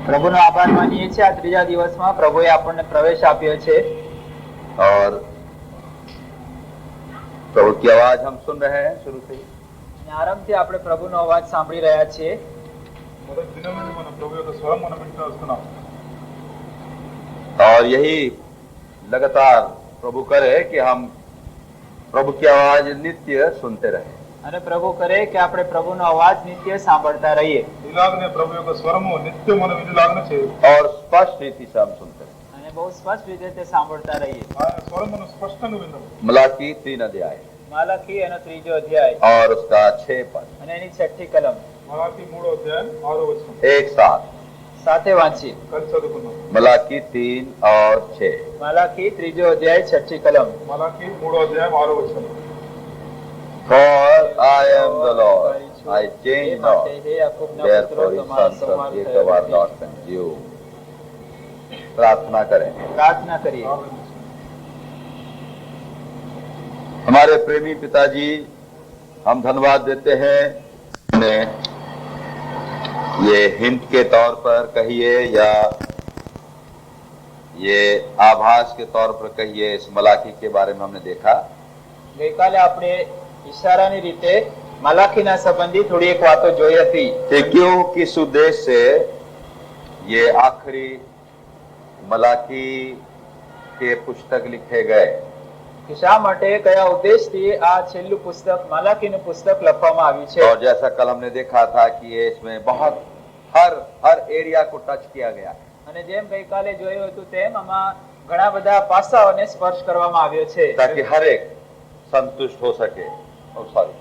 પ્રભુનો આભાર માનીએ છીએ આ ત્રીજા દિવસમાં પ્રભુએ આપણને પ્રવેશ આપ્યો છે और प्रभु की आवाज हम सुन रहे हैं शुरू से ही। અને આરામથી આપણે પ્રભુનો અવાજ સાંભળી રહ્યા છીએ। మొదటి దినం నుండి మన ప్రభు యొక్క స్వరం మనం వింటూ వస్తున్నాం। और यही लगातार प्रभु करे कि हम प्रभु की आवाज नित्य सुनते रहे। અને પ્રભુ કરે કે આપણે પ્રભુનો અવાજ નિત્ય સાંભળતા રહીએ ఇలాగనే ప్రభు యొక్క స్వరము నిత్యం మనం వినేలాగానే చేయాలి। और स्पष्ट रीति से हम सुनते रहे। અને બહુ સ્પષ્ટ રીતે તે સાંભળતા રહીએ। ఆయన స్వరం మనం స్పష్టంగా విందాం। मलाकी 3 अध्याय માલાખી એનો ત્રીજો અધ્યાય और उसका 6 पद અને એની છઠ્ઠી કલમ మలాకి 3వ అధ్యాయం 6వ వచనం एक साथ સાથે વાંચીએ। కలిసి చదువుకుందాం। मलाकी 3 और 6। માલાખી ત્રીજો અધ્યાય છઠ્ઠી કલમ। మలాకి 3వ అధ్యాయం 6వ వచనం। For I am the Lord, I change A not, માટે હે યાકૂબના પુત્રો therefore his તમારા sons of સંહાર Jacob થયો are નથી। not consumed। प्रार्थना करें। પ્રાર્થના કરીએ। हमारे प्रेमी पिताजी, हम धन्यवाद देते हैं ने ये हिंट के तौर पर कहिए या ये आभास के तौर पर कहिए, इस मलाकी के बारे में हमने देखा ગઈકાલે આપણે ઈશારાની રીતે માલાખીના સંબંધી થોડી એક વાતો જોઈ હતી कि क्यों किस उद्देश्य से ये आखिरी मलाकी के पुस्तक लिखे गए। કે શા માટે કયા ઉદ્દેશથી આ છેલ્લું પુસ્તક માલાખીનું પુસ્તક લખવામાં આવ્યું છે। और जैसा कल हमने देखा था कि ये इसमें बहुत हर एरिया को टच किया गया है। અને જેમ ગઈકાલે જોયું હતું તેમ આમાં ઘણા બધા પાસાઓને સ્પર્શ કરવામાં આવ્યો છે ताकि हर एक संतुष्ट हो सके। सॉरी,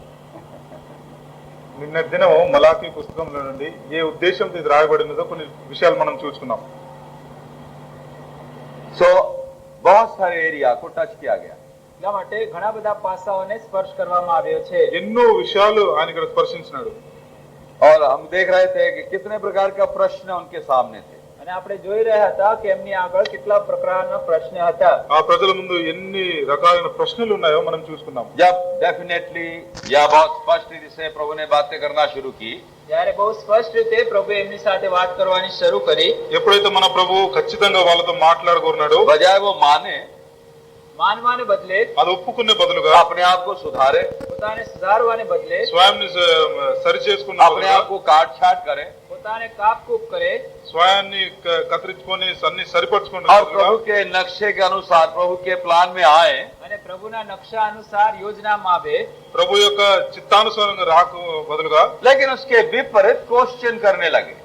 నిన్న దినము మలాకి పుస్తకంలో నుండి ఏ ఉద్దేశంతో ఇది రాయబడినదో కొన్ని విషయాలు మనం చూసుకున్నాం। सो बहुत सारे एरिया को टच किया गया। એટલા માટે ઘણા બધા પાસાઓને સ્પર્શ કરવામાં આવ્યો છે। ఎన్నో విషయాలు ఆయన ఇక్కడ స్పర్శించినాడు। और हम देख रहे थे कि कितने प्रकार का प्रश्न उनके सामने थे। અને આપણે જોઈ રહ્યા હતા કે એમની આગળ કેટલા પ્રકારના પ્રશ્ન હતા। ఆ ప్రజల ముందు ఎన్ని రకాలైన ప్రశ్నలు ఉన్నాయో మనం చూసుకున్నాం। जब डेफिनेटली या बहुत स्पष्ट रीति से प्रभु ने बातें करना शुरू की, જ્યારે બહુ સ્પષ્ટ રીતે પ્રભુએ એમની સાથે વાત કરવાની શરૂ કરી, ఎప్పుడైతే మన ప్రభు ఖచ్చితంగా వాళ్ళతో మాట్లాడగోరున్నాడో बजाय वो माने માનવાને બદલે అది ఒప్పుకునే బదులుగా अपने आप को सुधारे, પોતાને સુધારવાને બદલે స్వయాన్ని సరి చేసుకున్న अपने आप को काट छाट करे પોતાને કાપ કૂપ કરે స్వయాన్ని కత్తిరించుకొని అన్ని సరిపరచుకున్న और प्रभु के नक्शे के अनुसार प्रभु के प्लान में आए। અને પ્રભુના નકશા અનુસાર યોજનામાં આવે, ప్రభు యొక్క చిత్తానుసారంగా రాకు బదులుగా लेकिन उसके विपरीत क्वेश्चन करने लगे।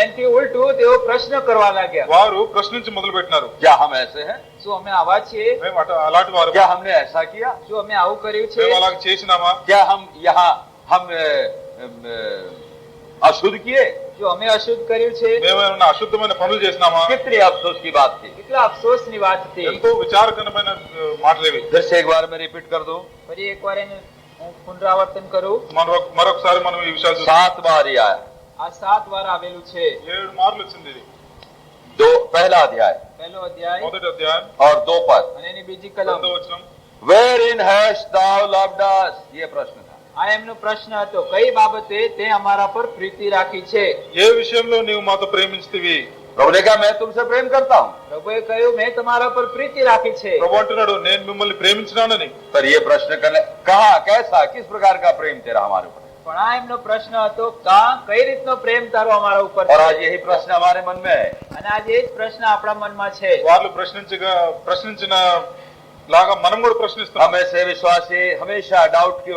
એનથી ઉલટું તેઓ પ્રશ્ન કરવા लाग्યા। వారు ప్రశ్నించి మొదలు పెట్టినారు। क्या हम ऐसे हैं? શું અમે આવા છીએ? మేము అలాంటి వారు, क्या हमने ऐसा किया? શું અમે આવું કર્યું છે? మేము అలాగ చేసినామా? क्या हम यहाँ अशुद्ध किए? શું અમે અશુદ્ધ કર્યું છે? మేము ఏమైనా అశుద్ధమైన పనులు చేసినామా? कितनी अफसोस की बात थी। કેટલા અફસોસની વાત હતી। ఎంతో విచారకరమైన మాటలేవి। फिर से एक बार मैं रिपीट कर दूं, ફરી એકવાર એનું હું પુનરાવર્તન કરું। మరొకసారి మనం ఈ విషయాలు 7 बार ही आया, આ 7 વાર આવેલું છે। 7 మార్లు వచ్చింది ఇది। पहला अध्याय પહેલો અધ્યાય మొదటి అధ్యాయం और 2 पद। અને એની બીજી કલમ। 2వ వచనం। Wherein hast thou loved us? ये प्रश्न था। આ એમનો પ્રશ્ન હતો, કઈ બાબતે તે અમારા પર પ્રીતિ રાખી છે? ఏ విషయంలో నీవు మాతో ప్రేమించితివి? प्रभु ने कहा मैं तुमसे प्रेम करता हूँ। પ્રભુએ કહ્યું, મેં તમારા પર પ્રીતિ રાખી છે। ప్రభు అంటున్నాడు నేను మిమ్మల్ని ప్రేమించినానని। पर ये प्रश्न करने कहा, कैसा, किस प्रकार का प्रेम तेरा हमारे ऊपर? પણ આ એમનો પ્રશ્ન હતો, કઈ રીતનો પ્રેમ તારો અમારા ઉપર और છે? आज यही प्रश्न हमारे मन में है। અને આજે એ જ પ્રશ્ન આપણા મનમાં છે। వాళ్ళు ప్రశ్నించిన లాగా మనం కూడా ప్రశ్నిస్తున్నాం। हमें से विश्वासी हमेशा डाउट के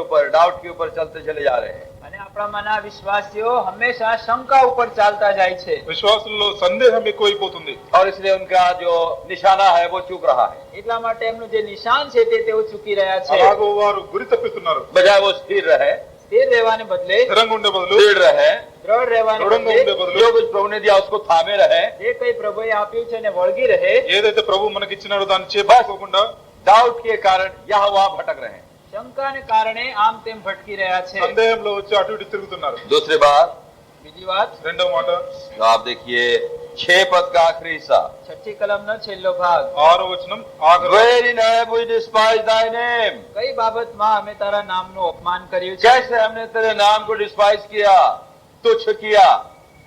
ऊपर चलते चले जा रहे हैं। અને આપણામાંના વિશ્વાસીઓ હંમેશા શંકા ઉપર ચાલતા જાય છે। విశ్వాసుల్లో సందేహం ఎక్కువైపోతుంది। और इसलिए उनका जो निशाना है वो चूक रहा है। એટલા માટે એમનું જે નિશાન છે તે તેઓ ચૂકી રહ્યા છે। అలాగో వారు గురి తప్పిస్తున్నారు। बजाय वो स्थिर रहे, સ્થિર રહેવાને બદલે స్థిరంగా ఉండే బదులు दृढ़ रहे, દ્રઢ રહેવાને దృఢంగా બદલે ఉండే బదులు जो कुछ प्रभु ने दिया उसको थामे रहे। જે કઈ પ્રભુએ આપ્યું છે એને વળગી રહે। ఏదైతే ప్రభు మనకి ఇచ్చినాడో దాన్ని చేపట్టుకోకుండా डाउट के कारण यहाँ वहाँ भटक रहे हैं। શંકાને કારણે આમ તેમ ભટકી રહ્યા છે। సందేహంలో వచ్చి అటు ఇటు తిరుగుతున్నారు। दूसरी बात, બીજી વાત, రెండవ మాట तो आप देखिए 6 पद का आखिरी हिस्सा, છઠ્ઠી કલમનો છેલ્લો ભાગ. 6వ వచనం ఆఖరి wherein have we despised thy name? કઈ બાબતમાં અમે તારા નામનું અપમાન કર્યું છે? कैसे हमने तेरे नाम को डिस्पाइज किया, तुच्छ किया?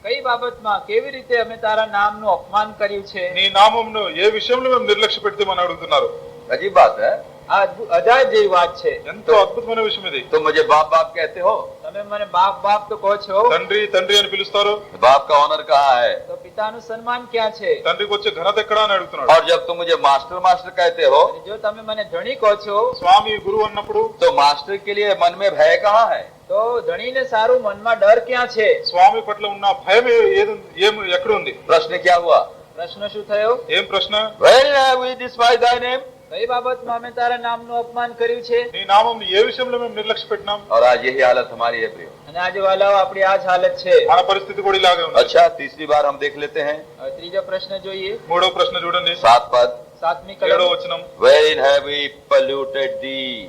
કઈ બાબતમાં કેવી રીતે અમે તારા નામનું અપમાન કર્યું છે? నీ నామమును ఏ విషయంలో మేము నిర్లక్ష్య పెడతామని అడుగుతున్నారు. अजीब बात है. આ અજાયબ જેવી વાત છે. ఎంతో అద్భుతమైన విషయం ఇది. तुम मुझे बाप बाप कहते हो, તમે મને બાપ બાપ તો કહો છો, తండ్రి తండ్రి అని పిలుస్తారు. बाप का ऑनर कहाँ है? તો પિતાનું સન્માન ક્યાં છે? తండ్రికి వచ్చే ఘనత ఎక్కడ అని అడుగుతున్నాడు. और जब तुम मुझे मास्टर मास्टर कहते हो, અને જો તમે મને ધણી કહો છો, స్వామి గురువు అన్నప్పుడు तो मास्टर के लिए मन में भय कहाँ है? તો ધણીને સારું મનમાં ડર ક્યાં છે? స్వామి పట్ల ఉన్న భయం ఎక్కడ ఉంది? प्रश्न क्या हुआ? પ્રશ્ન શું થયો? ఏం ప్రశ్న? Wherein have we despised thy name? કઈ બાબતમાં અમે તારા નામનું અપમાન કર્યું છે? నీ నామం ఏ విషయంలో మేము నిర్లక్ష్య పెట్టినాం? और आज यही हालत हमारी है प्रियो. અને આજે વાલાઓ આપણી આ જ હાલત છે. మన పరిస్థితి కూడా ఇలాగే ఉంది. अच्छा, तीसरी बार हम देख लेते हैं. હવે ત્રીજો પ્રશ્ન જોઈએ. మూడో ప్రశ్న చూడండి. 7 पद, 7મી 7వ કલમ. వచనం. wherein have we polluted thee?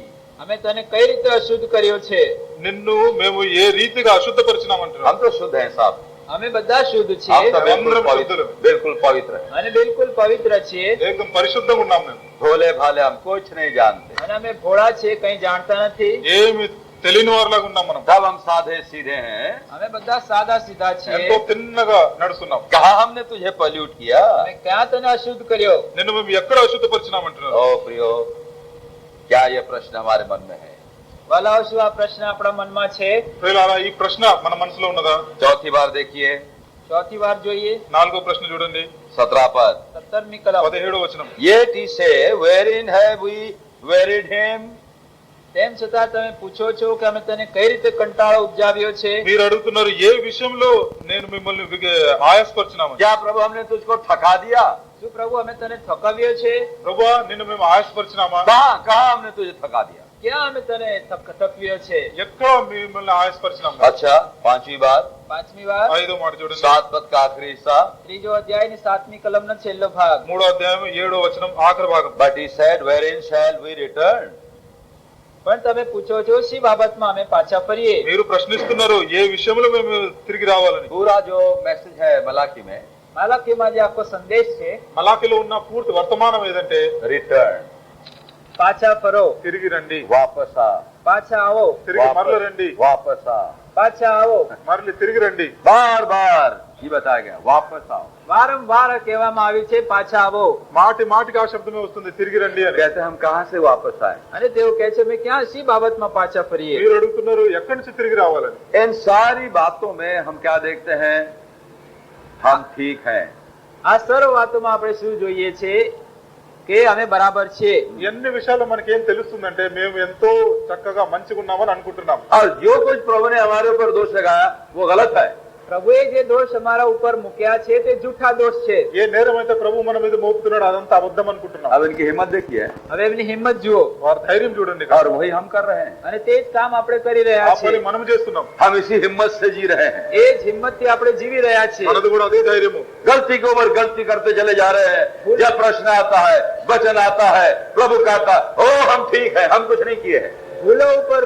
અમે તને કઈ રીતે અશુદ્ધ કર્યો છે? నిన్ను మేము ఏ రీతిగా అశుద్ధపరిచినామంటున్నాం. हम तो शुद्ध हैं साहब. અમે બધા શુદ્ધ हम છીએ तो बिल्कुल अंदर पवित्र, शुद्ध। बिल्कुल पवित्र हैं. અને બિલકુલ પવિત્ર છીએ ఏకదం పరిశుద్ధంగా ఉన్నాం మేము. भोले भाले हम कुछ नहीं जानते. અને અમે ભોળા છીએ, કઈ જાણતા નથી. ఏమి తెలియని వారిలాగా ఉన్నాం మనం. तब हम साधे सीधे हैं. અમે બધા સાદા સીધા છીએ. ఎంతో తిన్నగా నడుస్తున్నాం. कहा हमने तुझे पल्यूट किया? અમે ક્યાં તને અશુદ્ધ કર્યો? నిన్ను మేము ఎక్కడ అశుద్ధపరిచినామంటున్నారు. ओ प्रियो, क्या ये प्रश्न हमारे मन में है? વાલાઓ, શું આ પ્રશ્ન આપણા મનમાં છે? ప్రియులారా, ఈ ప్రశ్న మన మనసులో ఉన్నదా? चौथी बार देखिए, ચોથી વાર જોઈએ. 4వ ప్రశ్న చూడండి. 17 पद. 17મી કલમ. 17వ వచనం. Yet he say, wherein have we wearied him? તેમ છતાં તમે પૂછો છો કે અમે તને કઈ રીતે કંટાળો ઉપજાવ્યો છે? మీరు అడుగుతున్నారు ఏ విషయంలో నేను మిమ్మల్ని ఆయాసపరిచినామని. क्या प्रभु हमने तुझको थका दिया? શું પ્રભુ અમે તને થકાવ્યો છે? ప్రభువా, నిన్ను మేము ఆయాసపరిచినామా? कहा हमने तुझे थका दिया? ક્યાં અમે તને થકવ્યો છે? ఎక్కడ మిమ్మల్ని ఆయాసపరిచినాం? अच्छा, 5वीं बार, 5મી વાર. 5వ మాట చూడండి. 7 पद का आखिरी हिस्सा. ત્રીજો અધ્યાયની 7મી કલમનો છેલ્લો ભાગ. 3వ అధ్యాయం 7వ వచనం ఆఖరి భాగం. But he said, wherein shall we return? પણ તમે પૂછો છો શી બાબતમાં અમે પાછા ફરીએ? మీరు ప్రశ్నిస్తున్నారు ఏ విషయంలో మేము తిరిగి రావాలని. पूरा जो मैसेज है मलाकी में, માલાકીમાં જે આખો સંદેશ છે, మలాకిలో ఉన్న పూర్తి వర్తమానం ఏదంటే रिटर्न, પાછા ફરો, తిరిగి రండి, वापस आ, પાછા આવો, తిరిగి మరల రండి, वापस आ. પાછા આવો. మరలి తిరిగి రండి. बार बार ये बताया गया, वापस आओ. વારંવાર કહેવામાં આવ્યું છે પાછા આવો. మాటి మాటికి ఆ శబ్దమే వస్తుంది, తిరిగి రండి అని. कहते हैं हम कहाँ से वापस आए? અને તેઓ કહે છે અમે ક્યાં શી બાબતમાં પાછા ફરીએ? మీరు అడుగుతున్నారు ఎక్కడి నుంచి తిరిగి రావాలని. इन सारी बातों में हम क्या देखते हैं? हम ठीक हैं. આ સર્વ વાતોમાં આપણે શું જોઈએ છે? કે અમે બરાબર છીએ. ఎన్ని విషయాలు మనకేం తెలుస్తుందంటే మేము ఎంతో చక్కగా మంచిగా ఉన్నామని అనుకుంటున్నాం. और जो कुछ प्रभु ने हमारे ऊपर दोष लगाया वो गलत है. પ્રભુએ જે દોષ અમારા ઉપર મૂક્યા છે તે જૂઠા દોષ છે. ఏ నేరం అయితే ప్రభు మన మీద మోపుతున్నాడు అదంతా అబద్ధం అనుకుంటున్నాం. अब इनकी हिम्मत देखिए, હવે એમની હિંમત જુઓ. వారి ధైర్యం చూడండి. और वही हम कर रहे हैं. અને તે જ કામ આપણે કરી ఆ રહ્યા పని છીએ. మనం చేస్తున్నాం. हम इसी हिम्मत से जी रहे हैं. એ જ હિંમતથી આપણે જીવી રહ્યા છીએ. మనది కూడా అదే ధైర్యము. गलती के ऊपर गलती करते चले जा रहे हैं. जब प्रश्न आता है, वचन आता है, प्रभु कहता ओ हम ठीक है, हम कुछ नहीं किए हैं. ભૂલો ઉપર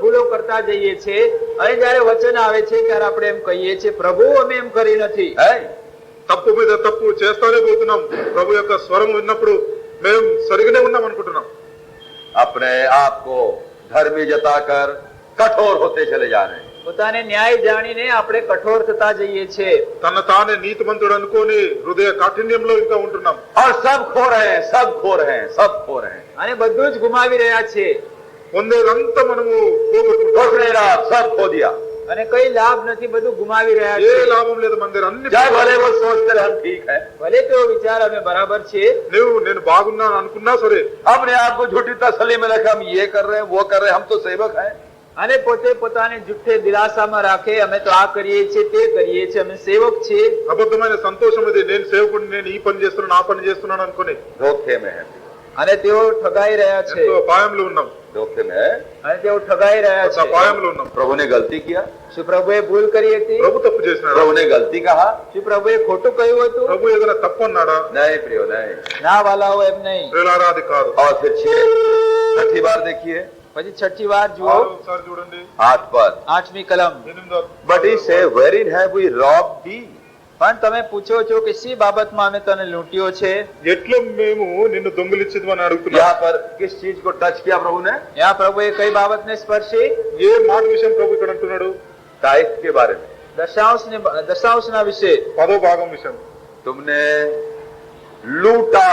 ભૂલો કરતા જઈએ છે. અને જયારે વચન આવે છે ત્યારે આપણે એમ કહીએ છીએ પ્રભુ અમે એમ કરી નથી. है? తప్పు మీద తప్పు చేస్తానే పోతున్నాం. ప్రభు యొక్క స్వరం విన్నప్పుడు మేము సరిగానే ఉన్నాం అనుకుంటున్నాం. अपने आप को धर्मी जताकर कठोर होते चले जा रहे हैं. પોતાને ન્યાય જાણીને આપણે કઠોર થતા જઈએ છે. తన తానే నీతిమంతుడు అనుకోని హృదయ కాఠిన్యంలో ఇంకా ఉంటున్నాం. और सब खो रहे हैं, सब खो रहे हैं, सब खो रहे हैं. અને બધું જ ગુમાવી રહ્યા છે. పొందేదంతా మనము कुछ పోగొట్టుకుంటాం. नहीं रहा, सब खो दिया. અને કઈ લાભ નથી, બધું ગુમાવી રહ્યા ఏ છે. లాభం లేదు మన దగ్గర. అన్ని जब भले वो सोचते रहे हम ठीक है, ભલે તેઓ વિચાર અમે બરાબર છીએ, నేను బాగున్నాను అనుకున్నా సరే अपने आप को झूठी तसल्ली में रखे हम ये कर रहे हैं, वो कर रहे हैं, हम तो सेवक हैं. અને પોતે પોતાને જુઠ્ઠે દિલાસામાં રાખે અમે તો આ કરીએ છીએ તે કરીએ છીએ, અમે સેવક છીએ. అబద్ధమైన సంతోషం ఇది. నేను సేవకుడిని, నేను ఈ పని చేస్తున్నాను ఆ పని చేస్తున్నాను అనుకుని धोखे में है, અને તેઓ ઠગાઈ રહ્યા છે. ఎంతో అపాయంలో ఉన్నాం. धोखे में है. અને તેઓ ઠગાઈ રહ્યા అంత છે. అపాయంలో ఉన్నాం. प्रभु ने गलती किया, શું પ્રભુએ ભૂલ કરી હતી? ప్రభు తప్పు చేసినాడు. प्रभु ने गलती कहा? શું પ્રભુએ ખોટું કહ્યું હતું? ప్రభు ఏదైనా తప్పు అన్నాడా? नहीं प्रियो, नहीं. ના વાલાઓ, એમ નહીં. ప్రియులారా, అది కాదు. और फिर 6 बार देखिए, પછી છઠ્ઠી વાર જુઓ, ఒకసారి చూడండి. 8 पद. 8મી કલમ. 8వ But he say, wherein have we robbed thee? પણ તમે પૂછો છો કે શી બાબતમાં અમે તને લૂંટ્યો છે? ఎట్లా మేము నిన్ను దొంగిలించదని అడుగుతున్నాం. यहाँ पर किस चीज को टच किया प्रभु ने? यहाँ प्रभुએ કઈ બાબતને સ્પર્શી? ఏ మాట విషయం ప్రభు ఇక్కడ అంటున్నాడు? टाइप के बारे में। દશાંશના વિશે. 10వ భాగం విషయం. तुमने लूटा।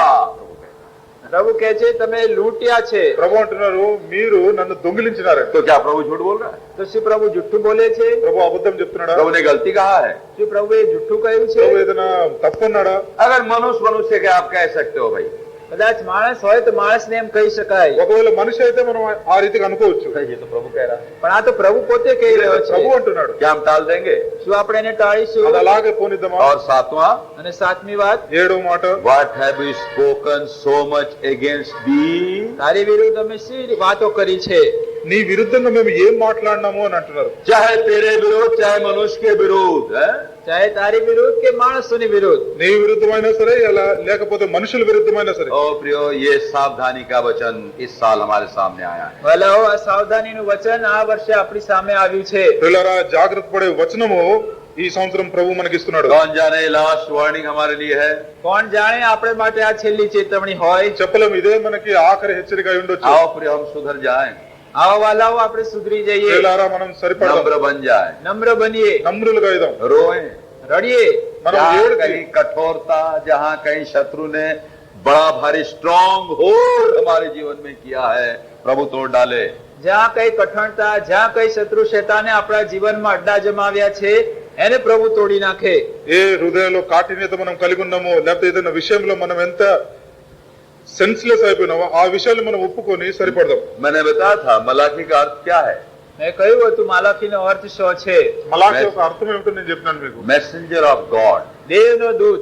પ્રભુ કહે છે તમે લૂંટ્યા છે. ప్రభు అంటున్నారు మీరు నన్ను దొంగిలించినారు. तो क्या प्रभु झूठ बोल रहा है? તો શું પ્રભુ જુઠ્ઠું બોલે છે? ప్రభు అబద్ధం చెప్తున్నాడా? प्रभु ने गलती कहा है? શું પ્રભુએ જુઠ્ઠું કહ્યું છે? ప్రభు ఏదైనా తప్పు అన్నాడా? अगर मनुष्य के आप कह सकते हो भाई, કદાચ માણસ હોય તો માણસને એમ કહી શકાય. ఒకవేళ మనిషి అయితే మనం ఆ రీతిగా అనుకోవచ్చు. ये तो प्रभु कह रहा है। પણ આ તો પ્રભુ પોતે કહી રહ્યો છે. ప్రభు అంటున్నాడు. क्या हम टाल देंगे? શું આપણે એને ટાળીશું? అది అలాగే పోనిద్దామా? और सातवां, અને સાતમી વાત, 7వ మాట, What have you spoken so much against me? તારી વિરુદ્ધ અમે શી વાતો કરી છે? నీ విరుద్ధంగా మేము ఏం మాట్లాడినాము అని అంటున్నారు. चाहे तेरे विरोध, चाहे मनुष्य के विरोध, है? ચાહે તારી વિરુદ્ધ કે માણસોની વિરુદ્ધ. నీ విరుద్ధమైనా సరే అలా లేకపోతే మనుషుల విరుద్ధమైనా సరే. ओ प्रियो, ये सावधानी का वचन इस साल हमारे सामने आया है। ભલાઓ, આ સાવધાનીનું વચન આ વર્ષે આપણી સામે આવ્યું છે. పిల్లరా జాగ్రత్త పడే వచనము ఈ సంవత్సరం ప్రభు మనకి ఇస్తున్నాడు. कौन जाने लास्ट वार्निंग हमारे लिए है? કોણ જાણે આપણે માટે આ છેલ્લી ચેતવણી હોય. చెప్పలేం, ఇదే మనకి ఆఖరి హెచ్చరిక అయి ఉండొచ్చు. आओ प्रियो, हम सुधर जाएं, આવા વાલાઓ આપણે સુધરી જઈએ, పిల్లరా మనం సరిపడదాం, नम्र बन जाए, નમ્ર બનીએ, నమ్రులుగా అయిదాం, रोएं। રડીએ. మనం जहाँ ఏడుకి कहीं कठोरता, जहाँ कहीं शत्रु ने बड़ा भारी स्ट्रॉन्ग होल्ड हमारे जीवन में किया है, प्रभु तोड़ डाले। જ્યાં કઈ કઠણતા, જ્યાં કઈ શત્રુ શેતાને આપણા જીવનમાં અડ્ડા જમાવ્યા છે, એને પ્રભુ તોડી નાખે. ఏ హృదయంలో కాఠిన్యత మనం కలిగి ఉన్నామో, లేకపోతే ఏదైనా విషయంలో మనం ఎంత సెన్స్లెస్ అయిపోయినామో ఆ విషయాలు మనం ఒప్పుకొని సరిపడదాం. मैंने बताया था मलाकी का अर्थ क्या है? મેં કહ્યું હતું માલાખીનો અર્થ શું છે? మలాకి యొక్క అర్థం ఏమిటో నేను చెప్పినాను మీకు. Messenger of God. દેવનો દૂત.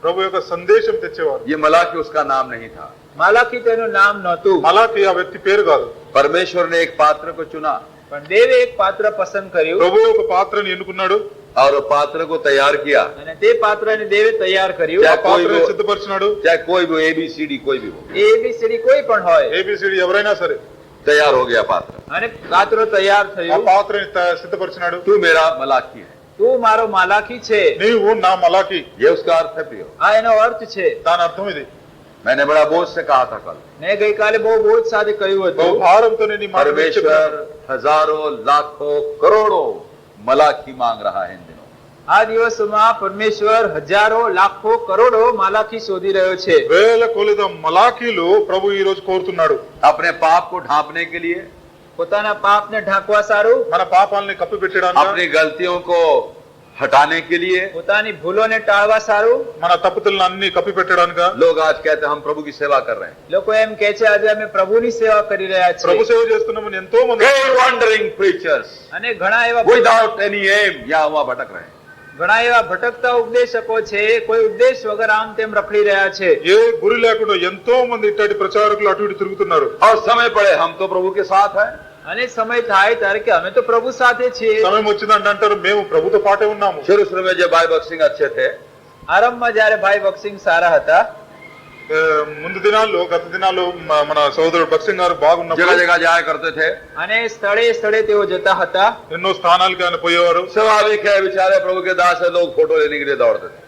ప్రభు యొక్క సందేశం తెచ్చేవారు. ये मलाकी उसका नाम नहीं था। માલાખી તેનું નામ નહોતું, మలాకి ఆ వ్యక్తి పేరు కాదు. परमेश्वर ने एक पात्र को चुना પણ દેવે એક પાત્ર પસંદ કર્યું ప్రభు ఒక పాత్రని ఎన్నుకున్నాడు. और वो पात्र को तैयार किया। અને તે પાત્રને દેવે તૈયાર કર્યું. ఆ పాత్రని సిద్ధపరిచినాడు. चाहे कोई भी ABCD कोई भी हो, ABCD કોઈ પણ હોય, ఏబిసిడి ఎవరైనా సరే तैयार हो गया पात्र। અને પાત્ર તૈયાર ఆ થયું. పాత్రని సిద్ధపరిచినాడు. तू मेरा मलाकी है, તું મારો માલાખી છે. నీవు నా మలాకి. ये उसका अर्थ है प्रियो। આ એનો અર્થ છે. దాని అర్థం ఇది. मैंने बड़ा बोझ से कहा था कल, મેં ગઈકાલે બહુ બોજ સાથે કહ્યું బహు હતું, భారంతో నేను ఈ మాట మీకు परमेश्वर చెప్పాను. हजारों लाखों करोड़ों मलाकी मांग रहा है इन दिनों। આ દિવસોમાં પરમેશ્વર હજારો લાખો કરોડો માલાખી શોધી રહ્યો છે. వేల కొలిద మలాకీలు ప్రభు ఈ రోజు కోరుతున్నాడు. अपने पाप को ढांपने के लिए, પોતાના પાપને ઢાંકવા સારું, మన పాపాలని కప్పి పెట్టడానికి, अपनी गलतियों को हटाने के लिए। પોતાની ભૂલોને ટાળવા સારું. మన తప్పుతులను అన్ని కప్పి పెట్టడానికి. लोग आज कहते हैं हम प्रभु की सेवा कर रहे हैं। લોકો એમ કહે છે આજે અમે પ્રભુની સેવા કરી રહ્યા ప్రభు છીએ, సేవ చేస్తున్నామని ఎంతో మంది Great wandering preachers અને ઘણા એવા without any aim यहाँ वहाँ भटक रहे हैं। ઘણા એવા ભટકતા ઉપદેશકો છે, કોઈ ઉદ્દેશ વગર આમ તેમ રખડી રહ્યા છે. ఏ గురి లేకుండా ఎంతో మంది ఇట్లాంటి ప్రచారకులు అటు ఇటు తిరుగుతున్నారు. और समय पड़े हम तो प्रभु के साथ हैं। અને સમય થાય ત્યારે કે અમે તો પ્રભુ સાથે છીએ. సమయం వచ్చిందంటే అంటారు మేము ప్రభుతో పాటే ఉన్నాము. शुरू में जब भाई बख्सिंग अच्छे थे, આરંભમાં જયારે ભાઈ બક્સિંગ સારા હતા, ముందు దినాల్లో గత దినాల్లో మన సోదరుడు భక్సింగ్ గారు जगह బాగున్నప్పుడు जगह जाया करते थे। અને સ્થળે સ્થળે તેઓ જતા હતા. ఎన్నో స్థానాలకి ఆయన పోయేవారు. स्वाभाविक है, बेचारे प्रभु के दास है, लोग फोटो लेने के लिए दौड़ते थे।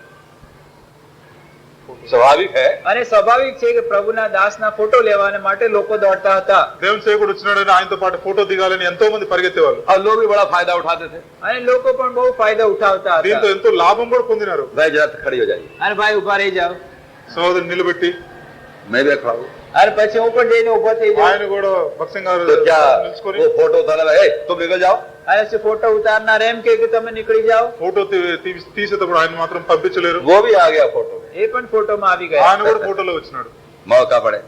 स्वाभाविक है। અને સ્વાભાવિક છે કે પ્રભુના દાસના ફોટો લેવાને માટે લોકો દોડતા હતા. దేవుని సేవకుడు వచ్చినాడని ఆయనతో పాటు ఫోటో దిగాలని ఎంతో మంది పరిగెత్తేవాళ్ళు. और लोग भी बड़ा फायदा उठाते थे। અને લોકો પણ બહુ ફાયદો ઉઠાવતા దీంతో હતા. ఎంతో లాభం కూడా పొందినారు. भाई जरा खड़ी हो जाइए, અને ભાઈ ઉભા રહી જાઓ, సోదరుని నిలబెట్టి मैं भी खड़ा हूँ। અને પછી હું પણ જઈને ઉભો થઈ જાઉં. ఆయన కూడా భక్సింగ్ గారు तो क्या నిల్చుకొని वो फोटो उतारा, तुम निकल जाओ। અને પછી ફોટો ઉતારનાર એમ કે તમે નીકળી જાઓ. ఫోటో తీసేటప్పుడు ఆయన మాత్రం పంపించలేరు. वो भी आ गया फोटो में। એ પણ ફોટోમાં આવી ఆయన ગયા. కూడా ఫోటోలో వచ్చినాడు. मौका पड़े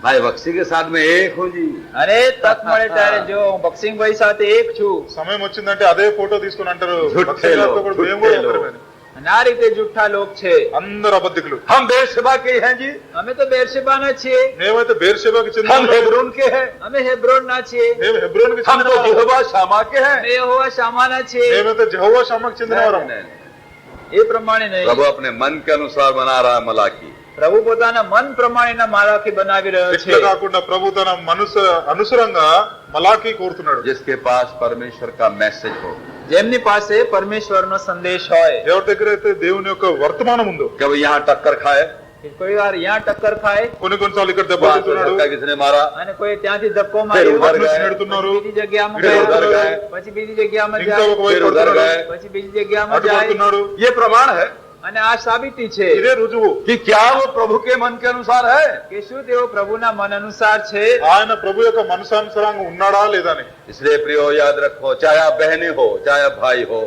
भाई बख्शी के साथ में एक हूँ जी। અરે તક મળે ત્યારે જો હું બક્સિંગભાઈ સાથે એક છું. సమయం వచ్చిందంటే అదే ఫోటో తీసుకుని అంటారు జుట్టే భక్సింగ్ గారితో కూడా మేము కూడా లో. ఒకరమని. અને આ રીતે જુઠ્ઠા લોક છે. అందరు అబద్ధికులు. हम बेरशेबा के हैं जी, અમે તો બેરશેબાના છીએ, మేమైతే బేర్షెబాకి చెందిన हम हेब्रोन के हैं, અમે હેબ્રોનના છીએ, మేము హెబ్రోన్కి हम तो చెందిన यहोवा शामा के हैं। અમે યહોવા શામાના છીએ. మేమైతే జెహోవా షామాకి చెందినవారం. नहीं, नहीं, એ પ્રમાણે નહીં. प्रभु अपने मन के अनुसार बना रहा है मलाकी। પ્રભુ પોતાના મન પ્રમાણેના માલાખી બનાવી રહ્યો ఇట్లా છે. కాకుండా ప్రభు తన మనసు అనుసరంగా మలాకి కోరుతున్నాడు. जिसके पास परमेश्वर का मैसेज हो, જેમની પાસે પરમેશ્વરનો સંદેશ હોય, ఎవరి దగ్గర అయితే దేవుని యొక్క వర్తమానం ఉందో, कभी यहाँ टक्कर खाए, કે કોઈ વાર यहाँ टक्कर खाए కొన్నిసార్లు ఇక్కడ దెబ్బ वहां से తింటున్నాడు, धक्का किसने मारा, અને કોઈ ત્યાંથી ધક્કો फिर માર્યો, उधर నుంచి गए, నెడుతున్నారు, બીજી જગ્યામાં फिर उधर ગયા, गए, પછી બીજી જગ્યામાં ఇంకా જાય, ఒక వైపు फिर उधर పడుతున్నాడు, गए। પછી બીજી જગ્યામાં అటు જાય, పడుతున్నాడు. ये प्रमाण है અને આ સાબિતી છે ఇదే రుజువు कि क्या वो प्रभु के मन के अनुसार है। કે શું તેઓ પ્રભુના મન અનુસાર છે। ఆయన ప్రభు యొక్క మనసానుసారంగా ఉన్నాడా లేదా అని. इसलिए प्रियो याद रखो, चाहे आप बहनें हो चाहे आप भाई हो,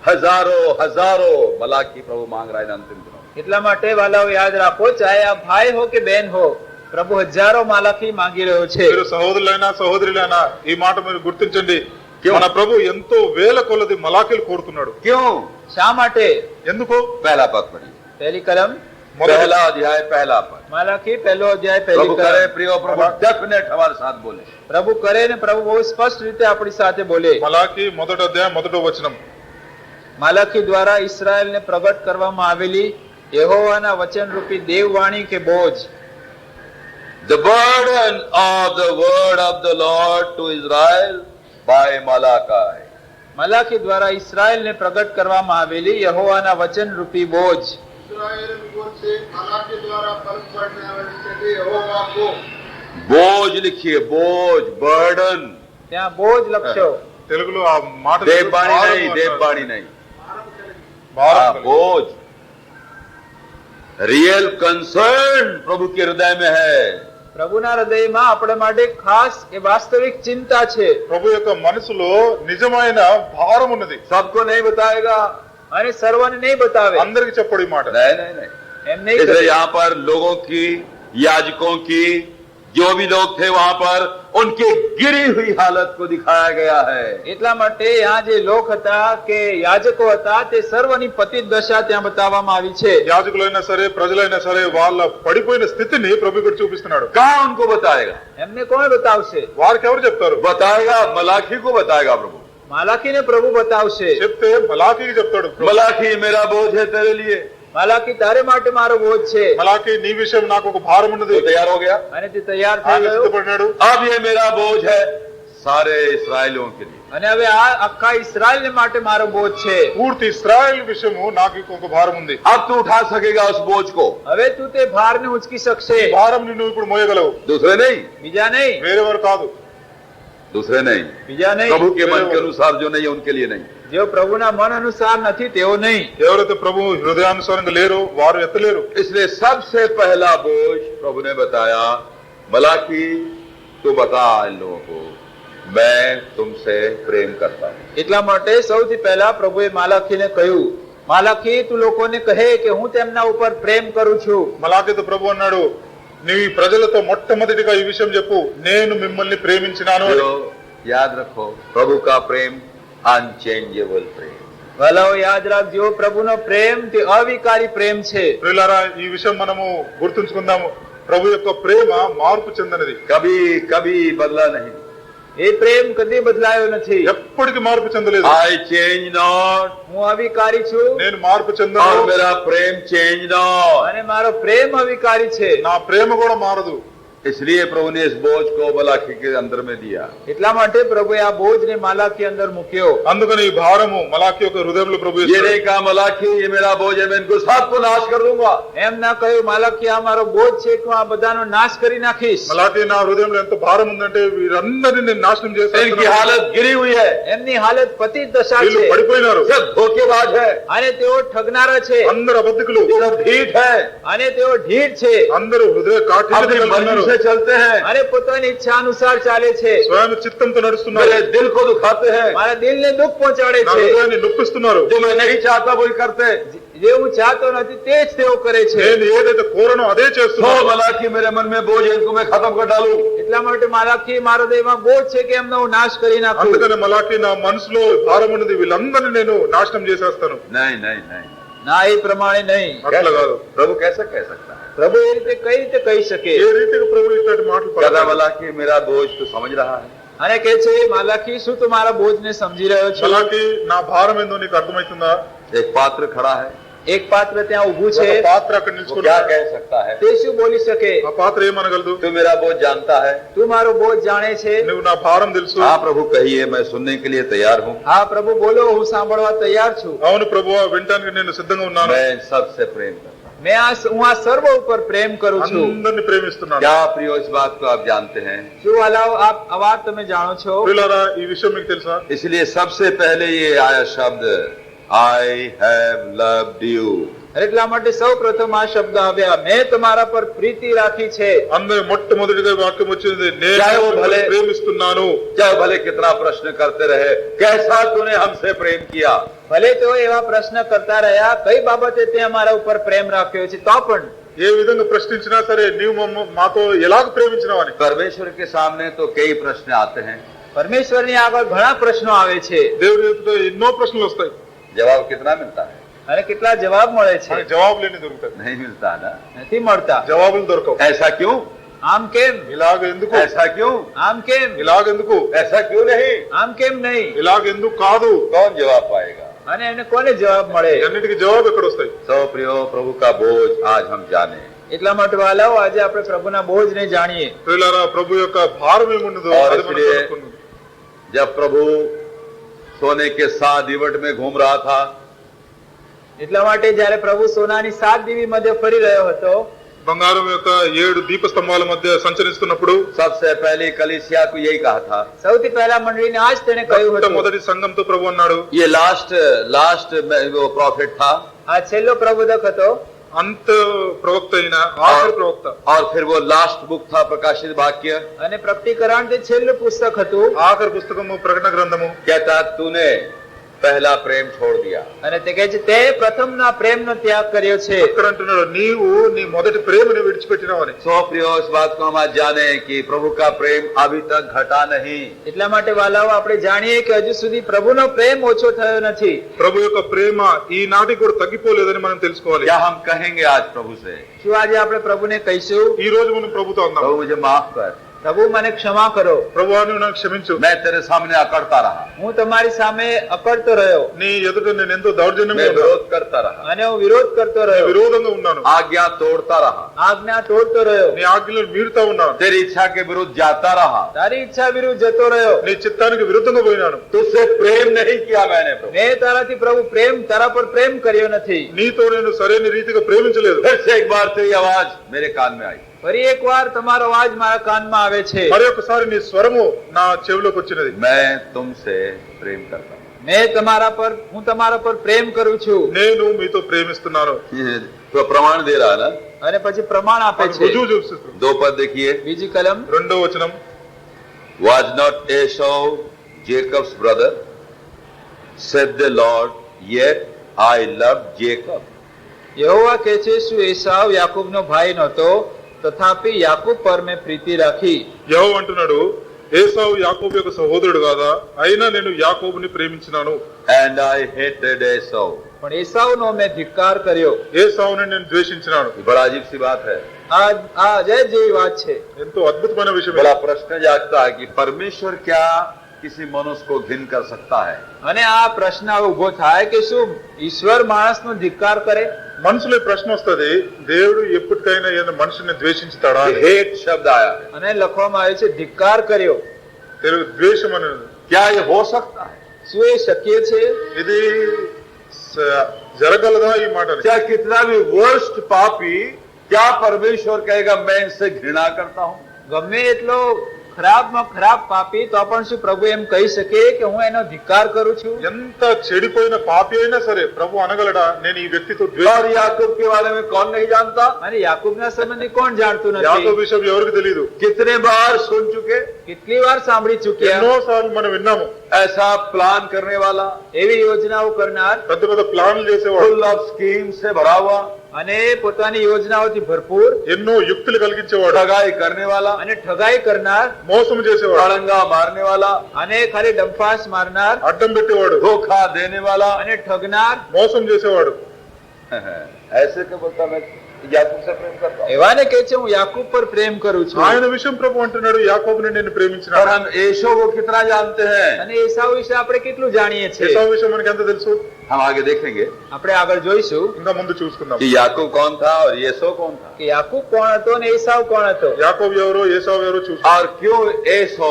हजारों हजारों मलाकी प्रभु मांग रहा है इन अंतिम दिनों। એટલા માટે વાલાઓ યાદ રાખો, ચાહે આ ભાઈ હો કે બહેન હો, પ્રભુ હજારો માલાખી માંગી રહ્યો છે। మీరు సహోదరులైనా సహోదరులైనా ఈ మాట మీరు గుర్తించండి, క్యూ? మన ప్రభు ఎంతో వేల కొలది మలాఖీలు కోరుతున్నాడు. क्यों? શા માટે? ఎందుకు? पहला पद पढ़िए, પહેલી કલમ पहला अध्याय पहला पद। માલાખી પહેલો અધ્યાય પહેલી प्रभु करे કલમ। प्रियो, प्रभु डेफिनेट हमारे साथ बोले। પ્રભુ કરે ને પ્રભુ બહુ સ્પષ્ટ રીતે આપણી સાથે બોલે। మలాకి మొదటి అధ్యాయం మొదటి వచనం. માલાખી દ્વારા ઇસ્રાયેલને પ્રગટ કરવામાં આવેલી યెహోవాના વચન રૂપી દેવવાણી કે બોજ। The burden of the word of the Lord to Israel by Malachi. માલાખી દ્વારા ઇસ્રાયેલને પ્રગટ કરવામાં આવેલી યెహోవాના વચન રૂપી બોજ। बोझ लिखिए, बोझ, बर्डन। ત્યાં બોજ લખશો। తెలుగులో ఆ మాట देववाणी नहीं, देववाणी नहीं, భారం हाँ, కలిగి. बोझ। रियल कंसर्न प्रभु के हृदय में है। પ્રભુના હૃદયમાં આપણા માટે ખાસ એ વાસ્તવિક चिंता છે। ప్రభు యొక్క మనసులో నిజమైన భారం ఉన్నది. सबको नहीं बताएगा, અને સર્વને નહીં બતાવે, అందరికి చెప్పడు ఈ మాట. नहीं नहीं नहीं। એમ નહીં इसलिए કરે। यहाँ पर लोगों की, याजकों की, जो भी लोग थे वहां पर, उनकी गिरी हुई हालत को दिखाया गया है। એટલા માટે यहाँ જે લોક હતા કે યાજકો હતા તે સર્વની પતિત દશા ત્યાં બતાવવામાં આવી છે। యాజకులైనా సరే ప్రజలైనా సరే వాళ్ళ పడిపోయిన స్థితిని ప్రభు ఇక్కడ చూపిస్తున్నాడు. कहाँ उनको बताएगा? એમને કોણ બતાવશે? వారికి ఎవరు చెప్తారు? बताएगा, मलाखी को बताएगा प्रभु। માલાખીને પ્રભુ બતાવશે। చెప్తే మలాకీకి చెప్తాడు ప్రభు. मलाखी, मेरा बोझ है तेरे लिए। માલાખી તારે માટે મારો બોજ છે। మలాకీ నీ విషయం నాకు ఒక భారం ఉన్నది. वो तैयार हो गया, અને તે તૈયાર થઈ ఆయన ગયો। సిద్ధపడినాడు. अब ये मेरा बोझ है सारे इस्राएलियों के लिए। અને હવે આ આખા ઇસ્રાયેલને માટે મારો બોજ છે। పూర్తి ఇశ్రాయేల్ విషయము నాకు ఒక భారం ఉంది. अब तू उठा सकेगा उस बोझ को, હવે તું તે ભારને ઉંચકી શકશે। ఈ భారం నువ్వు ఇప్పుడు మోయగలవు. दूसरे नहीं, બીજા નહીં, వేరెవరు కాదు. दूसरे नहीं, બીજા નહીં। प्रभु के मन के अनुसार जो नहीं है उनके लिए नहीं। જેઓ પ્રભુના મન અનુસાર નથી તેઓ નહીં। ఎవరైతే ప్రభు హృదయానుసారంగా లేరో వారు ఎత్తలేరు. इसलिए सबसे पहला बोझ प्रभु ने बताया, मलाकी तू बता इन लोगों को, मैं तुमसे प्रेम करता हूं। એટલા માટે સૌથી પહેલા પ્રભુએ માલાખીને કહ્યું, માલાખી તું લોકોને કહે કે હું તેમના ઉપર પ્રેમ કરું છું। మలాకీతో ప్రభు అన్నాడు, నీవు ఈ ప్రజలతో మొట్టమొదటిగా ఈ విషయం చెప్పు, నేను మిమ్మల్ని ప్రేమించినాను అని. तो याद रखो, प्रभु का प्रेम अनचेंजेबल प्रेम। વાલાઓ યાદ રાખજો, પ્રભુનો પ્રેમ તે અવિકારી પ્રેમ છે। ప్రియులారా, ఈ విషయం మనము గుర్తుంచుకుందాము. ప్రభు యొక్క ప్రేమ మార్పు చెందనిది, कभी कभी बदला नहीं। એ પ્રેમ કદી બદલાયો નથી। ఎప్పటికీ మార్పు చెందలేదు. I change not, હું અવિકારી છું నేను మార్పు और చెందను, मेरा प्रेम चेंज not। અને મારો પ્રેમ અવિકારી છે। నా ప్రేమ కూడా మారదు. इसलिए प्रभु ने इस बोझ को मलाखी के अंदर में दिया। એટલા માટે પ્રભુએ આ બોજને માલાખી અંદર મૂક્યો। అందుకని ఈ భారము మలాకి యొక్క హృదయంలో ప్రభు ये ఇస్తాడు. नहीं कहा मलाखी ये मेरा बोझ है, मैं इनको सबको नाश कर दूंगा। એમ ના કહ્યું માલાખી આ મારો બોજ છે કે હું આ બધાનો નાશ કરી નાખીશ। మలాకి నా హృదయంలో ఎంత భారం ఉందంటే వీరందరినీ నేను నాశనం इनकी చేస్తాను. हालत गिरी हुई है, એમની હાલત પતિત દશા వీళ్ళు છે పడిపోయినారు. सब धोखेबाज है, અને તેઓ ઠગનારા છે అందరు అబద్ధికులు, ये सब ढीठ है, અને તેઓ ઢીઠ છે అందరూ హృదయ కాఠిన్యత अपनी కలిగి मर्जी ఉన్నారు. से चलते हैं, અને પોતાની ઈચ્છા અનુસાર ચાલે છે। స్వయం చిత్తంతో నడుస్తున్నారు. मेरे दिल को दुखाते हैं, મારા દિલને દુઃખ પહોંચાડે నా છે। హృదయాన్ని నొప్పిస్తున్నారు. जो मैं नहीं चाहता वही करते। જે હું ચાહતો નથી તે જ તેઓ કરે છે। నేను ఏదైతే కోరనో అదే तो చేస్తున్నాను. मलाखी मेरे मन में बोझ है, इनको मैं खत्म कर डालूं। એટલા માટે માલાખી મારા દેહમાં બોજ છે કે એમનો હું નાશ કરી નાખું। అందుకని మలాకి నా మనసులో భారం ఉన్నది, వీళ్ళందరినీ నేను నాశనం చేసేస్తాను. नहीं नहीं नहीं, ના એ પ્રમાણે નહીં। అట్లా కాదు. प्रभु कैसे कह सकता है? પ્રભુ એ રીતે કઈ રીતે કહી શકે? ఏ రీతిగా ప్రభు ఇట్లాంటి మాటలు कहता పడతాడు? मलाखी मेरा बोझ तो समझ रहा है, અને કે છે માલાખી શું તું મારા બોજને સમજી રહ્યો છો? మలాకి నా భారం ఏందో నీకు అర్థమవుతుందా? एक पात्र खड़ा है, એક પાત્ર ત્યાં ઊભું ఒక છે, పాత్ర అక్కడ वो నిల్చుకుని क्या कह सकता है? તે શું બોલી શકે? ఆ పాత్ర ఏమనగలదు? तू मेरा बोझ जानता है। તું મારો બોજ જાણે છે? నువ్వు నా భారం తెలుసు. हाँ प्रभु कहिए, मैं सुनने के लिए तैयार हूँ। હા પ્રભુ બોલો, હું સાંભળવા તૈયાર છું. అవును ప్రభువా, వినటానికి నేను సిద్ధంగా ఉన్నాను. मैं सबसे प्रेम करता हूँ। હું આ સર્વ ઉપર પ્રેમ કરું છું. అందరిని ప్రేమిస్తున్నాను. क्या प्रियो, इस बात को आप जानते हैं? શું વાલાઓ, આ વાત તમે જાણો છો? ప్రియులారా, ఈ విషయం మీకు తెలుసా? इसलिए सबसे पहले ये आया शब्द आई हैव लव्ड यू। એટલા માટે સૌ પ્રથમ આ શબ્દ આવ્યા, મેં તમારા પર પ્રીતિ રાખી છે. అందరి మొట్టమొదటిగా వాక్యం వచ్చింది, నేను చాहे वो మిమ్మల్ని भले- ప్రేమిస్తున్నాను. चाहे भले कितना प्रश्न करते रहे, कैसा तूने हमसे प्रेम किया। ભલે તો એવા પ્રશ્ન કરતા રહ્યા, કઈ બાબતે તે અમારા ઉપર પ્રેમ રાખ્યો છે, તો પણ ఏ విధంగా ప్రశ్నించినా సరే, నీవు మాతో ఎలాగ ప్రేమించినావని. परमेश्वर के सामने तो कई प्रश्न आते हैं, પરમેશ્વરની આગળ ઘણા પ્રશ્નો આવે છે, దేవుడి ఎదుట ఎన్నో ప్రశ్నలు వస్తాయి. जवाब कितना मिलता है? અને કેટલા જવાબ મળે છે? మనకి జవాబులేని దొరుకుతాయి. नहीं मिलता ना। નથી મળતા. జవాబులు దొరకవు. ऐसा क्यों? આમ કેમ? ఇలాగ ఎందుకు? ऐसा क्यों? આમ કેમ? ఇలాగ ఎందుకు? ऐसा क्यों नहीं? આમ કેમ નહીં? ఇలాగ ఎందుకు కాదు? कौन जवाब पाएगा? અને એને કોને જવાબ મળે? అన్నిటికీ జవాబు ఎక్కడ వస్తాయి? सो प्रियो, प्रभु का बोझ आज हम जाने। એટલા માટે વાલાઓ, આજે આપણે પ્રભુના બોજને જાણીએ. ప్రియులారా, ప్రభు యొక్క భారం ఏముండదు, और అది మనం इसलिए తెలుసుకుందాం. जब प्रभु सोने के 7 दीवट में घूम रहा था, એટલા માટે જયારે પ્રભુ સોનાની 7 દીવી મધ્ય ફરી રહ્યો હતો, బంగారం యొక్క 7 దీప స్తంభాల మధ్య సంచరిస్తున్నప్పుడు सबसे पहले कलीसिया को यही कहा था, સૌથી પહેલા મંડળીને આ જ તેણે કહ્યું હતું. మొట్టమొదటి సంఘంతో ప్రభు అన్నాడు, ये लास्ट वो प्रॉफिट था, આ છેલ્લો પ્રબોધક હતો, అంత ప్రవక్త అయిన ఆఖరి ప్రవక్త. और फिर वो लास्ट बुक था प्रकाशित वाक्य। અને પ્રકટીકરણ તે છેલ્લું પુસ્તક હતું. ఆఖరి పుస్తకము ప్రకటన గ్రంథము. कहता तूने पहला प्रेम छोड़ दिया। અને તે કહે છે, તે પ્રથમના પ્રેમનો ત્યાગ કર્યો છે. అక్కడ అంటున్నాడు, నీవు నీ మొదటి ప్రేమను విడిచిపెట్టినావని. सो प्रियो, इस बात को हम आज जाने कि प्रभु का प्रेम अभी तक घटा नहीं। એટલા માટે વાલાઓ, આપણે જાણીએ કે હજુ સુધી પ્રભુનો પ્રેમ ઓછો થયો નથી. ప్రభు యొక్క ప్రేమ ఈనాటికి కూడా తగ్గిపోలేదని మనం తెలుసుకోవాలి. क्या हम कहेंगे आज प्रभु से, શું આજે આપણે પ્રભુને કહીશું, ఈ రోజు మనం ప్రభుతో అందాం, प्रभु मुझे माफ कर, પ્રભુ મને ક્ષમા કરો, ప్రభువా నువ్వు నాకు క్షమించు, मैं तेरे सामने अकड़ता रहा, હું તમારી સામે અકળતો રહ્યો, నీ ఎదుట నేను ఎంతో దౌర్జన్యంగా मैं ఉన్నాను, विरोध करता रहा, અને હું વિરોધ કરતો నేను રહ્યો, విరోధంగా ఉన్నాను, आज्ञा तोड़ता रहा, આજ્ઞા તોડતો રહ્યો, నీ ఆజ్ఞలను మీరుతా ఉన్నాను, तेरी इच्छा के विरुद्ध जाता रहा, તારી ઈચ્છા વિરુદ્ધ જતો રહ્યો. నీ చిత్తానికి విరుద్ధంగా పోయినాను, तुझसे प्रेम नहीं किया मैंने प्रभु। મેં તારાથી પ્રભુ તારા પર પ્રેમ કર્યો નથી. నీతో నేను సరైన రీతిగా ప్రేమించలేదు. फिर से एक बार तेरी आवाज मेरे कान में आई, ફરી એકવાર તમારો અવાજ મારા કાનમાં આવે છે, మరి ఒకసారి నీ స్వరము నా చెవిలోకి వచ్చినది, मैं तुमसे प्रेम करता हूँ। હું તમારા પર પ્રેમ કરું છું. నేను మీతో ప్రేమిస్తున్నాను. ये तो प्रमाण दे रहा है ना। અને પછી પ્રમાણ આપે అది છે. రుజువు చూపిస్తుంది. 2 पद देखिए, બીજી કલમ, 2వ వచనం, Was not Esau Jacob's brother? Said the Lord, yet I loved Jacob. యెహోవా કહે છે, શું એસાવ યાકૂબનો ભાઈ નહોતો? તથાપి યાકૂબ પર મેં પ્રીતિ રાખી. యెహోవా అంటున్నాడు, ఏసావు యాకోబు యొక్క సహోదరుడు కాదా, అయినా నేను యాకోబుని ప్రేమించినాను, And I hated Esau. પણ એસાવનો મેં ધિક્કાર કર્યો. ఏసావుని నేను ద్వేషించినాను. ये बड़ा अजीब सी बात है। આ અજય જેવી વાત છે. ఎంతో అద్భుతమైన విషయం. बड़ा प्रश्न जागता है कि परमेश्वर क्या किसी मनुष्य को घिन कर सकता है? અને આ પ્રશ્ન ઉભો થાય કે શું ઈશ્વર માણસનો ધિક્કાર કરે? మనసులో ఈ ప్రశ్న వస్తది, దేవుడు ఎప్పటికైనా ఏదైనా మనిషిని ద్వేషించుతాడా? ये हेट शब्द आया है। અને લખવામાં આવ્યું છે ધિક્કાર કર્યો. తెలుగు ద్వేషం అనేది क्या ये हो सकता है? શું એ શક્ય છે? ఇది జరగలదా ఈ మాట? क्या कितना भी वर्स्ट पापी, क्या परमेश्वर कहेगा मैं इनसे घृणा करता हूँ? ગમે એટલો ખરાબમાં ખરાબ પાપી, તો પણ શું પ્રભુ એમ કહી શકે કે હું એનો ધિક્કાર કરું છું? ఎంత చెడిపోయిన పాపి అయినా సరే ప్రభు అనగలడా, నేను ఈ వ్యక్తితో और ద్వేషం? याकूब के बारे में कौन नहीं जानता? અને યાકૂબના સંબંધી કોણ જાણતું యాకోబు નથી? విషయం ఎవరికి తెలియదు? कितने बार सुन चुके? કેટલી વાર સાંભળી ચૂક્યા. ఎన్నో సార్లు మనం విన్నాము. ऐसा प्लान करने वाला, એવી યોજનાઓ કરનાર, పెద్ద పెద్ద ప్లాన్లు చేసేవాడు, फुल ऑफ स्कीम से भरा हुआ, અને પોતાની યોજનાઓથી ભરપૂર, ఎన్నో యుక్తులు కలిగించేవాడు, ठगाई करने वाला, અને ઠગાઈ करનાર, మోసం చేసేవాడు, अड़ंगा मारने वाला, અને ખાલી ડંફાસ મારનાર, అడ్డం పెట్టేవాడు, धोखा देने वाला। અને ઠગનાર. మోసం చేసేవాడు. ऐसे क्या बोलता मैं याकूब से प्रेम करता हूं। એવાને કહે છે હું યાકૂબ પર પ્રેમ કરું છું ఆయన విషయం ప్రభు అంటున్నాడు యాకోబుని నేను और ప్రేమించినాడు. हम एशो को कितना जानते हैं? અને એસાવ વિશે આપણે કેટલું જાણીએ છીએ ఏసావు విషయం మనకి ఎంత తెలుసు? हम आगे देखेंगे આપણે આગળ જોઈશું ఇంకా ముందు చూసుకుందాం. कि याकूब कौन था और येसो कौन था, કે યાકૂબ કોણ હતો અને એસાવ કોણ હતો, యాకోబు ఎవరో ఏసావు ఎవరో చూసుకుందాం. और क्यों एसो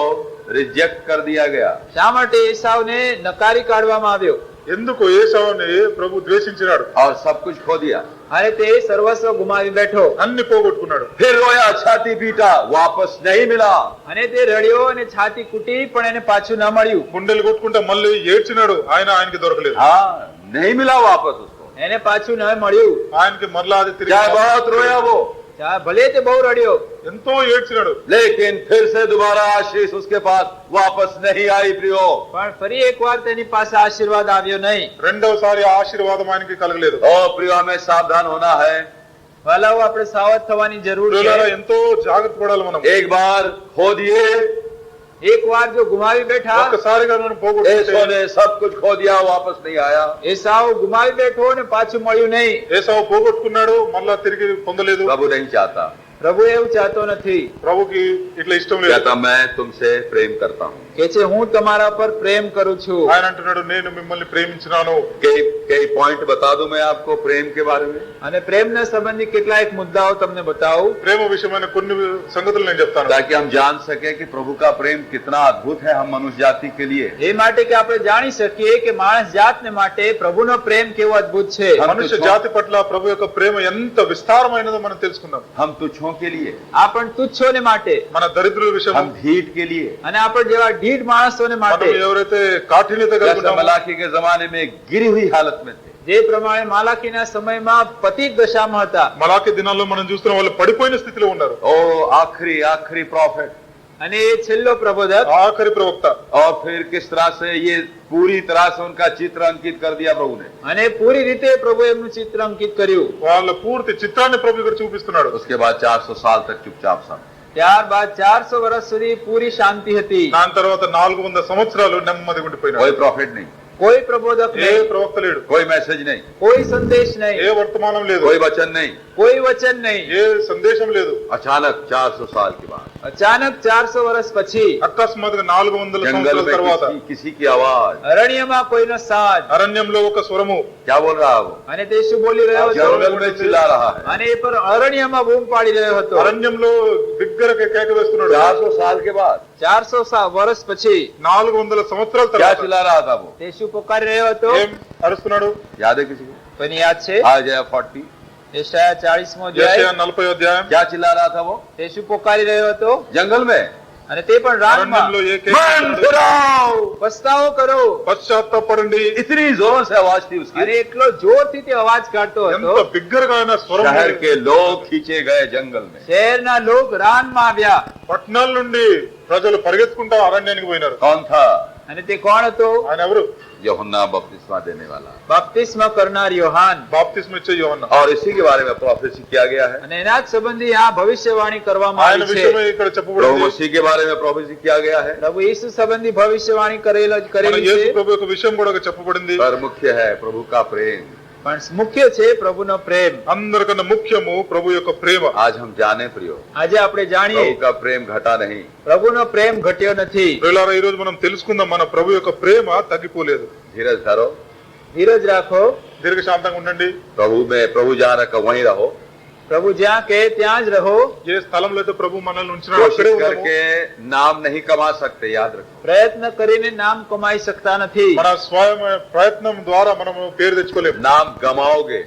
रिजेक्ट कर दिया गया। શા માટે એસાવને નકારી કાઢવામાં આવ્યો ఎందుకు ఏసావుని ప్రభు ద్వేషించినాడు? और सब कुछ खो दिया। અને તે સર્વસ્વ ગુમાવી બેઠો అన్ని పోగొట్టుకున్నాడు. फिर रोया, छाती पीटा, वापस नहीं मिला। અને તે રડ્યો અને છાતી કૂટી પણ એને પાછું ન મળ્યું, గుండెలు కొట్టుకుంటా మళ్ళీ ఏడ్చినాడు. ఆయనకి దొరకలేదు. हाँ, नहीं मिला वापस उसको। એને પાછું ન મળ્યું. ఆయనకి మరలా అది తిరిగి क्या बहुत रोया वो, ભલે તે બહુ રડ્યો ఎంతో ఏడ్చినాడు. लेकिन फिर से दोबारा आशीष उसके पास वापस नहीं आई प्रियो। પણ ફરી એકવાર તેની પાસે આશીર્વાદ આવ્યો નહીં. రెండవసారి ఆ ఆశీర్వాదం ఆయనకి కలగలేదు. ओ प्रियो, हमें सावधान होना है। વાલાઓ આપણે સાવધ થવાની જરૂર ప్రియులారా, છે. ఎంతో జాగ్రత్త పడాలి మనం. एक बार खो दिए, એક વાર જો ગુમાવી બેઠા, ఒక్కసారిగా మనం एसो పోగొట్టుకుంటే ने सब कुछ खो दिया, वापस नहीं आया। એસાવ ગુમાવી બેઠો અને પાછું મળ્યું નહીં. ఏసావు పోగొట్టుకున్నాడు, మళ్ళా తిరిగి పొందలేదు. प्रभु नहीं चाहता। પ્રભુ એવું ચાહતો નથી. ప్రభుకి ఇట్లా ఇష్టం లేదు. कहता मैं तुमसे प्रेम करता हूँ। કે છે હું તમારા પર પ્રેમ કરું છું. ఆయన అంటున్నాడు నేను మిమ్మల్ని ప్రేమించినాను. कई पॉइंट बता दूं मैं आपको प्रेम के बारे में। અને પ્રેમના સંબંધી કેટલાક મુદ્દાઓ તમને બતાવું ప్రేమ విషయమైన కొన్ని సంగతులు నేను చెప్తాను. ताकि हम जान सके कि प्रभु का प्रेम कितना अद्भुत है हम मनुष्य जाति के लिए। એ માટે કે આપણે જાણી શકીએ કે માણસ જાતને માટે પ્રભુનો પ્રેમ કેવો અદ્ભુત છે. మనుష్య జాతి పట్ల ప్రభు యొక్క ప్రేమ ఎంత విస్తారమైనదో మనం తెలుసుకుందాం. हम तुच्छों के लिए, આપણ તુચ્છોને માટે మన దరిద్రుల విషయం, हम ढीठ के लिए, અને આપણ જેવા ઢીઠ માણસોને మనం માટે, ఎవరైతే కాఠిన్యత जैसे కలుగుతామో, मलाकी के जमाने में गिरी हुई हालत में थे, જે પ્રમાણે માલાકીના સમયમાં પતિત દશામાં હતા. మలాకి దినాల్లో మనం చూస్తున్న వాళ్ళు పడిపోయిన స్థితిలో ఉన్నారు. ओ आखिरी प्रॉफिट, અને એ છેલ્લો પ્રબોધક, ఆఖరి ప్రవక్త. और फिर किस तरह से ये पूरी तरह से उनका चित्र अंकित कर दिया प्रभु ने। અને પૂરી રીતે પ્રભુ એમનું ચિત્ર અંકિત કર્યું. వాళ్ళ పూర్తి చిత్రాన్ని ప్రభు ఇక్కడ చూపిస్తున్నాడు. उसके बाद 400 साल तक चुपचाप सब। ત્યારબાદ 400 વર્ષ સુધી પૂરી શાંતિ હતી. దాని తర్వాత 400 సంవత్సరాలు నెమ్మదిగా ఉండిపోయినాడు. कोई प्रॉफिट नहीं, કોઈ પ્રબોધક ఏ નહીં, ప్రవక్త లేడు, कोई मैसेज नहीं, કોઈ સંદેશ નહીં, ఏ వర్తమానం లేదు, कोई वचन नहीं। કોઈ વચન નહીં. ఏ సందేశం లేదు. अचानक 400 साल के बाद અચાનક 400 વર્ષ પછી అకస్మాత్తుగా 400 जंगल సంవత్సరాల में తర్వాత किसी की आवाज, અરણ્યમાં કોઈનો સાજ, అరణ్యంలో ఒక స్వరము. क्या बोल रहा है वो? અને તે શું બોલી રહ્યો હતો? जंगल में चिल्ला रहा है। અને એ પર અરણ્યમાં બૂમ પાડી રહ્યો હતો. అరణ్యంలో బిగ్గరగా కేక వేస్తున్నాడు. 400 साल के बाद 400 વર્ષ પછી 400 సంవత్సరాల क्या తర్వాత चिल्ला रहा था वो? તે શું પોકારી રહ્યો હતો? ఏం అరుస్తున్నాడు? याद है किसी को? કોઈને યાદ છે? आयशा 40 યెશાયા 40મો యెషయా અધ્યાય 40వ అధ్యాయం. क्या चिल्ला रहा था वो? તે શું પોકારી રહ્યો હતો? जंगल में અને તે પણ રાનમાં, అరణ్యంలో ఏ కేక मन వేస్తున్నాడు? फिराओ। પસ્તાવો કરો. పశ్చాత్తాపడండి. इतनी जोर से आवाज थी અને उसकी, એટલો જોરથી તે અવાજ કાઢતો ఎంత હતો. బిగ్గరగా ఆయన స్వరం. शहर के लोग खींचे गए जंगल में। શહેરના લોક રાનમાં આવ્યા. పట్టణాల నుండి ప్రజలు పరిగెత్తుకుంటా అరణ్యానికి పోయినారు. कौन था? અને તે કોણ હતો? ఆయన ఎవరు? यूहन्ना बपतिस्मा देने वाला। બાપ્તિસ્મા કરનાર યોહાન. బాప్తిస్మ ఇచ్చే యోహన్న. और इसी के बारे में प्रोफेसी किया गया है। અને એના જ સંબંધી આ ભવિષ્યવાણી કરવામાં ఆయన આવી છે. విషయమే ఇక్కడ प्रभु చెప్పబడింది. मसीह के बारे में प्रोफेसी किया गया है। પ્રભુ ઈસુ સંબંધી ભવિષ્યવાણી మన કરેલી యేసు છે. ప్రభు యొక్క విషయం కూడా చెప్పబడింది. पर मुख्य है प्रभु का प्रेम। પણ મુખ્ય છે પ્રભુનો પ્રેમ. అందరికన్నా ముఖ్యము ప్రభు యొక్క ప్రేమ. आज हम जाने प्रियो, આજે આપણે જાણીએ प्रभु का प्रेम घटा नहीं। પ્રભુનો પ્રેમ ઘટ્યો નથી. ప్రియులారా, ఈ రోజు మనం తెలుసుకుందాం, మన ప్రభు యొక్క ప్రేమ తగ్గిపోలేదు. धीरज धरो, ધીરજ રાખો. దీర్ఘశాంతంగా ఉండండి. प्रभु जहाँ रखो वहीं रहो। પ્રભુ જ્યાં કહે ત્યાં જ રહો. ఏ స్థలంలో అయితే ప్రభు మనల్ని ఉంచినాడో कोशिश అక్కడే ఉన్నాము. करके नाम नहीं कमा सकते, याद रखो। પ્રયત્ન કરીને નામ કમાઈ શકતા નથી. మన స్వయం ప్రయత్నం ద్వారా మనము పేరు తెచ్చుకోలేము. नाम गमाओगे,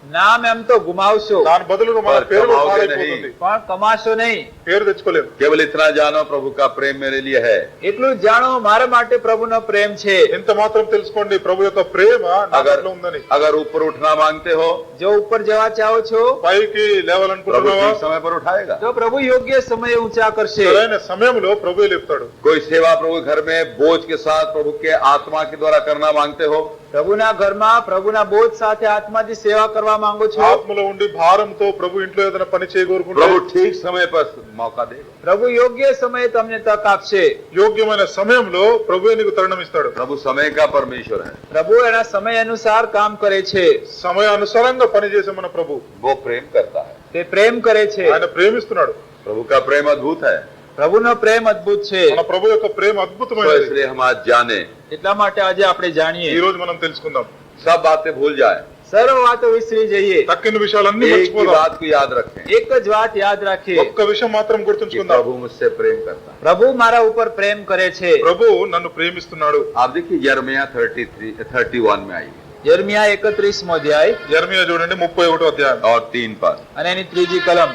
નામ એમ તો ગુમાવશો దాని బదులుగా మన पर పేరు కూడా कमाओगे పాడైపోతుంది. પણ કમાશો નહીં. పేరు తెచ్చుకోలేము. केवल इतना जानो प्रभु का प्रेम मेरे लिए है। એટલું જ જાણો મારા માટે પ્રભુનો પ્રેમ છે. ఎంత మాత్రం తెలుసుకోండి ప్రభు యొక్క ప్రేమ నా अगर దాంట్లో ఉందని. अगर ऊपर उठना मांगते हो, જો ઉપર જવા ચાહો છો పైకి प्रभु లేవాలనుకుంటున్నావా? ठीक समय पर उठाएगा। તો પ્રભુ યોગ્ય સમયે ઊંચા કરશે. సరైన సమయంలో ప్రభు లేపుతాడు. कोई सेवा प्रभु घर में बोझ के साथ प्रभु के आत्मा के द्वारा करना मांगते हो, પ્રભુના ઘરમાં પ્રભુના બોધ સાથે આત્માથી સેવા કરવા કરવા માંગો છો? ఆత్మలో ఉండి భారంతో ప్రభు ఇంట్లో ఏదైనా పని చేయగోరుకుంటే प्रभु ठीक समय पर मौका देगा। પ્રભુ યોગ્ય સમયે તમને તક આપશે। యోగ్యమైన సమయంలో ప్రభువే నీకు తరుణం ఇస్తాడు। प्रभु समय का परमेश्वर है। પ્રભુ એના સમય અનુસાર કામ કરે છે। సమయానుసారంగా పనిచేసే మన ప్రభు वो प्रेम करता है। તે પ્રેમ કરે છે। ఆయన ప్రేమిస్తున్నాడు। प्रभु का प्रेम अद्भुत है। પ્રભુનો પ્રેમ અદ્ભુત છે। మన ప్రభు యొక్క ప్రేమ तो అద్భుతమైనది। इसलिए हम आज जाने, એટલા માટે આજે આપણે ఈ જાણીએ, రోజు మనం తెలుసుకుందాం। सब बातें भूल जाए, સર્વ વાતો વિસરી જઈએ, తక్కిన విషయాలన్నీ एक ही మర్చిపోదాం। बात को याद रखें, એક જ વાત યાદ રાખીએ, ఒక్క విషయం మాత్రం कि గుర్తుంచుకుందాం। प्रभु मुझसे प्रेम करता है। પ્રભુ મારા ઉપર પ્રેમ કરે છે। ప్రభు నన్ను ప్రేమిస్తున్నాడు। आप देखिए यिर्मयाह 31 में आइए યર્મિયા 31મો અધ્યાય యెర్మీయా చూడండి 31వ అధ్యాయం और 3 पर। અને એની ત્રીજી કલમ।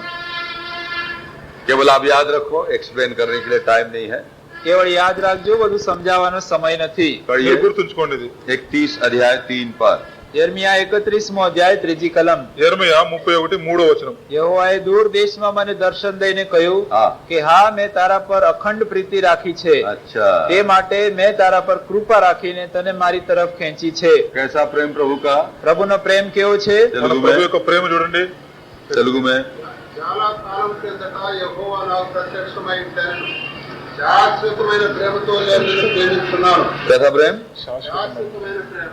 केवल आप याद रखो, एक्सप्लेन करने के लिए टाइम नहीं है। કેવળ યાદ રાખજો, બધું સમજાવવાનો સમય નથી। మీరు पढ़िए గుర్తుంచుకోండి ఇది। 31 अध्याय 3 पर। યર્મિયા 31મો અધ્યાય ત્રીજી કલમ। యెర్మీయా 31 3వ వచనం। યહોવાએ દૂર દેશમાં મને દર્શન દઈને કહ્યું हाँ, કે હા, મેં તારા પર અખંડ પ્રીતિ રાખી છે, अच्छा। તે માટે મેં તારા પર કૃપા રાખીને તને મારી તરફ ખેંચી છે। कैसा प्रेम प्रभु का? પ્રભુનો પ્રેમ કેવો છે? మన तेलुगु ప్రభు में, యొక్క ప్రేమ చూడండి। तेलुगु में చాలా కాలం క్రిందట యెహోవా నాకు ప్రత్యక్షమై ఉండెను. శాశ్వతమైన ప్రేమతో నేను నిన్ను ప్రేమిస్తున్నాను. कैसा प्रेम? శాశ్వతమైన ప్రేమ.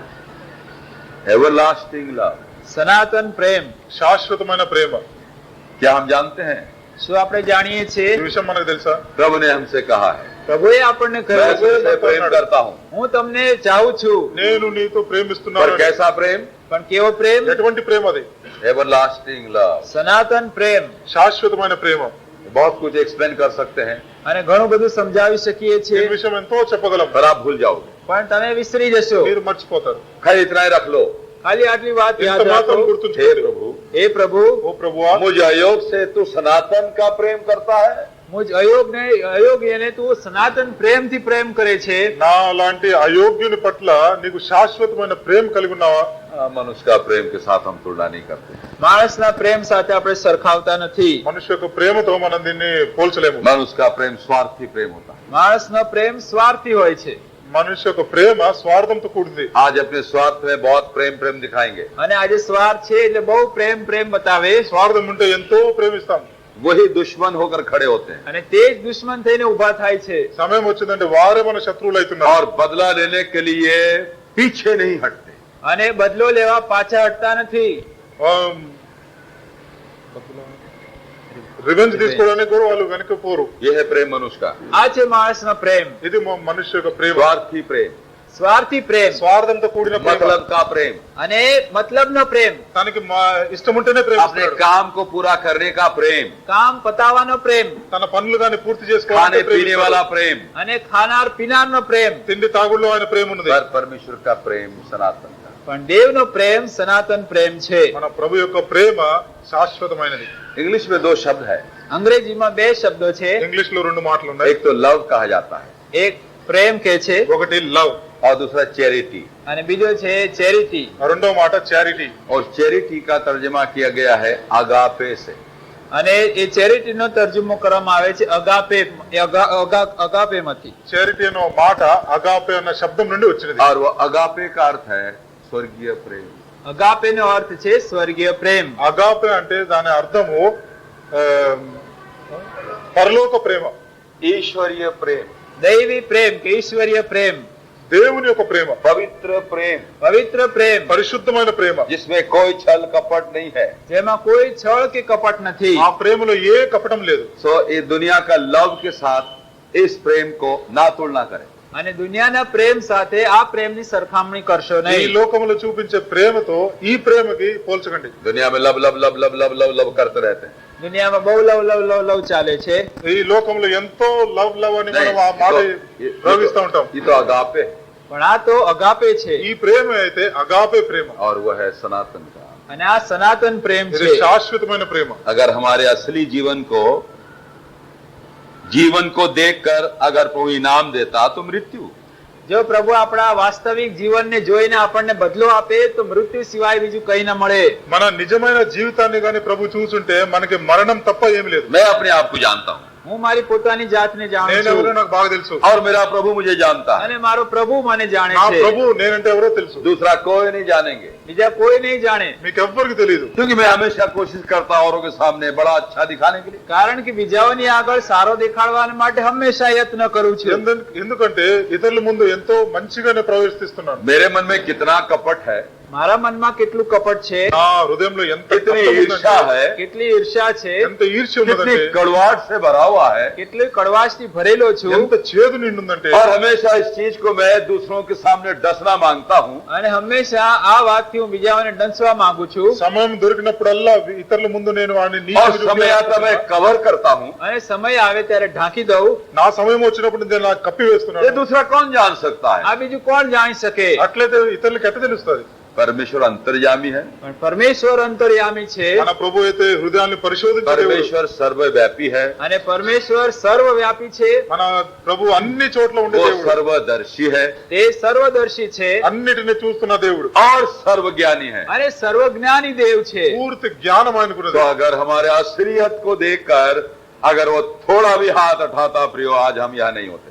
Everlasting love. સનાતન પ્રેમ। శాశ్వతమైన ప్రేమ। क्या हम जानते हैं? શું આપણે જાણીએ છીએ? ఈ విషయం మనకు తెలుసా? प्रभु ने हमसे कहा है, પ્રભુએ આપણને मैं કહ્યું છે, तुमसे प्रेम करता हूँ। હું તમને ચાહું છું। నేను నీతో पर ప్రేమిస్తున్నాను। कैसा प्रेम? પણ કેવો પ્રેમ? ఎటువంటి ప్రేమ అది? Everlasting love. સનાતન પ્રેમ। శాశ్వతమైన ప్రేమ। बहुत कुछ एक्सप्लेन कर सकते हैं, અને ઘણું બધું સમજાવી શકીએ ఈ છીએ, విషయం ఎంతో చెప్పగలం। पर आप भूल जाओगे। પણ તમે વિસરી જશો। మీరు మర్చిపోతారు। खैर इतना ही रख लो। ખાલી આટલી વાત ఇంత યાદ మాత్రం રાખો। हे గుర్తుంచుకోండి। प्रभु, હે પ્રભુ, ఓ ప్రభువా, मुझ अयोग से तू सनातन का प्रेम करता है। મુજ અયોગ્યને તું સનાતન પ્રેમથી પ્રેમ કરે છે। నా లాంటి అయోగ్యుని పట్ల నీకు శాశ్వతమైన ప్రేమ కలిగి ఉన్నావా? मनुष्य का प्रेम के साथ हम तुलना नहीं करते। માણસના પ્રેમ સાથે આપણે સરખાવતા નથી। మనుషు యొక్క ప్రేమతో మనం దీన్ని పోల్చలేము। मनुष्य का प्रेम स्वार्थी प्रेम होता है। માણસનો પ્રેમ સ્વાર્થી હોય છે, మనిషి యొక్క ప్రేమ స్వార్థంతో కూడింది। आज अपने स्वार्थ में बहुत प्रेम दिखाएंगे। અને આજે સ્વાર્થ છે એટલે બહુ પ્રેમ બતાવે, స్వార్థం ఉంటే ఎంతో ప్రేమిస్తాం। वही दुश्मन होकर खड़े होते हैं અને તે જ દુશ્મન થઈને ઉભા થાય છે। సమయం వచ్చిందంటే వారే మన శత్రువులు అవుతున్నారు। और बदला लेने के लिए पीछे नहीं हटते। અને બદલો લેવા પાછા હટતા નથી। రివెంజ్ తీసుకోవడానికి కూడా వాళ్ళు వెనక్కి పోరు। यह है प्रेम मनुष्य का, આ છે માણસનો પ્રેમ, ఇది మనుష్య యొక్క ప్రేమ। स्वार्थी प्रेम, સ્વાર્થી પ્રેમ స్వార్థంతో కూడిన ప్రేమ। मतलब का प्रेम, અને મતલબનો પ્રેમ, తనకి ఇష్టం ఉంటేనే अपने ప్రేమిస్తాడు। काम को पूरा करने का प्रेम, કામ પતાવવાનો પ્રેમ, తన పనులు దాన్ని పూర్తి खाने చేసుకోవాలంటే पीने ప్రేమిస్తాడు। वाला प्रेम। અને ખાનાર પીનારનો પ્રેમ। తిండి తాగుడులో ఆయన ప్రేమ ఉన్నది। पर परमेश्वर का प्रेम सनातन का। પણ દેવનો પ્રેમ સનાતન પ્રેમ છે। మన ప్రభు యొక్క ప్రేమ శాశ్వతమైనది। इंग्लिश में दो शब्द है, અંગ્રેજીમાં બે શબ્દો છે। ఇంగ్లీష్ లో రెండు మాటలు ఉన్నాయి। एक तो लव कहा जाता है એક પ્રેમ કે છે ఒకటి లవ్, और दूसरा चैरिटी। અને બીજો છે ચેરિટી। రెండో మాట చారిటీ। और चैरिटी का तर्जमा किया गया है अगापे से। અને એ ચેરિટીનો તર્જુમો કરવામાં આવે છે અગાપેમાંથી। చారిటీ అనే మాట అగాపే అన్న శబ్దం నుండి వచ్చినది। और वो अगापे का अर्थ है स्वर्गीय प्रेम। અગાપેનો અર્થ છે સ્વર્ગીય પ્રેમ। అగాపే అంటే దాని అర్థము పరలోక ప్రేమ। ईश्वरीय प्रेम, દૈવી પ્રેમ કે ઈશ્વરીય પ્રેમ, దేవుని యొక్క ప్రేమ, पवित्र प्रेम, પવિત્ર પ્રેમ, పరిశుద్ధమైన ప్రేమ, जिसमें कोई छल कपट नहीं है। જેમાં કોઈ છળ કે કપટ નથી। ఆ ప్రేమలో ఏ కపటం లేదు। सो इस दुनिया का लव के साथ इस प्रेम को ना तुलना करें। અને દુનિયાના પ્રેમ સાથે આ પ્રેમની સરખામણી કરશો ఈ નહીં। లోకంలో చూపించే ప్రేమతో ఈ ప్రేమకి పోల్చకండి। दुनिया में लब लब लब लब लब लब लब करते रहते हैं। દુનિયામાં બહુ લવ ચાલે છે। ఈ లోకంలో ఎంతో లవ్ లవ్ అని మనం ఆ మాట ప్రయోగిస్తూ ఉంటాం। ये तो अगापे है, પણ આ તો અગાપે છે, ఈ ప్రేమ అయితే అగాపే ప్రేమ। और वह है सनातन का। અને આ સનાતન પ્રેમ ఇది છે। శాశ్వతమైన ప్రేమ। अगर हमारे असली जीवन को देखकर अगर प्रभु इनाम देता तो मृत्यु। જો પ્રભુ આપણા વાસ્તવિક જીવનને જોઈને આપણને બદલો આપે તો મૃત્યુ સિવાય બીજું કઈ ન મળે। మన నిజమైన జీవితాన్ని గాని ప్రభు చూసుంటే మనకి మరణం తప్ప ఏమి లేదు। मैं अपने आप को जानता हूँ, હું મારી પોતાની જાતને જાણું నేనెవరో છું నాకు బాగా తెలుసు और मेरा प्रभु मुझे जानता है, અને મારો પ્રભુ મને જાણે నా છે ప్రభు నేనంటే ఎవరో తెలుసు दूसरा कोई नहीं जानेंगे। બીજા કોઈ નહીં જાણે మీకు ఎవ్వరికి తెలియదు क्योंकि मैं हमेशा कोशिश करता हूं औरों के सामने बड़ा अच्छा दिखाने के लिए। કારણ કે બીજાઓની આગળ સારો દેખાડવા માટે હંમેશા યત્ન કરું છું ఎందుకంటే ఇతరుల ముందు ఎంతో మంచిగానే ప్రవర్తిస్తున్నాను मेरे मन में कितना कपट है, મારા મનમાં કેટલું કપટ છે నా హృదయంలో ఎంత कितनी కష్టం ईर्ष्या ఉందంటే, है, કેટલી ઈર્ષા છે ఎంత ఈర్ష్య कितनी ఉన్నదంటే, कड़वाहट से भरा हुआ है, કેટલી કડવાશથી ભરેલો છું ఎంత చేదు నిండుందంటే, और हमेशा इस चीज को मैं दूसरों के सामने डसना मांगता हूं। અને हमेशा આ વાતથી હું બીજાઓને ડંસવા માંગુ છું సమయం దొరికినప్పుడల్లా ఇతరుల ముందు నేను వాడిని और समय आता मैं कवर करता हूं। અને સમય આવે ત્યારે ઢાંકી દઉં నా సమయం వచ్చినప్పుడు నేను నాకు కప్పి ये వేస్తున్నాను दूसरा कौन जान सकता है? આ બીજું કોણ જાણી શકે అట్లయితే ఇతరులకు ఎట్ట తెలుస్తుంది परमेश्वर अंतर्यामी है, પણ પરમેશ્વર અંતર્યામી છે మన ప్రభు అయితే హృదయాన్ని పరిశోధించే దేవుడు. परमेश्वर सर्वव्यापी है, અને પરમેશ્વર સર્વવ્યાપી છે మన ప్రభు అన్ని చోట్ల ఉండే वो దేవుడు, सर्वदर्शी है તે સર્વદર્શી છે అన్నిటిని చూస్తున్న దేవుడు, और सर्वज्ञानी है। અને સર્વજ્ઞાની દેવ છે పూర్తి జ్ఞానం ఆయనకున్నది. तो अगर हमारे असलियत को देखकर अगर वो थोड़ा भी हाथ उठाता प्रियो, आज हम यहाँ नहीं होते।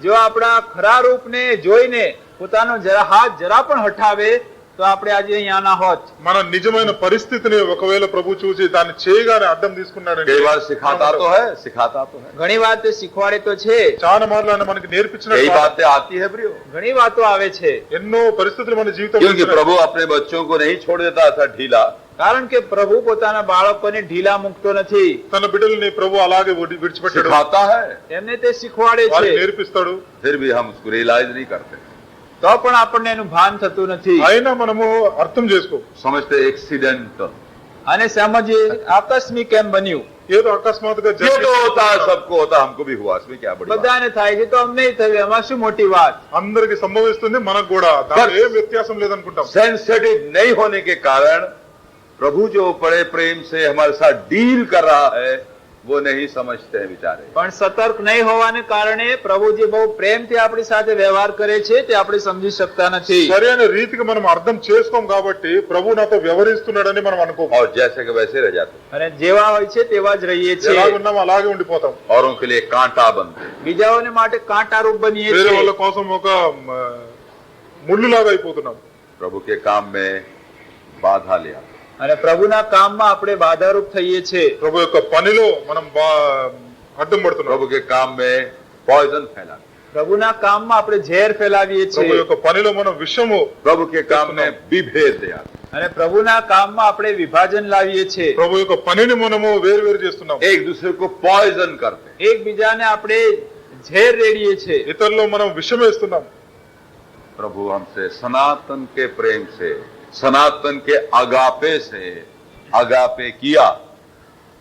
જો આપણા ખરા રૂપને જોઈને પોતાનો હાથ જરા પણ હટાવે તો આપણે આજે અહીંયા ના હોત మన నిజమైన పరిస్థితిని ఒకవేళ ప్రభు చూసి దాన్ని చేయగానే అడ్డం తీసుకున్నాడంటే कई बार सिखाता तो है, सिखाता तो है, ઘણી વાત શીખવાડે તો છે చాలా మార్లు ఆయన మనకి నేర్పించిన कई बातें आती है प्रियो, ઘણી વાતો આવે છે ఎన్నో పరిస్థితులు మన జీవితంలో क्योंकि వచ్చినాయి. प्रभु अपने बच्चों को नहीं छोड़ देता था ढीला, કારણ કે પ્રભુ પોતાના બાળકોને ઢીલા મૂકતો નથી తన బిడ్డల్ని ప్రభు అలాగే విడిచిపెట్టాడు, सिखाता है, તેમને તે શીખવાડે వారికి છે నేర్పిస్తాడు. फिर भी हम उसको रियलाइज नहीं करते, તો પણ આપણને એનું ભાન થતું નથી అయినా మనము అర్థం చేసుకో, समझते एक्सीडेंट, અને સમજીએ આકસ્મિક કેમ બન્યું ఏదో అకస్మాత్తుగా ये तो होता है, सबको होता है, हमको भी हुआ, इसमें क्या बड़ी बात है? બધાને થાય છે તો અમને થયું એમાં શું મોટી વાત అందరికి సంభవిస్తుంది, మనకు కూడా దాంట్లో ఏం వ్యత్యాసం లేదనుకుంటాం. सेंसिटिव नहीं होने के कारण प्रभु जो बड़े प्रेम से हमारे साथ डील कर रहा है वो नहीं समझते हैं बेचारे। પણ સતર્ક નહીં હોવાને કારણે પ્રભુ જે બહુ પ્રેમથી આપણી સાથે વ્યવહાર કરે છે તે આપણે સમજી શકતા નથી సరైన రీతిగా మనం అర్థం చేసుకోం కాబట్టి ప్రభు నాతో వ్యవహరిస్తున్నాడని మనం అనుకోం. और जैसे कि वैसे रह जाते हैं, અને જેવા હોય છે તેવા જ રહીએ છીએ ఎలాగున్నామో అలాగే ఉండిపోతాం. औरों के लिए कांटा बनते हैं। બીજાઓને માટે કાંટારૂપ બનીએ వేరే છીએ వాళ్ళ కోసం ఒక ముళ్ళులాగా అయిపోతున్నాం. प्रभु के काम में बाधा ले आते हैं। અને પ્રભુના કામમાં આપણે બાધારૂપ થઈએ છીએ ప్రభు యొక్క పనిలో మనం అడ్డం పడుతున్నాం. प्रभु के काम में पॉइजन फैलाते हैं। પ્રભુના કામમાં આપણે ઝેર ફેલાવીએ ప్రభు છીએ యొక్క పనిలో మనం విషము, प्रभु के काम में विभेद ले आते हैं। અને પ્રભુના કામમાં આપણે વિભાજન લાવીએ છીએ ప్రభు యొక్క పనిని మనము వేరు వేరు చేస్తున్నాం. एक दूसरे को पॉइजन करते हैं। એકબીજાને આપણે ઝેર રેડીએ છીએ ఇతరుల్లో మనం విషం వేస్తున్నాం. प्रभु हमसे सनातन के प्रेम से, सनातन के अगापे से अगापे किया,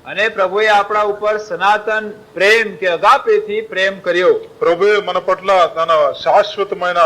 અને પ્રભુએ આપણા ઉપર સનાતન પ્રેમ કે અગાપેથી પ્રેમ કર્યો ప్రభువే మన పట్ల తన శాశ్వతమైన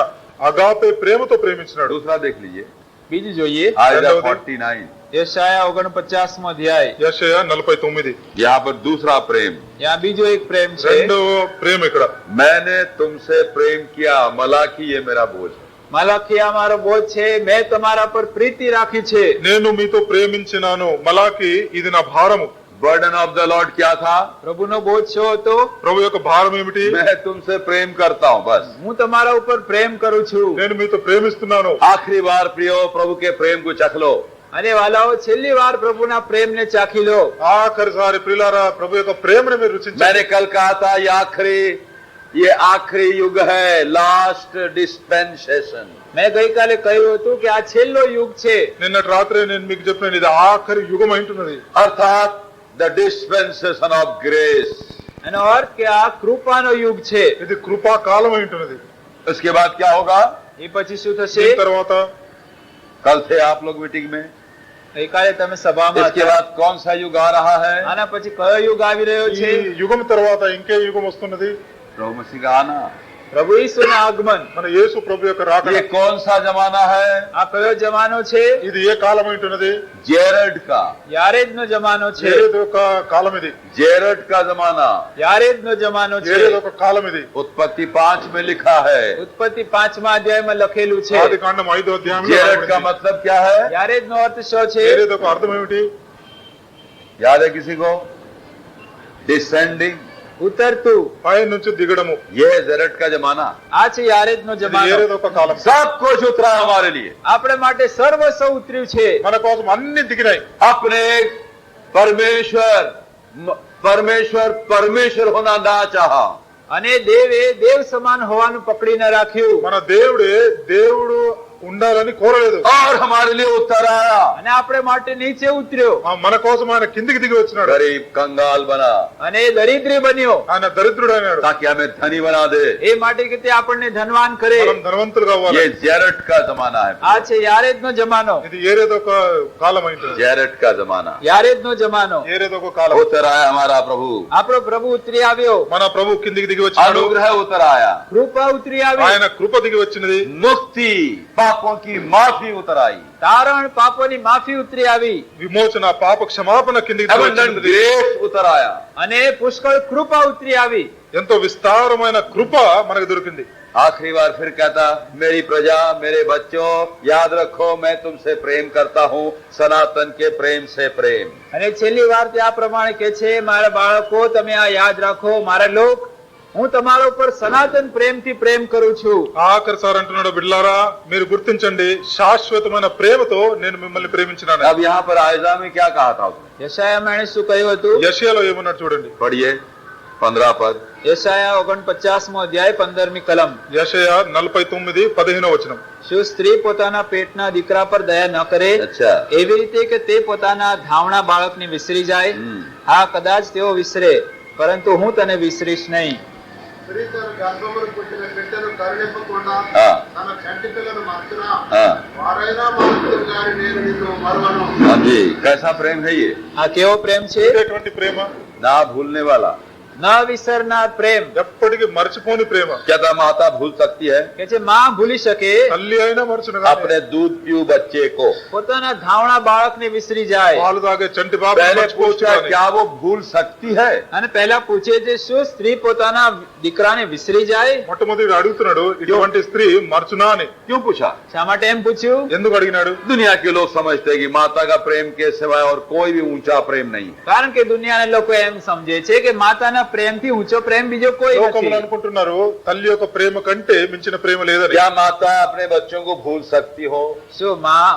అగాపే ప్రేమతో ప్రేమించినాడు. दूसरा देख लीजिए, બીજું જોઈએ आयदा రెండవది. 49, યશાયા 49મો અધ્યાય యెషయా 49. यहाँ पर दूसरा प्रेम, ત્યાં બીજો એક પ્રેમ છે రెండవ ప్రేమ ఇక్కడ. मैंने तुमसे प्रेम किया, मलाकी ये मेरा बोझ है। મલાખિયા મારો બોધ છે મેં તમારા પર પ્રીતિ રાખી છે నేను మీతో ప్రేమించినాను, మలాకి ఇది నా భారము. बर्डन ऑफ द लॉर्ड क्या था? પ્રભુનો બોધ શો હતો ప్రభు యొక్క భారం ఏమిటి? मैं तुमसे प्रेम करता हूँ, बस। હું તમારા ઉપર પ્રેમ કરું છું నేను మీతో ప్రేమిస్తున్నాను. आखिरी बार प्रियो प्रभु के प्रेम को चख लो। અને વાલાઓ છેલ્લી વાર પ્રભુના પ્રેમને ચાખી લો ఆఖరిసారి ప్రియులారా ప్రభు యొక్క ప్రేమను మీరు मैंने రుచించండి. कल कहा था ये आखिरी युग है, लास्ट डिस्पेंसेशन। મેં ગઈકાલે કહ્યું હતું કે આ છેલ્લો યુગ છે నిన్నటి రాత్రి నేను మీకు చెప్పిన ఇది ఆఖరి యుగం అంటున్నది. अर्थात द डिस्पेंसेशन ऑफ ग्रेस। એનો અર્થ કે આ કૃપાનો યુગ છે ఇది కృపా కాలం అంటున్నది. उसके बाद क्या होगा? એ પછી શું થશે దీని తర్వాత कल थे आप लोग मीटिंग में। ગઈકાલે તમે સભામાં इसके હતા बाद कौन सा युग आ रहा है? આના પછી કયો યુગ આવી રહ્યો ఈ છે యుగం తర్వాత ఇంకే యుగం వస్తున్నది. प्रभु मसीह का आना। પ્રભુ ઈસુના આગમન మన యేసు ప్రభు యొక్క రాకడ. ये कौन सा जमाना है? આ કયો જમાનો છે ఇది ఏ కాలం అంటున్నది? जेरड का। યારેદનો જમાનો છે జేరేదు యొక్క కాలం ఇది. जेरड का जमाना યારેદનો જમાનો છે జేరేదు యొక్క కాలం ఇది. उत्पत्ति 5 में लिखा है। ઉત્પત્તિ 5મા અધ્યાયમાં લખેલું છે ఆది కాండం 5వ అధ్యాయంలో जेरड का రాయబడింది. मतलब क्या है? યારેદનો અર્થ શું છે జేరేదు యొక్క అర్థం ఏమిటి? याद है किसी को? डिसेंडिंग। ઉતરતું పై నుంచి దిగడము ये जेरेट का जमाना, આ છે યારેદનો ఇది જમાનો ఏరేదో ఒక కాలం. सब कुछ उतरा हमारे लिए। આપણે માટે સર્વસ્વ ઉતર્યું છે మన కోసం అన్ని దిగినాయి. अपने परमेश्वर परमेश्वर परमेश्वर होना ना चाहा, અને દેવે દેવ સમાન હોવાનું પકડી ન રાખ્યું మన దేవుడే దేవుడు ఉండాలని కోరలేదు. और हमारे लिए उतर आया। અને આપણે માટે નીચે ઉતર્યો మన కోసం ఆయన కిందికి దిగి వచ్చినాడు. गरीब कंगाल बना અને દરિદ્રી બન્યો ఆయన దరిద్రుడు అయినాడు. ताकि हमें धनी बना दे। એ માટે કે તે આપણને ધનવાન કરે మనం ధనవంతులు కావాలి. ये जेरेट का जमाना है, આ છે યારેદનો જમાનો ఇది ఏరేదో ఒక కాలం అయింది. जेरेट का जमाना। યારેદનો જમાનો ఏరేదో ఒక కాలం. उतर आया हमारा प्रभु, આપણો પ્રભુ ઉતરી આવ્યો మన ప్రభు కిందికి దిగి వచ్చినాడు. अनुग्रह उतर आया, કૃપા ઉતરી આવી ఆయన కృప దిగి వచ్చినది. मुक्ति पापों की माफी उतर आई, તારણ પાપોની માફી ઉતરી આવી విమోచన పాప క్షమాపణ కిందికి దిగి अबंडन వచ్చినది. ग्रेस उतर आया। અને પુષ્કળ કૃપા ઉતરી આવી ఎంతో విస్తారమైన కృప మనకు దొరికింది. आखिरी बार फिर कहता, मेरी प्रजा मेरे बच्चों याद रखो मैं तुमसे प्रेम करता हूँ, सनातन के प्रेम से प्रेम। અને છેલ્લી વાર તે આ પ્રમાણે કે છે મારા બાળકો તમે આ યાદ રાખો મારા લોક હું તમારા ઉપર સનાતન પ્રેમથી પ્રેમ કરું છું ఆఖరిసారి అంటున్నాడు, బిడ్డలారా మీరు గుర్తించండి శాశ్వతమైన ప్రేమతో నేను మిమ్మల్ని ప్రేమించినాను. अब यहाँ पर आयजा में क्या कहा था उसने? યશાયામાં એણે શું કહ્યું હતું యెషయాలో ఏమన్నాడు చూడండి. पढ़िए 15 पद। યશાયા 49મો અધ્યાય 15મી કલમ యెషయా 49:15 వచనం. શું સ્ત્રી પોતાના પેટના દીકરા પર દયા ન કરે अच्छा, એવી રીતે કે તે પોતાના ધાવણા બાળકને વિસરી જાય હા કદાચ તેઓ વિસરે પરંતુ હું તને વિસરીશ નહીં స్త్రీ తన గర్భమును పుట్టిన బిడ్డను కరుణింపకుండా हाँ తన కంటి పిల్లను మర్చిన हाँ వారైనా మరుతురు గాని నేను నిన్ను మరువను. हाँ जी, कैसा प्रेम है ये? આ કેવો પ્રેમ છે ఎటువంటి ప్రేమ? ना भूलने वाला। ન વિસરનાર પ્રેમ ఎప్పటికీ మర్చిపోని ప్రేమ. क्या था माता भूल सकती है કે છે માં ભૂલી શકે తల్లి అయినా మర్చును अपने दूध पीऊ बच्चे को? પોતાના ધાવણા બાળકને વિસરી જાય పాలు తాగే చంటి బాబు पहले మర్చిపోవచ్చు पूछता है, కానీ क्या वो भूल सकती है? અને પહેલા પૂછે છે શું સ્ત્રી પોતાના દીકરાને વિસરી જાય మొట్టమొదటి అడుగుతున్నాడు ఇటువంటి స్త్రీ మర్చునా అని. क्यों पूछा? શા માટે એમ પૂછ્યું ఎందుకు అడిగినాడు? दुनिया के लोग समझते हैं कि माता का प्रेम के सिवाय और कोई भी ऊंचा प्रेम नहीं। કારણ કે દુનિયાના લોકો એમ સમજે છે કે માતાના પ્રેમથી ઊંચો પ્રેમ બીજો કોઈ లోకంలో નથી అనుకుంటున్నారు తల్లి యొక్క ప్రేమ కంటే మించిన ప్రేమ లేదని. क्या माता अपने बच्चों को भूल सकती हो? શું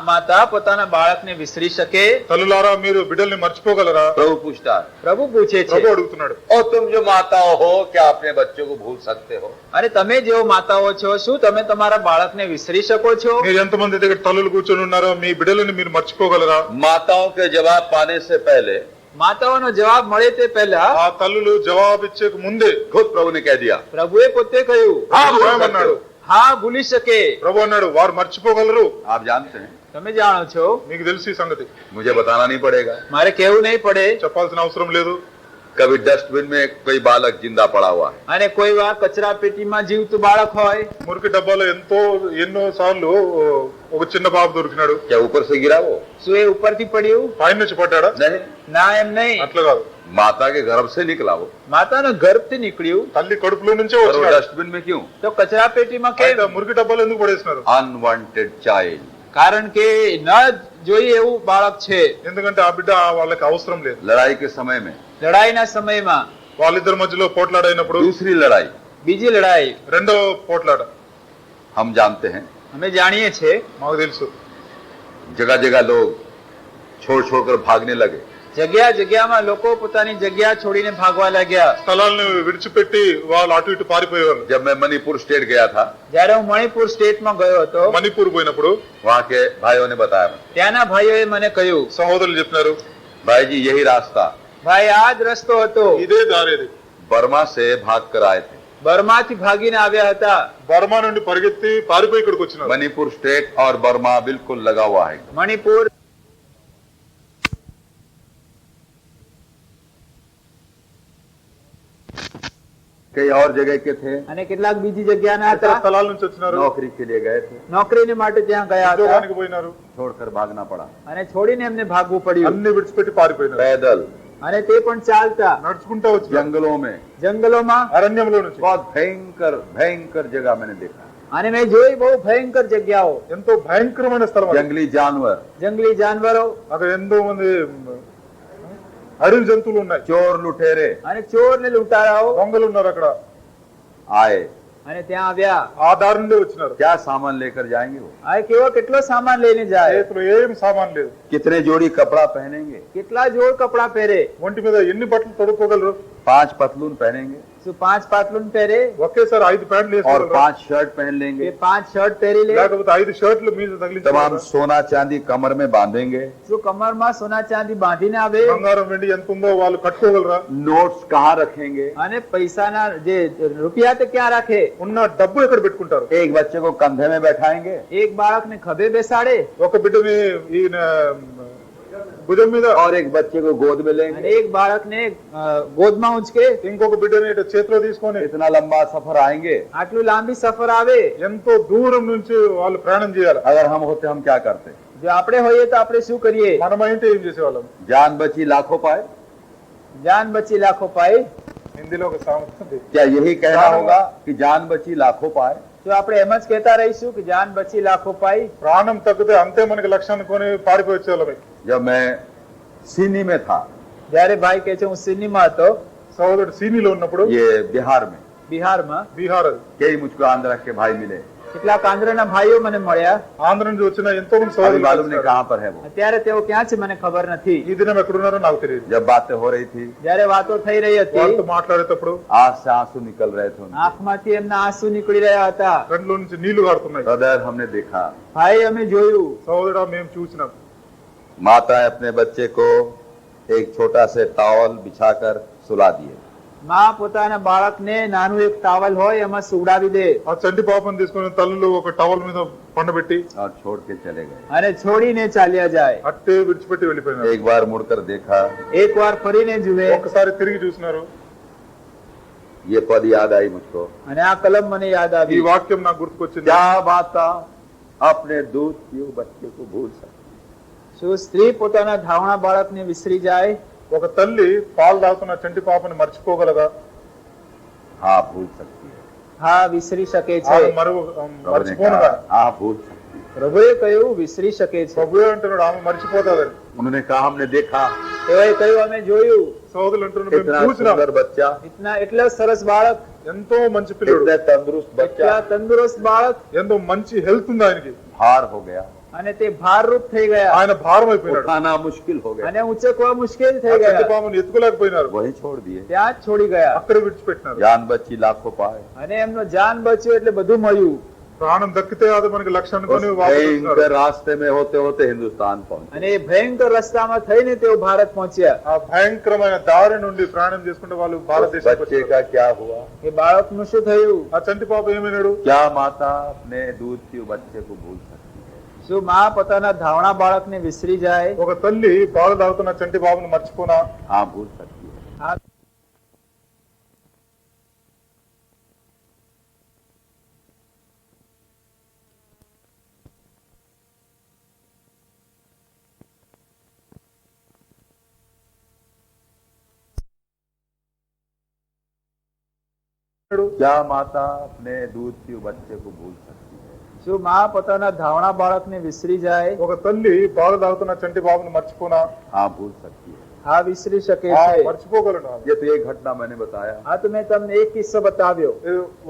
માતા પોતાના બાળકને વિસરી શકે తల్లులారా మీరు బిడ్డల్ని మర్చిపోగలరా? प्रभु पूछता है। પ્રભુ પૂછે છે ప్రభు అడుగుతున్నాడు. और तुम जो माता हो क्या अपने बच्चों को भूल सकते हो? અરે તમે જેવો માતાઓ છો શું તમે તમારા બાળકને વિસરી શકો છો మీరు ఎంతమంది దగ్గర తల్లులు కూర్చొని ఉన్నారో మీ బిడ్డలని మీరు మర్చిపోగలరా? माताओं के जवाब पाने से पहले માતાઓનો જવાબ મળે તે પહેલા ఆ తల్లులు జవాబిచ్చే ముందే खुद प्रभु ने कह दिया, પ્રભુએ પોતે કહ્યું हाँ भूल सकते ఏమన్నాడు? हो। હા ભૂલી શકે ప్రభు అన్నాడు వారు మర్చిపోగలరు. आप जानते हैं, તમે જાણો છો మీకు తెలిసి ఈ సంగతి मुझे बताना नहीं पड़ेगा। મારે કહેવું નહીં પડે చెప్పాల్సిన అవసరం లేదు. कभी डस्टबिन में कोई बालक जिंदा पड़ा हुआ है, અને કોઈ વાર કચરા પેટીમાં જીવતું બાળક હોય మురికి డబ్బాలో ఎన్నో సార్లు ఒక చిన్న బాబు దొరికినాడు. क्या ऊपर से गिरा वो? શું એ ઉપરથી પડ્યું పైన నుంచి పడ్డాడా? नहीं, ના એમ નહીં అట్లా కాదు. माता के गर्भ से निकला वो। માતાનો ગર્ભથી નીકળ્યું తల్లి కడుపులో నుంచే और वो వచ్చినాడు. डस्टबिन में क्यों? તો कचरा पेटीમાં అయితే કેમ మురికి డబ్బాలో ఎందుకు పడేసినారు? Unwanted child. કારણ કે ન જોઈએ એવું બાળક છે ఎందుకంటే ఆ బిడ్డ వాళ్ళకి అవసరం లేదు. लड़ाई के समय में લડાઈના સમયમાં వాళ్ళిద్దరి మధ్యలో పోట్లాడైనప్పుడు दूसरी लड़ाई બીજી લડાઈ రెండో పోట్లాడ हम जानते हैं, અમે જાણીએ છીએ మాకు తెలుసు. जगह जगह लोग छोड़ छोड़कर भागने लगे। જગ્યા જગ્યામાં લોકો પોતાની જગ્યા છોડીને ભાગવા लाग्યા స్థలాలను విడిచిపెట్టి వాళ్ళు అటు ఇటు పారిపోయేవారు. जब मैं मणिपुर स्टेट गया था, જયારે હું મણિપુર સ્ટેટમાં ગયો હતો మణిపూర్ పోయినప్పుడు वहाँ के भाइयों ने बताया मुझे, ત્યાંના ભાઈઓએ મને કહ્યું సహోదరులు చెప్పినారు भाई जी यही रास्ता ભાઈ આ જ રસ્તો હતો ఇదే దారేది. बर्मा से भाग कर आए थे। બર્માથી ભાગીને આવ્યા હતા బర్మా నుండి పరిగెత్తి పారిపోయి ఇక్కడికి వచ్చినారు. मणिपुर स्टेट और बर्मा बिल्कुल लगा हुआ है। મણિપુર कई और जगह के थे, અને કેટલાક બીજી જગ્યાના ఇతర હતા స్థలాల నుంచి వచ్చినారు. नौकरी के लिए गए थे, નોકરીને માટે ત્યાં ગયા હતા ఉద్యోగానికి పోయినారు. छोड़कर भागना पड़ा અને છોડીને એમને ભાગવું પડ્યું అన్ని విడిచిపెట్టి పారిపోయినారు. पैदल અને તે પણ ચાલતા నడుచుకుంటా వచ్చి जंगलों में। જંગલોમાં అరణ్యంలో నుంచి बहुत भयंकर भयंकर जगह मैंने देखा। અને મેં જોઈ બહુ ભયંકર જગ્યાઓ ఎంతో భయంకరమైన స్థలం అది. जंगली जानवर, જંગલી જાનવરો అక్కడ ఎంతో మంది అడవి జంతువులు ఉన్నాయి, चोर लुटेरे અને ચોર ને લૂંટારાઓ దొంగలు ఉన్నారు అక్కడ, आए, અને ત્યાં આવ્યા. ఆ దారి నుండి వచ్చినారు. क्या सामान लेकर जाएंगे वो? આ કેવો કેટલો સામાન લઈને જાય, చేతిలో ఏం సామాన్ లేదు. कितने जोड़ी कपड़ा पहनेंगे? કેટલા જોડ કપડા પહેરે, ఒంటి మీద ఎన్ని బట్టలు తొడుక్కోగలరు? 5 पतलून पहनेंगे શું 5 પાટલુન પહેરે, ఒకేసారి 5 ప్యాంట్లు और వేసుకోగలరు, 5 शर्ट पहन કે लेंगे, 5 शर्ट પહેરી લે, లేకపోతే 5 షర్ట్లు మీద तमाम తగిలించుకోగలరు. सोना चांदी कमर में बांधेंगे, શું કમરમાં સોના ચાંદી બાંધીને આવે, బంగారం వెండి ఎంత ఉందో వాళ్ళు కట్టుకోగలరా? नोट्स कहाँ रखेंगे? અને పૈસાના જે રૂપિયા તે ક્યાં રાખે, ఉన్న డబ్బు ఎక్కడ పెట్టుకుంటారు? एक बच्चे को कंधे में बैठाएंगे, એક બાળકને ખભે બેસાડે ఒక బిడ్డని ఈయన భుజం మీద, और एक बच्चे को गोद में અને लेंगे. એક બાળકને ગોદમાં ઉંચકે. ఇంకొక బిడ్డని ఇటు చేతిలో తీసుకొని इतना लंबा सफर आएंगे. આટલું લાંબી સફર આવે. ఎంతో దూరం నుంచి వాళ్ళు ప్రయాణం చేయాలి. अगर हम होते हम क्या करते? જો આપણે હોઈએ તો આપણે શું કરીએ, మనమైతే ఏం చేసేవాళ్ళం? जान बची लाखों पाए. જાન બચી લાખો પાઈ. హిందీలో ఒక సామెత ఉంది, क्या यही कहना होगा कि जान बची लाखों पाए? જો આપણે એમ જ કહેતા રહીશું કે જાન બચી લાખો પાઈ, ప్రాణం తగ్గితే అంతే మనకి లక్ష్యం అనుకొని పారిపోయి వచ్చేవాళ్ళమే. जब मैं सीनी में था, જયારે ભાઈ કહે છે હું સિડનીમાં હતો, సోదరుడు సీనీలో ఉన్నప్పుడు, ये बिहार में, બિહારમાં, బీహార్ అది, कई मुझको आंध्र के भाई मिले. કેટલાક આંધ્રના ભાઈઓ મને મળ્યા. ఆంధ్ర నుంచి వచ్చిన ఎంతో మంది अभी సోదరులు मालूम नहीं కలిశారు. कहाँ पर है वो. અત્યારે તેઓ ક્યાં છે મને ખબર નથી. ఈ దినం ఎక్కడున్నారో నాకు తెలియదు. जब बातें हो रही थी, જયારે વાતો થઈ રહી వాళ్ళతో હતી, మాట్లాడేటప్పుడు आंख से आंसू निकल रहे थे उनके. આંખમાંથી એમના આંસુ નીકળી રહ્યા હતા. కంట్లో నుంచి నీళ్లు కారుతున్నాయి. ब्रदर, हमने देखा ભાઈ અમે જોયું, సోదరుడా మేము చూసినాం, माताएं अपने बच्चे को एक छोटा से टॉवल बिछाकर सुला दिए. માં પોતાના બાળકને નાનું એક ટાવલ હોય એમાં સુવડાવી દે ఆ చంటి పాపను తీసుకుని తల్లులు ఒక టవల్ మీద పండబెట్టి और छोड़ के चले गए. અને છોડીને ચાલ્યા જાય. అట్టే విడిచిపెట్టి వెళ్ళిపోయినారు. एक बार मुड़कर देखा, એક વાર ફરીને જુએ ఒక్కసారి తిరిగి చూసినారు. ये पद याद आई मुझको. અને આ કલમ મને યાદ ఈ આવી. వాక్యం నాకు గుర్తుకొచ్చింది. क्या माता अपने दूध पीऊ बच्चे को भूल सकती? શું સ્ત્રી પોતાના ધાવણા બાળકને વિસરી જાય? ఒక తల్లి పాలు తాగుతున్న చంటి పాపని మర్చిపోగలదా? हाँ, भूल सकती है. હા વિસરી શકે ఆమె છે. प्रभु ने మర్చిపోనుగా? कहा, हाँ भूल सकती है. પ્રભુએ કહ્યું વિસરી શકે છે. ప్రభువే అంటున్నాడు ఆమె మర్చిపోతాదని. उन्होंने कहा, हमने देखा તેઓએ કહ્યું અમે જોયું, సోదరులు అంటున్నారు మేము इतना చూసినాం, सुंदर बच्चा, એટલો સરસ બાળક, ఎంతో మంచి పిల్లడు, इतना तंदुरुस्त बच्चा, એટલા તંદુરસ્ત બાળક, ఎంతో మంచి హెల్త్ ఉంది ఆయనకి, भार हो गया, અને તે ભારરૂપ થઈ ગયા ఆయన భారం అయిపోయినాడు. उठाना मुश्किल हो गया. અને ઉંચકવા મુશ્કેલ ఆ થઈ చంటి ગયા. పాపని ఎత్తుకోలేకపోయినారు, वही छोड़ दिए. ત્યાં જ છોડી ગયા. అక్కడే విడిచిపెట్టినారు. जान बची लाखों पाए. અને એમનો જાન બચ્યો એટલે બધું મળ્યું. ప్రాణం దక్కితే అది మనకి లక్ష్యం उस అనుకొని వాపస్ भयंकर వస్తున్నారు. रास्ते में होते होते हिंदुस्तान पहुंचे. અને એ ભયંકર રસ્તામાં થઈને તેઓ ભારત પહોંચ્યા. ఆ భయంకరమైన దారి నుండి ప్రయాణం చేసుకుంటే వాళ్ళు उस భారతదేశం बच्चे का क्या हुआ? એ બાળકનું શું થયું? ఆ చంటి పాప ఏమైనాడు? क्या माता अपने दूध की बच्चे को भूल सकती है? શું માં પોતાના ધાવણા બાળકને વિસરી જાય? ఒక తల్లి పాలు తాగుతున్న చంటి బాబుని మర్చిపోనా? हाँ, भूल सकती है. હા. क्या माता अपने दूध की बच्चे को भूल सकती है? શું માં પોતાના ધાવણા બાળકને વિસરી જાય? ఒక తల్లి పాలు తాగుతున్న చంటి బాబుని మర్చిపోనా? हाँ, भूल सकती है. હા વિસરી શકે ఆ, છે. మర్చిపోగలను. ये तो एक घटना मैंने बताया. હા તો મેં તમને એક કિસ્સો બતાવ્યો.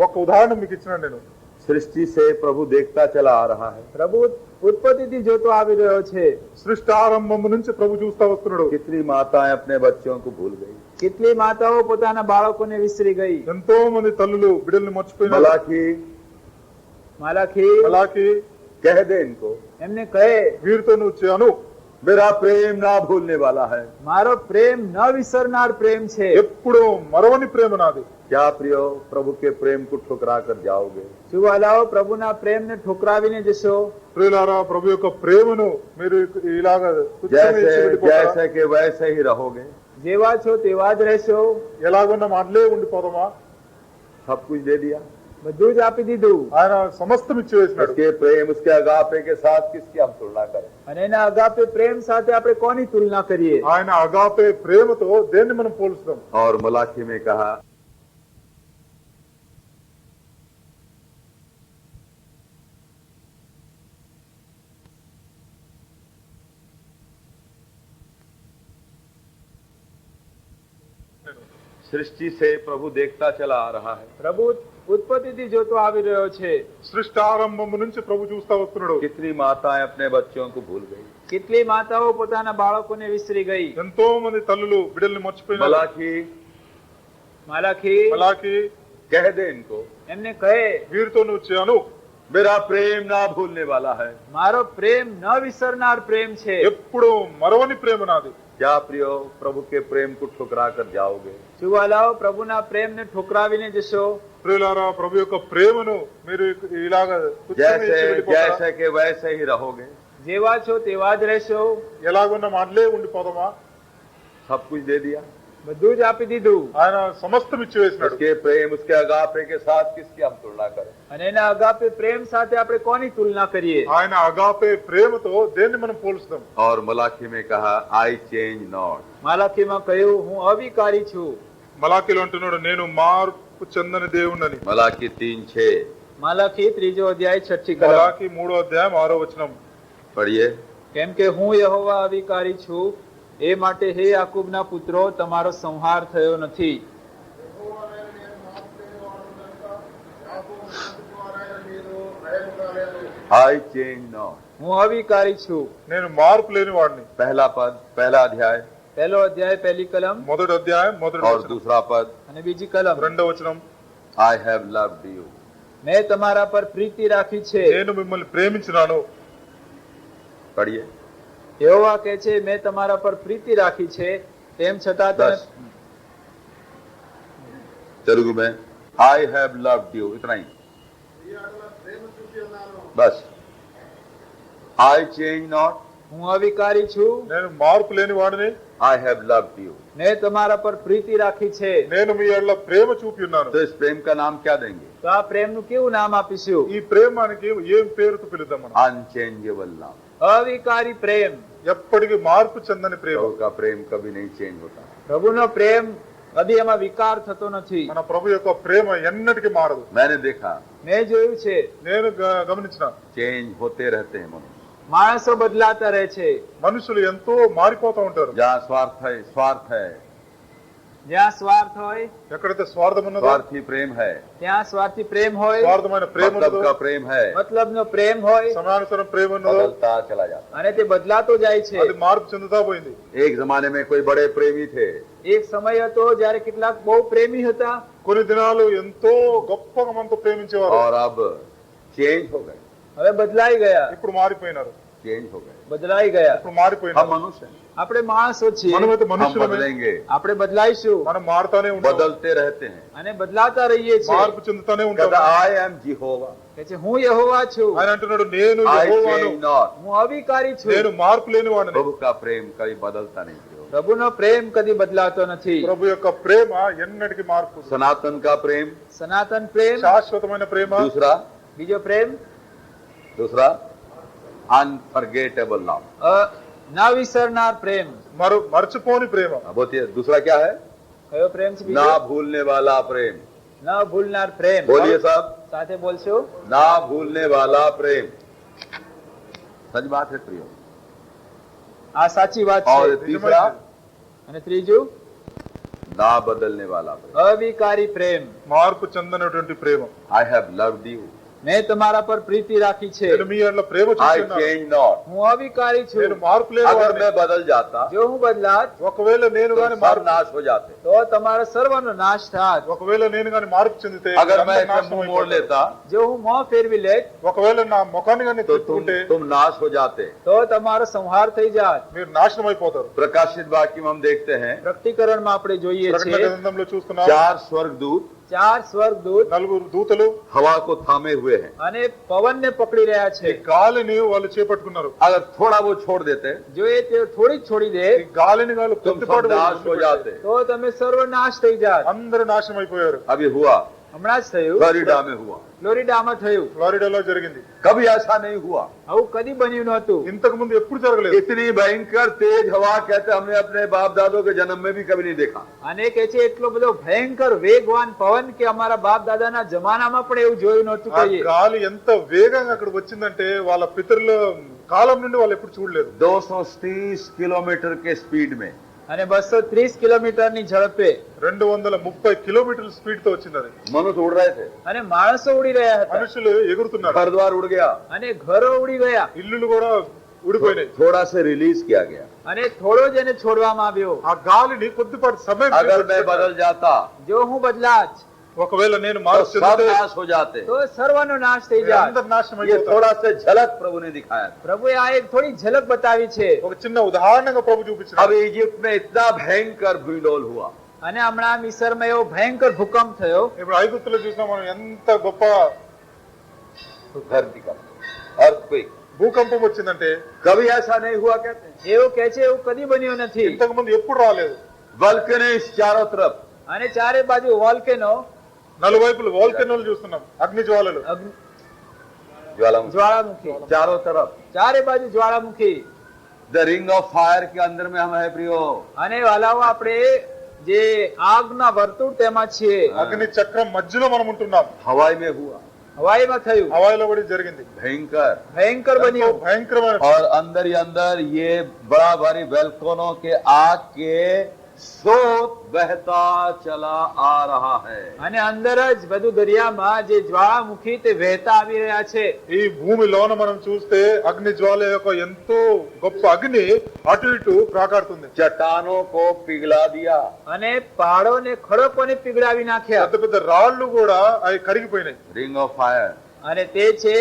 ఒక ఉదాహరణ మీకు ఇచ్చిన నేను. सृष्टि से प्रभु देखता चला आ रहा है. પ્રભુ ઉત્પત્તિથી જોતો આવી રહ્યો છે. సృష్టి ఆరంభం నుంచి ప్రభు చూస్తా వస్తున్నాడు. कितनी माताएं अपने बच्चों को भूल गई. કેટલી માતાઓ પોતાના બાળકોને વિસરી ગઈ. ఎంతో మంది తల్లులు బిడ్డల్ని మర్చిపోయినారు. मलाकी માલાખી అలాకి कह दे इनको, એમને કહે వీరితో నువ్వు అను, मेरा प्रेम ना भूलने वाला है. મારો પ્રેમ ન વિસરનાર પ્રેમ છે. ఎప్పుడు మరవని ప్రేమ నాది. क्या प्रियो, प्रभु के प्रेम को ठुकरा कर जाओगे? શું વાલાઓ પ્રભુના પ્રેમને ઠુકરાવીને જશો? ప్రియులారా, ప్రభు యొక్క ప్రేమను మీరు ఇలాగ తుచ్చంగా जैसे ఇచ్చి వెళ్ళిపోతారా? जैसे कि वैसे ही रहोगे. જેવા છો તેવા જ રહેશો. ఎలాగున్నాం అట్లే ఉండిపోదామా? सब कुछ दे दिया. બધું જ આપી દીધું. ఆయన సమస్తం ఇచ్చి వేసినాడు. उसके प्रेम, उसके अगापे के साथ किसकी हम तुलना करें? અને એના અગાપે પ્રેમ સાથે આપણે કોની તુલના કરીએ? ఆయన అగాపే ప్రేమతో దేన్ని మనం పోల్చుదాం? और मलाकी में कहा, सृष्टि से प्रभु देखता चला आ रहा है પ્રભુ ઉત્પત્તિથી જોતો આવી રહ્યો છે. సృష్టి ఆరంభం నుంచి ప్రభు చూస్తా వస్తున్నాడు. कितनी माताएं अपने बच्चों को भूल गई. કેટલી માતાઓ પોતાના બાળકોને વિસરી ગઈ. ఎంతో మంది తల్లులు బిడ్డల్ని మర్చిపోయినారు. માલાખી మలాకి कह दे इनको, એમને કહે వీరితో నువ్వు అను, मेरा प्रेम ना भूलने वाला है. મારો પ્રેમ ન વિસરનાર પ્રેમ છે. ఎప్పుడు మరవని ప్రేమ నాది. क्या प्रियो, प्रभु के प्रेम को ठुकरा कर जाओगे? શું વાલાઓ, પ્રભુના પ્રેમને ઠોકરાવીને જશો? ప్రియులారా, ప్రభు యొక్క ప్రేమను మీరు ఇలాగ जैसे जैसे के वैसे ही रहोगे. જેવા છો તેવા જ રહેશો. ఎలాగున్నాం అట్లే ఉండిపోదామా? सब कुछ दे दिया. બધું જ આપી દીધું. ఆయన సమస్తం ఇచ్చివేసినాడు. उसके प्रेम, उसके अगापे के साथ किसकी हम तुलना करें? અને એના અગાપે પ્રેમ સાથે આપણે કોની તુલના કરીએ? ఆయన అగాపే ప్రేమతో దేన్ని మనం పోల్చుదాం? और मलाखी में कहा, आई चेंज नॉट. માલાખીમાં કહ્યું, હું અવિકારી છું. మలాకీలో అంటున్నాడు, నేను మార్పు చెందని దేవుణ్ణని. मलाखी 3:6 માલાખી 3 અધ્યાય 6 કલમ. మలాకి 3వ అధ్యాయం 6వ వచనం पढ़िए. કેમ કે હું યહોવા અવિકારી છું, એ માટે હે યાકૂબના પુત્રો, તમારો સંહાર થયો નથી. I change not. હું અવિકારી છું. నేను మార్పు లేని వాడిని. पहला पद, पहला अध्याय પહેલો અધ્યાય પહેલી કલમ మొదటి అధ్యాయం మొదటి और వచనం. दूसरा पद, અને બીજી કલમ. రెండవ వచనం, आई हैव लव्ड यू. મેં તમારા પર પ્રીતિ રાખી છે. నేను మిమ్మల్ని ప్రేమించినాను. पढ़िए. યહોવા કહે છે, મેં તમારા પર પ્રીતિ રાખી છે, તેમ છતાં તમે बस. तेलुगु में आई हैव लव्ड यू, इतना ही. बस. I change not. હું અવિકારી છું, నేను మార్పు లేని వాడిని. आई हैव लव्ड यू. મેં તમારા પર પ્રીતિ રાખી છે. నేను మీ ఎడల ప్రేమ చూపి ఉన్నాను. तो इस प्रेम का नाम क्या देंगे? તો આ પ્રેમનું કેવું નામ આપીશું? ఈ ప్రేమానికి ఏం పేరుతో పిలుద్దాం మనం? अनचेंजेबल नाम. અવિકારી પ્રેમ. ఎప్పటికీ మార్పు చెందని ప్రేమ. प्रभु का प्रेम कभी नहीं चेंज होता. પ્રભુનો પ્રેમ કદી એમાં વિકાર થતો નથી. మన ప్రభు యొక్క ప్రేమ ఎన్నటికీ మారదు. मैंने देखा, મેં જોયું છે, నేను గమనించిన चेंज होते रहते हैं मनुष्य. માણસો બદલાતા રહે છે. మనుషులు ఎంతో మారిపోతూ ఉంటారు. जहाँ स्वार्थ है, જ્યાં સ્વાર્થ હોય ఎక్కడైతే స్వార్థం ఉన్నదో, स्वार्थी प्रेम है, ત્યાં સ્વાર્થી પ્રેમ હોય, స్వార్థమైన ప్రేమ मतलब ఉన్నదో, का प्रेम है, મતલબનો પ્રેમ હોય, సమానానుసరం ప్రేమ ఉన్నదో, बदलता चला जाता. અને તે બદલાતો જાય છે. అది మార్పు చెందుతా పోయింది. एक जमाने में कोई बड़े प्रेमी थे, એક સમય હતો જ્યારે કેટલાક બહુ પ્રેમી હતા, కొన్ని దినాలు ఎంతో గొప్పగా మనతో ప్రేమించేవారు. और अब चेंज हो गए. હવે बदલાઈ ગયા. ఇప్పుడు మారిపోయినారు. चेंज हो गए. બદલાઈ ગયા. ఇప్పుడు हम మారిపోయినారు. मनुष्य हैं, આપણે माणસો છીએ, మనమైతే हम మనుషులమే. बदलेंगे, આપણે बदलाઈશું మనం మారుతానే ఉంటాం. बदलते रहते हैं. અને બદલાતા રહીએ છીએ. మార్పు చెందుతానే ఉంటాం. कहता आई एम जिहोवा, કે છે, હું યહોવા છું, ఆయన అంటున్నాడు, నేను आई యెహోవాను, चेंज नॉट. હું અવિકારી છું. నేను మార్పు లేని వాడిని. प्रभु का प्रेम कभी बदलता नहीं. પ્રભુનો પ્રેમ કદી બદલાતો નથી. ప్రభు యొక్క ప్రేమ ఎన్నటికి మార్పు. सनातन का प्रेम, સનાતન પ્રેમ. శాశ్వతమైన ప్రేమ. બીજો પ્રેમ दूसरा अनफॉरगेटेबल लव. ન વિસરનાર પ્રેમ. మర్చిపోని ప్రేమ. बोलिए दूसरा क्या है? કયો પ્રેમ છે? ना બીજો भूलने वाला प्रेम. ન ભૂલનાર પ્રેમ. बोलिए सब. સાથે બોલશો. ना भूलने वाला प्रेम. सच बात है प्रियो. આ સાચી વાત और છે. तीसरा અને ત્રીજું ना बदलने वाला प्रेम. અવિકારી પ્રેમ. మార్పు చెందనటువంటి ప్రేమ. I have loved you. મેં તમારા પર પ્રીતિ રાખી છે, నేను మీ ఎడల ప్రేమ आई చూపుతున్నాను. Change not. હું અવિકારી నేను છું. మార్పు లేని अगर వాడిని. मैं बदल जाता જો હું બદલાત ఒకవేళ నేను तो గాని सब మార్పు नाश हो जाते. તો તમારો સર્વનો નાશ થાત. ఒకవేళ నేను గాని మార్పు చెందితే अगर मैं అందరూ इसे నాశనం मुंह मोड़ అయిపోతారు. लेता જો હું મોં ફેરવી લેત ఒకవేళ నా ముఖాన్ని గాని तो తిప్పుకుంటే तुम नाश हो जाते. તો તમારો સંહાર થઈ જાત. మీరు నాశనం అయిపోతారు. प्रकाशित वाक्य में हम देखते हैं પ્રકટીકરણમાં આપણે જોઈએ ప్రకటన છીએ గ్రంథంలో చూస్తున్నాం, 4 स्वर्गदूत 4 સ્વર્ગદૂત నలుగురు దూతలు हवा को थामे हुए हैं. અને પવનને પકડી રહ્યા ఈ છે. గాలిని వాళ్ళు చేపట్టుకున్నారు. अगर थोड़ा वो छोड़ देते જો એ તે થોડી જ છોડી દે ఈ గాలిని వాళ్ళు तुम सब కొద్దిపాటు नाश हो जाते. તો તમે સર્વનાશ થઈ જાત. అందరూ నాశనం అయిపోయారు. अभी हुआ, હમણાં જ થયું, फ्लोरिडा में हुआ. ફ્લોરિડામાં થયું. ఫ్లోరిడాలో జరిగింది. कभी ऐसा नहीं हुआ. આવું કદી બન્યું નહોતું. ఇంతకు ముందు ఎప్పుడు జరగలేదు. इतनी भयंकर तेज हवा कहते हमने अपने बाप दादों के जन्म में भी कभी नहीं देखा. અને કે છે એટલો બધો ભયંકર વેગવાન પવન કે અમારા બાપ દાદાના જમાનામાં પણ એવું જોયું નહોતું. ఆ કહીએ గాలి ఎంత వేగంగా అక్కడ వచ్చిందంటే వాళ్ళ పితరుల కాలం నుండి వాళ్ళు ఎప్పుడు చూడలేదు. 230 किलोमीटर के स्पीड में અને 230 કિલોમીટરની ઝડપે 230 కిలోమీటర్ల స్పీడ్ తో వచ్చింది అది. मनुष्य उड़ रहे थे, અને માણસો ઉડી રહ્યા હતા మనుషులు ఎగురుతున్నారు, घर द्वार उड़ गया, અને ઘરો ઉડી ગયા ఇల్లులు కూడా ఊడిపోయినాయి. थोड़ा से रिलीज किया गया. અને થોડો જ એને છોડવામાં આવ્યો. ఆ గాలిని కొద్దిపాటి సమయం अगर मैं बदल जाता જો હું बदलाच ఒకవేళ నేను तो మార్పు सब చెందితే नाश हो जाते. તો સર્વનો નાશ થઈ જાય. అందరు నాశనం ये అయిపోతారు. थोड़ा से झलक प्रभु ने दिखाया था. પ્રભુએ આ એક થોડી ઝલક બતાવી છે. ఒక చిన్న ఉదాహరణగా ప్రభు अब చూపించారు. इजिप्ट में इतना भयंकर भूलोल हुआ, અને હમણાં મિસરમાં એવો ભયંકર ભૂકંપ થયો. ఇప్పుడు ఐగుప్తులో చూసినా మనం ఎంత గొప్ప धरती का earthquake. భూకంపం వచ్చిందంటే कभी ऐसा नहीं हुआ कहते हैं. એવું કે છે એવું કદી બન્યું નથી. ఇంతకు ముందు ఎప్పుడు రాలేదు. वल्कनेस चारों तरफ, અને ચારે બાજુ વોલ્કેનો నలువైపులు వోల్కెనోలు చూస్తున్నాం, అగ్ని జ్వాలలు. ज्वालामुखी જ્વાળામુખી चारों तरफ. ચારે બાજુ જ્વાળામુખી. द रिंग ऑफ फायर के अंदर में हम है प्रियो. અને વાલાઓ આપણે જે આગના વર્તુળ તેમાં છીએ. అగ్ని చక్రం మధ్యలో మనం ఉంటున్నాం. हवाई में हुआ, હવાઈમાં થયું, హవాయిలో కూడా జరిగింది. भयंकर. ભયંકર ఎంతో બન્યું. భయంకరమైన और अंदर ही अंदर ये बड़ा भारी वेल्कोनों के आग के स्रोत बहता चला आ रहा है. અને અંદર જ બધું દરિયામાં જે જ્વાળામુખી તે વહેતા આવી રહ્યા છે. ఈ భూమిలోన మనం చూస్తే అగ్ని జ్వాల యొక్క ఎంతో గొప్ప అగ్ని అటు ఇటు ప్రాకాడుతుంది. चट्टानों को पिघला दिया. અને પહાડોને ખડકોને પીગળાવી નાખ્યા. పెద్ద పెద్ద రాళ్ళు కూడా అవి కరిగిపోయినాయి. Ring of fire. અને તે છે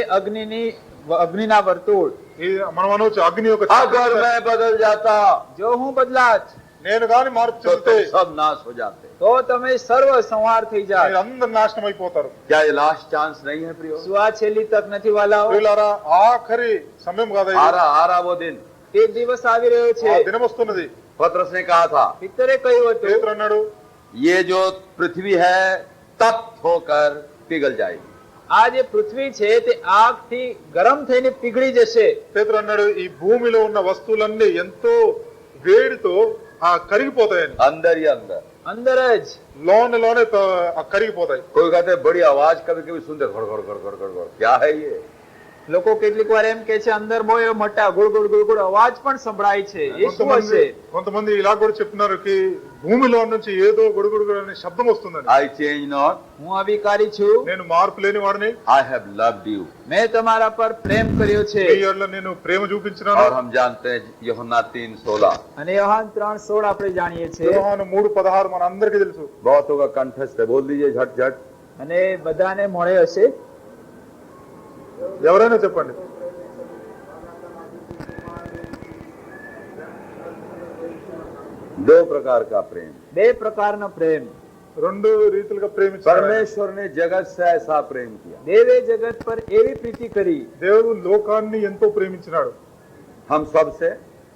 અગ્નિના વર્તુળ. ఈ మనం అనవచ్చు అగ్ని యొక్క अगर मैं बदल जाता જો હું બદલાત నేను గాని మార్పు तो చెందితే तुम सब नाश हो जाते. તો તમે સર્વ સંહાર થઈ જાય. అందరు నాశనం అయిపోతారు. क्या ये लास्ट चांस नहीं है प्रियो? શું આ છેલ્લી તક નથી વાલાઓ? ప్రియులారా, ఆఖరి సమయం కాదా ఇది? आ रहा वो दिन. તે દિવસ આવી રહ્યો ఆ છે. దినం వస్తున్నది. पतरस ने कहा था, પિત્તરે કહ્યું હતું పేతురు అన్నాడు, ये जो पृथ्वी है तप्त होकर पिघल जाएगी. આ જે પૃથ્વી છે તે આગથી ગરમ થઈને પીગળી જશે. పేతురు అన్నాడు, ఈ భూమిలో ఉన్న వస్తువులన్నీ ఎంతో వేడితో కరిగిపోతాయని. अंदर ही अंदर. અંદર જ లోనే కరిగిపోతాయి. कोई कहते हैं बड़ी आवाज कभी कभी सुनते, घड़ घड़ घड़ घड़ घड़ घड़. क्या है ये? લોકો કેટલીક વાર એમ કે છે અંદર બહુ એવો મોટા ગુડગુડ ગુડગુડ અવાજ પણ સંભળાય છે. એ શું હશે? కొంతమంది ఇలా కూడా చెప్తున్నారు కి భూమిలో నుంచి ఏదో గొడుగుడు అనే శబ్దం వస్తుందని. I change not, હું અવિકારી છું, నేను మార్పు లేని వాడిని, I have loved you. મેં તમારા પર પ્રેમ કર્યો છે. మీ యెడల నేను ప్రేమ చూపించినాను. और हम जानते हैं यूहन्ना 3:16. અને యోహాન 3:16 આપણે જાણીએ છીએ. యోహాను 3:16 మన అందరికీ తెలుసు. बहुतों का कंठस्थ है, बोल दीजिए झट झट. અને બધાને મોડે હશે. ఎవరైనా చెప్పండి. दो प्रकार का प्रेम. બે પ્રકારનો પ્રેમ. రెండు రీతిలుగా ప్రేమించారు. परमेश्वर ने जगत से ऐसा प्रेम किया. દેવે જગત પર એવી પ્રીતિ કરી. దేవుడు లోకాన్ని ఎంతో ప్రేమించినాడు. हम सब से,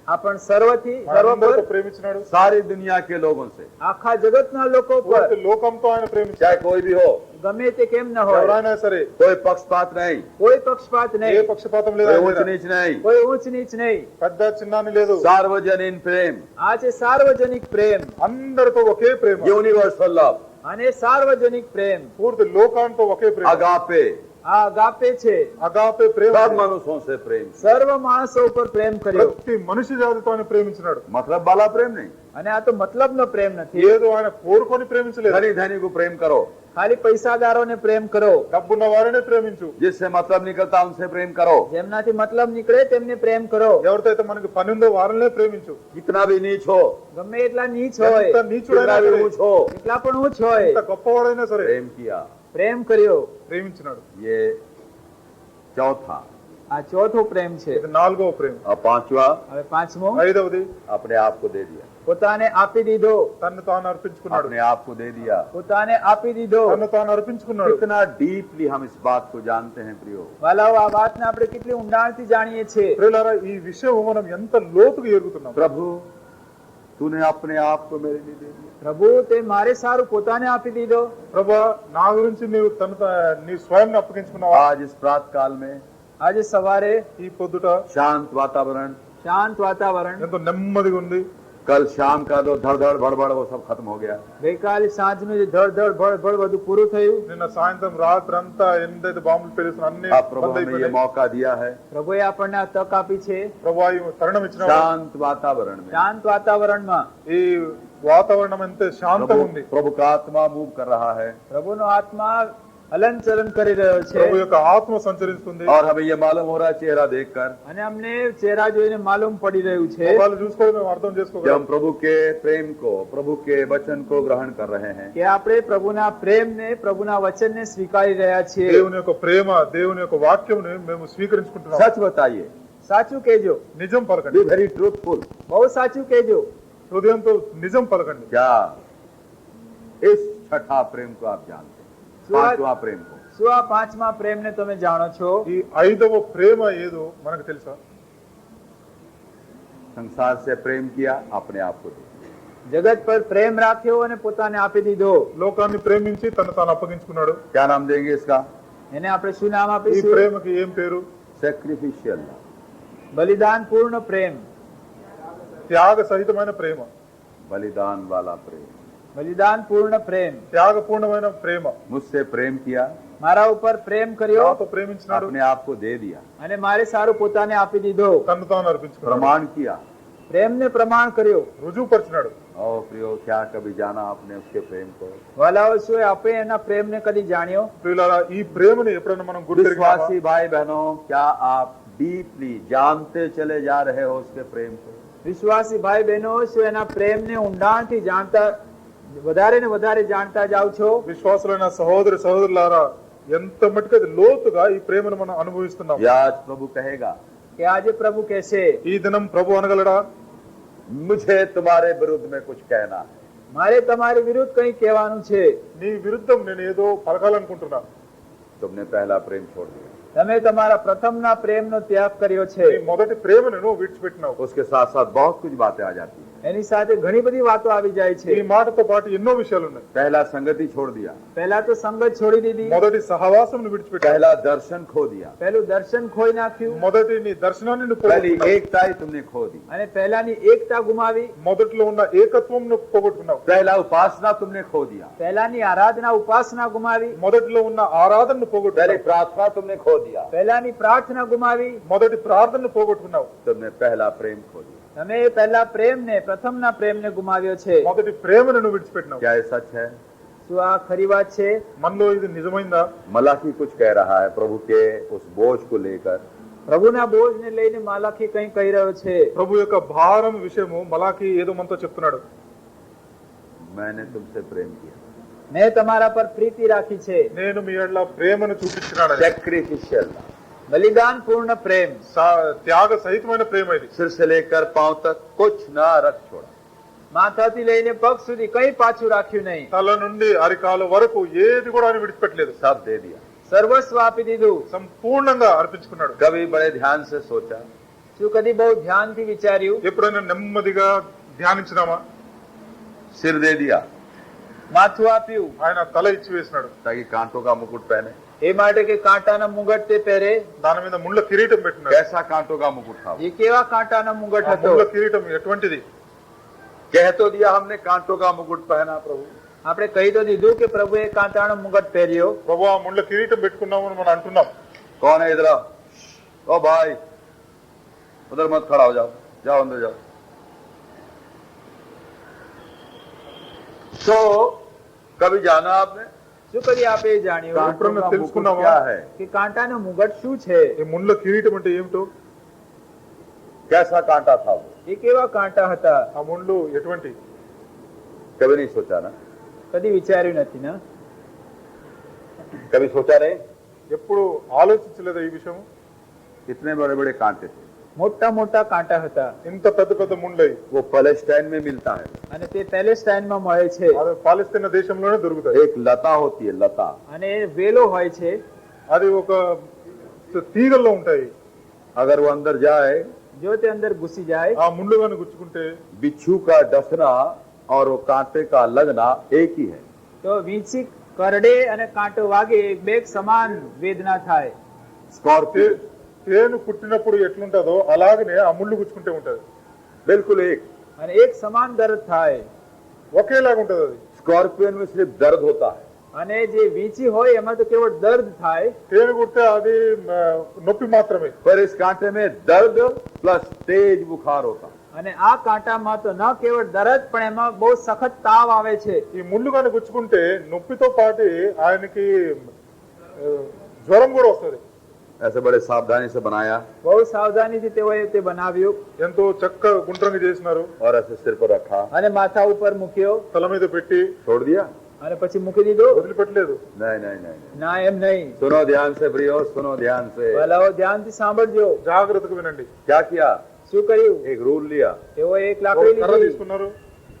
આપણ સર્વથી સર્વ మనందరితో પર, ప్రేమించినాడు. सारी दुनिया के लोगों से. આખા જગતના લોકો પર, పూర్తి లోకంతో ఆయన ప్రేమించాడు. चाहे कोई भी हो, ગમે તે કેમ ન હોય, ఎవరైనా సరే, कोई पक्षपात नहीं, કોઈ पक्षपात ఏ નહીં, పక్షపాతం कोई లేదు, ऊंच नीच नहीं. કોઈ ઊંચ નીચ નહીં. పెద్ద చిన్నాని లేదు. सार्वजनिक प्रेम, આ છે સાર્વજનિક પ્રેમ. అందరితో ఒకే ప్రేమ. यूनिवर्सल लव, અને सार्वजनिक प्रेम. పూర్తి లోకాంతో ఒకే ప్రేమ. अगापे. આ agape છે. అగాపే ప్రేమ. सब मनुष्यों से प्रेम. સર્વ માણસો ઉપર પ્રેમ કર્યો. ప్రతి మనిషి జాతితో ఆయన ప్రేమించినాడు. मतलब वाला प्रेम नहीं. અને આ તો મતલબનો પ્રેમ નથી. ఏదో ఆయన కోరుకొని ప్రేమించలేదు. धनी धनी को प्रेम करो, ખાલી પૈસાદારોને પ્રેમ કરો. డబ్బున్న వారినే ప్రేమించు. जिससे मतलब निकलता उनसे प्रेम करो. જેમનાથી મતલબ નીકળે તેમને પ્રેમ કરો. ఎవరితో అయితే మనకి పని ఉందో వారినే ప్రేమించు. कितना भी नीच हो, ગમે એટલા નીચ હોય, ఎంత నీచుడైనా कितना भी సరే, ऊंच हो, એટલા પણ ઊંચ હોય, ఎంత గొప్పవాడైనా సరే प्रेम किया. પ્રેમ કર્યો. ప్రేమించినాడు. ये चौथा. આ ચોથો પ્રેમ છે. ఇది నాలుగవ ప్రేమ. और पांचवा, હવે પાંચમો, ఐదవది अपने आप को दे दिया. પોતાને આપી દીધો. తన్ను తాను అర్పించుకున్నాడు. अपने आप को दे दिया. પોતાને આપી દીધો. తన్ను తాను అర్పించుకున్నాడు. कितना डीपली हम इस बात को जानते हैं प्रियो. વાલાઓ, આ વાતને આપણે કેટલી ઊંડાણથી જાણીએ છીએ. ప్రియులారా, ఈ విషయం మనం ఎంత లోతుగా ఎరుగుతున్నాం. प्रभु तूने अपने आप को मेरे लिए दे दिया. પ્રભુ તે મારે સારું પોતાને આપી દીધો. ప్రభా, నా గురించి నీవు నీ స్వయం అప్పగించుకున్నావా? आज इस प्रात काल में આજે सवारे ఈ పొద్దుట शांत वातावरण, શાંત વાતાવરણ, ఎంతో నెమ్మదిగా ఉంది. कल शाम का तो धड़ धड़ भड़बड़ वो सब खत्म हो गया। ગઈકાલે સાંજનું જે ધડ ધડ ભડ ભડ બધું પૂરું થયું। నిన్న సాయంత్రం రాత్రి అంతా ఎందైతే బాంబులు పేలుస్తున్నా అన్ని अब प्रभु బంద్ हमें ये అయిపోయాయి। मौका दिया है પ્રભુએ આપણને આ તક આપી છે ప్రభు ఈ తరుణం ఇచ్చిన शांत वातावरण में। શાંત વાતાવરણમાં। ఈ వాతావరణం ఎంత శాంతం ఉంది। प्रभु का आत्मा मूव कर रहा है પ્રભુનો આત્મા હલન ચલન કરી રહ્યો છે ప్రభు యొక్క ఆత్మ సంచరిస్తుంది। और हमें ये मालूम हो रहा है चेहरा देखकर અને અમને ચહેરા જોઈને માલુમ પડી રહ્યું છે వాళ్ళు చూసుకోవాలి, మేము అర్థం कि చేసుకోగలం हम प्रभु के प्रेम को, प्रभु के वचन को ग्रहण कर रहे हैं। કે આપણે પ્રભુના પ્રેમને, પ્રભુના વચનને સ્વીકારી રહ્યા છીએ। దేవుని యొక్క ప్రేమ, దేవుని యొక్క వాక్యంని మేము స్వీకరించుకుంటున్నాం। सच बताइए, સાચું કહેજો, నిజం बी పలకండి, वेरी ट्रूथफुल। બહુ સાચું કહેજો। హృదయంతో నిజం పలకండి। क्या इस छठा प्रेम को आप जानते हैं? पांचवा प्रेम को। શું આ પાંચમા પ્રેમને તમે જાણો છો? ఈ ఐదవ ప్రేమ ఏదో మనకు తెలుసా? संसार से प्रेम किया, अपने आप को दिया। જગત પર પ્રેમ રાખ્યો અને પોતાને આપી દીધો। లోకాన్ని ప్రేమించి తను తాను అప్పగించుకున్నాడు। क्या नाम देंगे इसका? એને આપણે શું નામ ఈ આપીશું? ప్రేమకి ఏం పేరు? सेक्रिफिशियल। બલિદાન પૂર્ણ પ્રેમ। త్యాగ సహితమైన ప్రేమ, बलिदान वाला प्रेम। બલિદાન પૂર્ણ પ્રેમ। త్యాగపూర్ణమైన ప్రేమ। मुझसे प्रेम किया, મારા ઉપર પ્રેમ કર્યો నాతో ప్రేమించినాడు, अपने आप को दे दिया। અને મારે સારું પોતાને આપી દીધો। తను తాను అర్పించుకున్నాడు, प्रमाण किया। પ્રેમને પ્રમાણ કર્યો। రుజువుపరిచినాడు। ओ प्रियो, क्या कभी जाना आपने उसके प्रेम को? વાલાઓ શું આપે એના પ્રેમને કદી જાણ્યો? ప్రియులారా, ఈ ప్రేమని ఎప్పుడైనా మనం గుర్తిరిగామా? विश्वासी भाई बहनों, क्या आप डीपली जानते चले जा रहे हो उसके प्रेम को? વિશ્વાસી ભાઈ બહેનો, શું એના પ્રેમને ઊંડાણથી જાણતા, વધારે ને વધારે જાણતા જાવ છો? విశ్వాసులైన సహోదరి సహోదరులారా, ఎంత మటుకు అది లోతుగా ఈ ప్రేమను మనం అనుభవిస్తున్నాం। या आज प्रभु कहेगा કે આજે પ્રભુ કહેશે, ఈ దినం ప్రభు అనగలడా, मुझे तुम्हारे विरुद्ध में कुछ कहना है। મારે તમારી વિરુદ્ધ કંઈ કહેવાનું છે। నీ విరుద్ధం నేను ఏదో పలకాలనుకుంటున్నా। तुमने पहला प्रेम छोड़ दिया। તમે તમારા પ્રથમના પ્રેમનો ત્યાગ કર્યો છે। నీ మొదటి ప్రేమను నువ్వు విడిచిపెట్టినావు। उसके साथ साथ बहुत कुछ बातें आ जाती है। એની સાથે ઘણી બધી વાતો આવી જાય ఈ છે। మాటతో పాటు ఎన్నో విషయాలు ఉన్నాయి। पहला संगति छोड़ दिया, પહેલા તો સંગત છોડી દીધી, మొదటి సహవాసమును విడిచిపెట్టావు, पहला दर्शन खो दिया, પહેલું દર્શન ખોઈ નાખ્યું, మొదటి నీ దర్శనాన్ని నువ్వు पहली పోగొట్టుకున్నావు, एकता ही तुमने खो दी, અને પહેલાની એકતા ગુમાવી, మొదట్లో ఉన్న ఏకత్వం నువ్వు పోగొట్టుకున్నావు, पहला उपासना तुमने खो दिया, પહેલાની આરાધના ઉપાસના ગુમાવી, మొదట్లో ఉన్న ఆరాధనను पहली పోగొట్టుకున్నావు, प्रार्थना तुमने खो दिया, પહેલાની પ્રાર્થના ગુમાવી, మొదటి ప్రార్థనను పోగొట్టుకున్నావు, तुमने पहला प्रेम खो दिया। તમે પહેલા પ્રેમને, પ્રથમના પ્રેમને ગુમાવ્યો છે। మొదటి ప్రేమను నువ్వు విడిచిపెట్టినావు। क्या ये सच है? શું આ ખરી વાત છે? మనలో ఇది నిజమైందా? मलाकी कुछ कह रहा है प्रभु के उस बोझ को लेकर। પ્રભુના બોજને લઈને માલાખી કંઈ કહી રહ્યો છે। ప్రభు యొక్క భారం విషయము మలాకి ఏదో మనతో చెప్తున్నాడు। मैंने तुमसे प्रेम किया। મેં તમારા પર પ્રીતિ રાખી છે। నేను మీ ఎడల ప్రేమను చూపించినాడు। सेक्रिफिशियल, બલિદાન પૂર્ણ પ્રેમ। త్యాగ సహితమైన ప్రేమ ఇది। सिर से लेकर पांव तक कुछ ना रख छोड़ा। માથાથી લઈને પગ સુધી કંઈ પાછું રાખ્યું નહીં। తల నుండి అరికాల వరకు ఏది కూడా ఆయన విడిచిపెట్టలేదు। सब दे दिया, સર્વસ્વ આપી દીધું। సంపూర్ణంగా అర్పించుకున్నాడు। कभी बड़े ध्यान से सोचा, શું કદી બહુ ધ્યાનથી વિચાર્યું? ఎప్పుడైనా నెమ్మదిగా ధ్యానించినామా? सिर दे दिया માથું આપ્યું ఆయన తల ఇచ్చి వేసినాడు, ताकि कांटों का मुकुट पहने। એ માટે કે કાંટાના મુગટ તે પહેરે। దాని మీద ముళ్ళ కిరీటం పెట్టినాడు। कैसा कांटों का मुकुट था? એ કેવા કાંટાનો મુગટ ఆ હતો? ముళ్ళ కిరీటం ఎటువంటిది? कह तो दिया हमने कांटों का मुकुट पहना प्रभु, આપણે કહી તો દીધું કે પ્રભુએ કાંટાનો મુગટ પહેર્યો। ప్రభు ఆ ముళ్ళ కిరీటం పెట్టుకున్నామని మనం అంటున్నాం। कौन है इधर? ओ भाई उधर मत खड़ा हो जाओ, जाओ अंदर जाओ। तो कभी जाना आपने શું કરી આપે એ જાણ્યું कांटों का तिल मुकुट सुनावा। क्या है? કે કાંટાનો મુગટ શું છે? ఈ ముళ్ళ కిరీటం అంటే ఏమిటో? कैसा कांटा था वो? એ કેવા કાંટા હતા? ఆ ముళ్ళు ఎటువంటి? कभी नहीं सोचा ना? કદી વિચાર્યું નથી ને? कभी सोचा नहीं? ఎప్పుడు ఆలోచించలేదా ఈ విషయం? इतने बड़े बड़े कांटे थे। મોટા મોટા કાંટા હતા। ఇంత పెద్ద పెద్ద ముళ్ళై वो पैलेस्टाइन में मिलता है। અને તે પેલેસ્ટાઇનમાં મળે છે। అది పాలస్తీనా దేశంలోనే దొరుకుతాయి। एक लता होती है, लता। અને વેલો હોય છે। అది ఒక తీగల్లో ఉంటాయి। अगर वो अंदर जाए, જો તે અંદર ઘૂસી જાય, ఆ ముళ్ళు గాని గుచ్చుకుంటే बिच्छू का डसना और वो कांटे का लगना एक ही है। તો વીંછી કરડે અને કાંટો વાગે બે સમાન વેદના થાય। स्कॉर्पियो తేను కుట్టినప్పుడు ఎట్లుంటదో అలాగనే ఆ ముళ్ళు గుచ్చుకుంటే ఉంటది। बिल्कुल एक। અને એક સમાન દર્દ થાય. ఒకేలాగా ఉంటది అది. स्कॉर्पियन में सिर्फ दर्द होता है, અને જે વીંછી હોય એમાં તો કેવળ દર્દ થાય, తేనె కుడితే అది నొప్పి మాత్రమే. पर इस कांटे में दर्द प्लस तेज बुखार होता है. અને આ કાંટામાં તો ન કેવળ દર્દ પણ એમાં બહુ સખત તાવ આવે છે. ఈ ముళ్ళు కానీ గుచ్చుకుంటే నొప్పితో పాటు ఆయనకి జ్వరం కూడా వస్తుంది. ऐसे बड़े सावधानी से बनाया બહુ સાવધાનીથી તેઓએ તે બનાવ્યું ఎంతో చక్క గుండ్రంగా చేసినారు. और ऐसे सिर पर रखा, અને માથા ઉપર મૂક્યો తల మీద పెట్టి छोड़ दिया. અને પછી મૂકી દીધો. వదిలిపెట్టలేదు. नहीं नहीं नहीं, ના એમ નહીં. सुनो ध्यान से प्रियो, सुनो ध्यान से. ભલાઓ ધ્યાનથી સાંભળજો. జాగ్రత్తగా వినండి. क्या किया? શું કર્યું? एक रूल लिया, તેઓએ એક ఒక લાકડી కర్ర લીધી తీసుకున్నారు,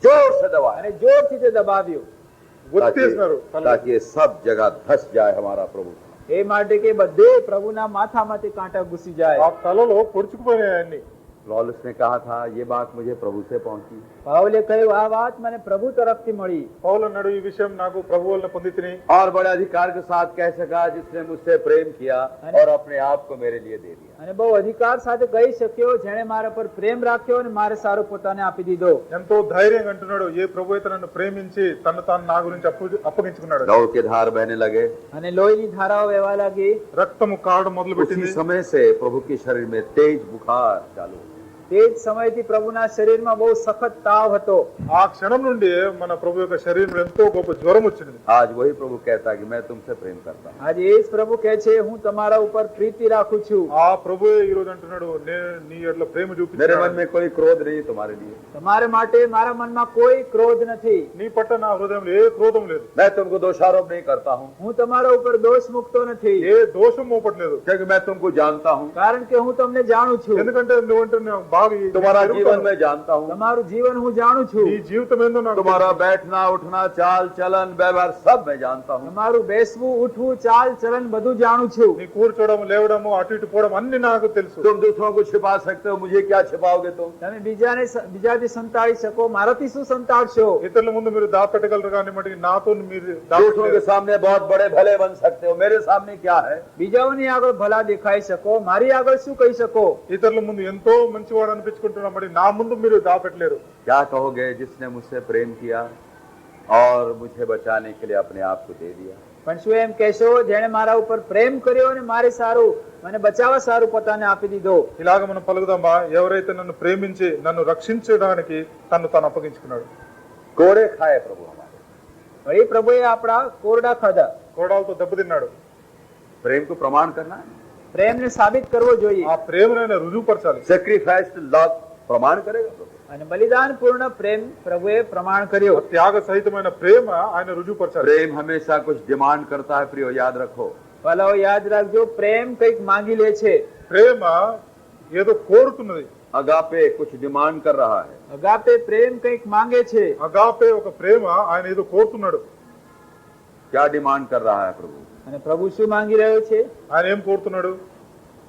जोर से दबाया, અને જોરથી તે દબાવ્યું. ఒత్తేసినారు తల. ताकि ये सब जगह धस जाए हमारा प्रभु. એ માટે કે બધે પ્રભુના માથામાં તે કાંટા ઘૂસી જાય. ఆ తలలో పొడుచుకుపోయినాయి అన్ని. लॉलस ने कहा था ये बात मुझे प्रभु से पहुंची. પાઉલે કહ્યું આ વાત મને પ્રભુ તરફથી મળી. పౌలు అన్నాడు ఈ విషయం నాకు ప్రభు వలన పొంది తిని. और बड़े अधिकार के साथ कह सका जिसने मुझसे प्रेम किया और अपने आप को मेरे लिए दे दिया. અને બહુ અધિકાર સાથે કહી શક્યો જેણે મારા પર પ્રેમ રાખ્યો અને મારે સારું પોતાને આપી દીધો. ఎంతో ధైర్యంగా అంటున్నాడు ఏ ప్రభు అయితే నన్ను ప్రేమించి తను తాను నా గురించి అప్పగించుకున్నాడు. लहू के धार बहने लगे. અને લોહીની ધારાઓ વહેવા લાગી. రక్తము కారడం మొదలు उसी పెట్టింది. समय से प्रभु के शरीर में तेज बुखार चालू हुआ. તે જ સમયથી પ્રભુના શરીરમાં બહુ સખત તાવ હતો. ఆ క్షణం నుండి మన ప్రభు యొక్క శరీరంలో ఎంతో గొప్ప జ్వరం వచ్చింది. आज वही प्रभु कहता है कि मैं तुमसे प्रेम करता हूँ. આજે એ જ પ્રભુ કહે છે હું તમારા ઉપર પ્રીતિ રાખું છું. ఆ ప్రభువే ఈ రోజు అంటున్నాడు నేను నీ ఎట్లా ప్రేమ मेरे मन చూపించాను. में कोई क्रोध नहीं तुम्हारे लिए. તમારે માટે મારા મનમાં કોઈ ક્રોધ નથી. నీ పట్ల నా హృదయంలో ఏ క్రోధం లేదు. मैं तुमको दोषारोप नहीं करता हूँ, હું તમારા ઉપર દોષ મૂકતો નથી. ఏ దోషం మోపట్లేదు. क्योंकि मैं तुमको जानता हूँ, કારણ કે હું તમને જાણું છું. ఎందుకంటే నువ్వంటే నాకు బాగా तुम्हारा ఎరుగుతాను. जीवन मैं जानता हूँ, તમારું जीवन હું જાણું છું. నీ జీవితం ఏందో నాకు तुम्हारा बैठना उठना चाल चलन व्यवहार सब मैं जानता हूँ. તમારું બેસવું ઉઠવું ચાલ ચલન બધું જાણું છું. నీ కూర్చోవడం లేవడము అటు ఇటు పోవడం అన్ని నాకు తెలుసు. तुम दूसरों को छिपा सकते हो, मुझे क्या छिपाओगे तुम? તમે બીજાથી સંતાડી શકો, મારાથી શું સંતાડશો? ఇతరుల ముందు మీరు దాపెట్టగలరు కానీ మటుకు నాతో మీరు दूसरों के దాపెట్టలేరు. सामने बहुत बड़े भले बन सकते हो, मेरे सामने क्या है? બીજાઓની આગળ ભલા દેખાઈ શકો, મારી આગળ શું કહી શકો? ఇతరుల ముందు ఎంతో మంచివాడు అనిపించుకుంటున్నా మరి నా ముందు మీరు దాపెట్టలేరు. क्या कहोगे जिसने मुझसे प्रेम किया और मुझे बचाने के लिए अपने आप को दे दिया? પણ શું એમ કહેશો જેણે મારા ઉપર પ્રેમ કર્યો અને મારે સારું મને બચાવવા સારું પોતાને આપી દીધો? ఇలాగ మనం పలుకుదామా ఎవరైతే నన్ను ప్రేమించి నన్ను రక్షించడానికి తను తాను అప్పగించుకున్నాడు. कोड़े खाए प्रभु हमारे, વળી પ્રભુએ આપણા કોરડા ખાધા. కోడాలతో దెబ్బతిన్నాడు. प्रेम को प्रमाण करना है. પ્રેમને સાબિત કરવો જોઈએ. ఆ ప్రేమనైనా రుజువుపరచాలి. सेक्रीफाइस लव प्रमाण करेगा प्रभु. અને બલિદાન પૂર્ણ પ્રેમ પ્રભુએ પ્રમાણ કર્યો. త్యాగ సహితమైన ప్రేమ ఆయన రుజువుపరచాలి. प्रेम हमेशा कुछ डिमांड करता है प्रियो, याद रखो. ભલાઓ યાદ રાખજો, પ્રેમ કંઈક માંગી લે છે. ప్రేమ ఏదో కోరుతున్నది. अगापे कुछ डिमांड कर रहा है. અગાપે પ્રેમ કંઈક માંગે છે. అగాపే ఒక ప్రేమ ఆయన ఏదో కోరుతున్నాడు. क्या डिमांड कर रहा है प्रभु? અને પ્રભુ શું માંગી રહ્યો છે? ఆయన ఏం కోరుతున్నాడు?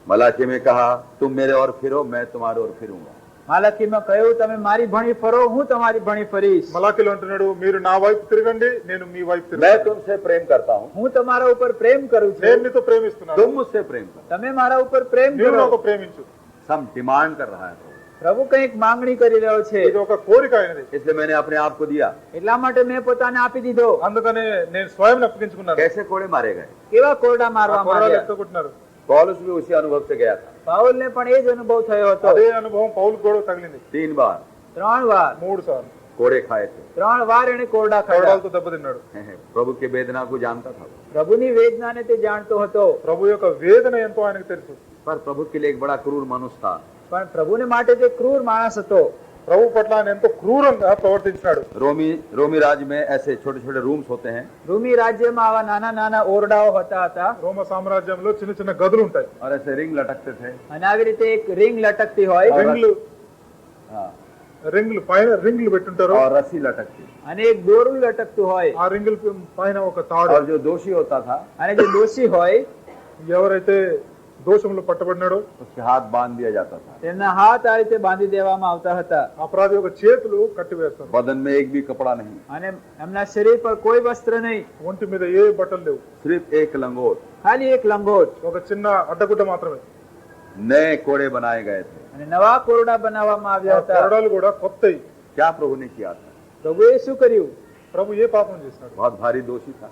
मलाकी में कहा तुम मेरे और फिरो, मैं तुम्हारे और फिरूंगा. માલકીમાં કહ્યું તમે મારી ભણી ફરો, હું તમારી ભણી ફરીશ. మలాకిలో అంటున్నాడు మీరు నా వైపు తిరగండి నేను మీ వైపు मैं తిరుగుతాను. तुमसे प्रेम करता हूँ, હું તમારા ઉપર પ્રેમ કરું నేను છું, నీతో ప్రేమిస్తున్నాను. तुम मुझसे प्रेम करो. તમે મારા ઉપર પ્રેમ నీవు કરો. నాకు ప్రేమించు. सब डिमांड कर रहा है प्रभु. પ્રભુ કંઈક માંગણી કરી રહ્યો છે. ఇది ఒక కోరిక ఆయనది. इसलिए मैंने अपने आप को दिया. એટલા માટે મેં પોતાને આપી દીધો. అందుకనే నేను స్వయం అప్పగించుకున్నాను. कैसे कोड़े मारे गए? કેવા કોરડા ఆ મારવામાં కొరడాలు આવ્યા. ఎట్లా కొట్టినారు? पौलुस भी उसी अनुभव से गया था. પાઉલને પણ એ જ અનુભવ થયો હતો. అదే అనుభవం పౌలు కూడా తగిలింది. 3 बार 3 વાર 3 సార్లు कोड़े खाए थे. 3 વાર એને કોરડા ખાધા. కొరడాలతో దెబ్బతిన్నాడు. प्रभु की वेदना को जानता था वो. પ્રભુની વેદનાને તે જાણતો હતો. ప్రభు యొక్క వేదన ఎంతో ఆయనకు తెలుసు. पर प्रभु के लिए एक बड़ा क्रूर मनुष्य था. પણ પ્રભુને માટે તે ક્રૂર માણસ હતો. ప్రభు పట్ల ఆయన ఎంతో క్రూరంగా ప్రవర్తించాడు. रोमी राज्य में ऐसे छोटे छोटे रूम्स होते हैं રૂમી રાજ્યમાં આવા નાના નાના ઓરડાઓ હતા రోమ సామ్రాజ్యంలో చిన్న చిన్న గదులు ఉంటాయి. और ऐसे रिंग लटकते थे. અને આવી રીતે એક રિંગ લટકતી હોય రింగ్లు हाँ, రింగ్లు పైన రింగ్లు పెట్టుంటారు. और रस्सी लटकती. અને એક દોરું લટકતું હોય. ఆ రింగుల పైన ఒక తాడు. और जो दोषी होता था અને જે દોષી હોય ఎవరైతే దోషంలో పట్టబడినాడో उसके हाथ बांध दिया जाता था. તેમના હાથ આ રીતે બાંધી દેવામાં આવતા હતા. అపరాధి యొక్క చేతులు కట్టివేస్తారు. बदन में एक भी कपड़ा नहीं, અને એમના શરીર પર કોઈ વસ્ત્ર નહીં, ఒంటి మీద ఏ బట్టలు లేవు. सिर्फ एक लंगोट. ખાલી એક લંગોટ. ఒక చిన్న అడ్డగుడ్డ మాత్రమే. नए कोड़े बनाए गए थे. અને નવા કોરડા બનાવવામાં ఆ આવ્યા હતા. కొరడాలు కూడా కొత్తవి. क्या प्रभु ने किया था? પ્રભુએ શું કર્યું? ప్రభు ఏ పాపం చేసినాడు? बहुत भारी दोषी था,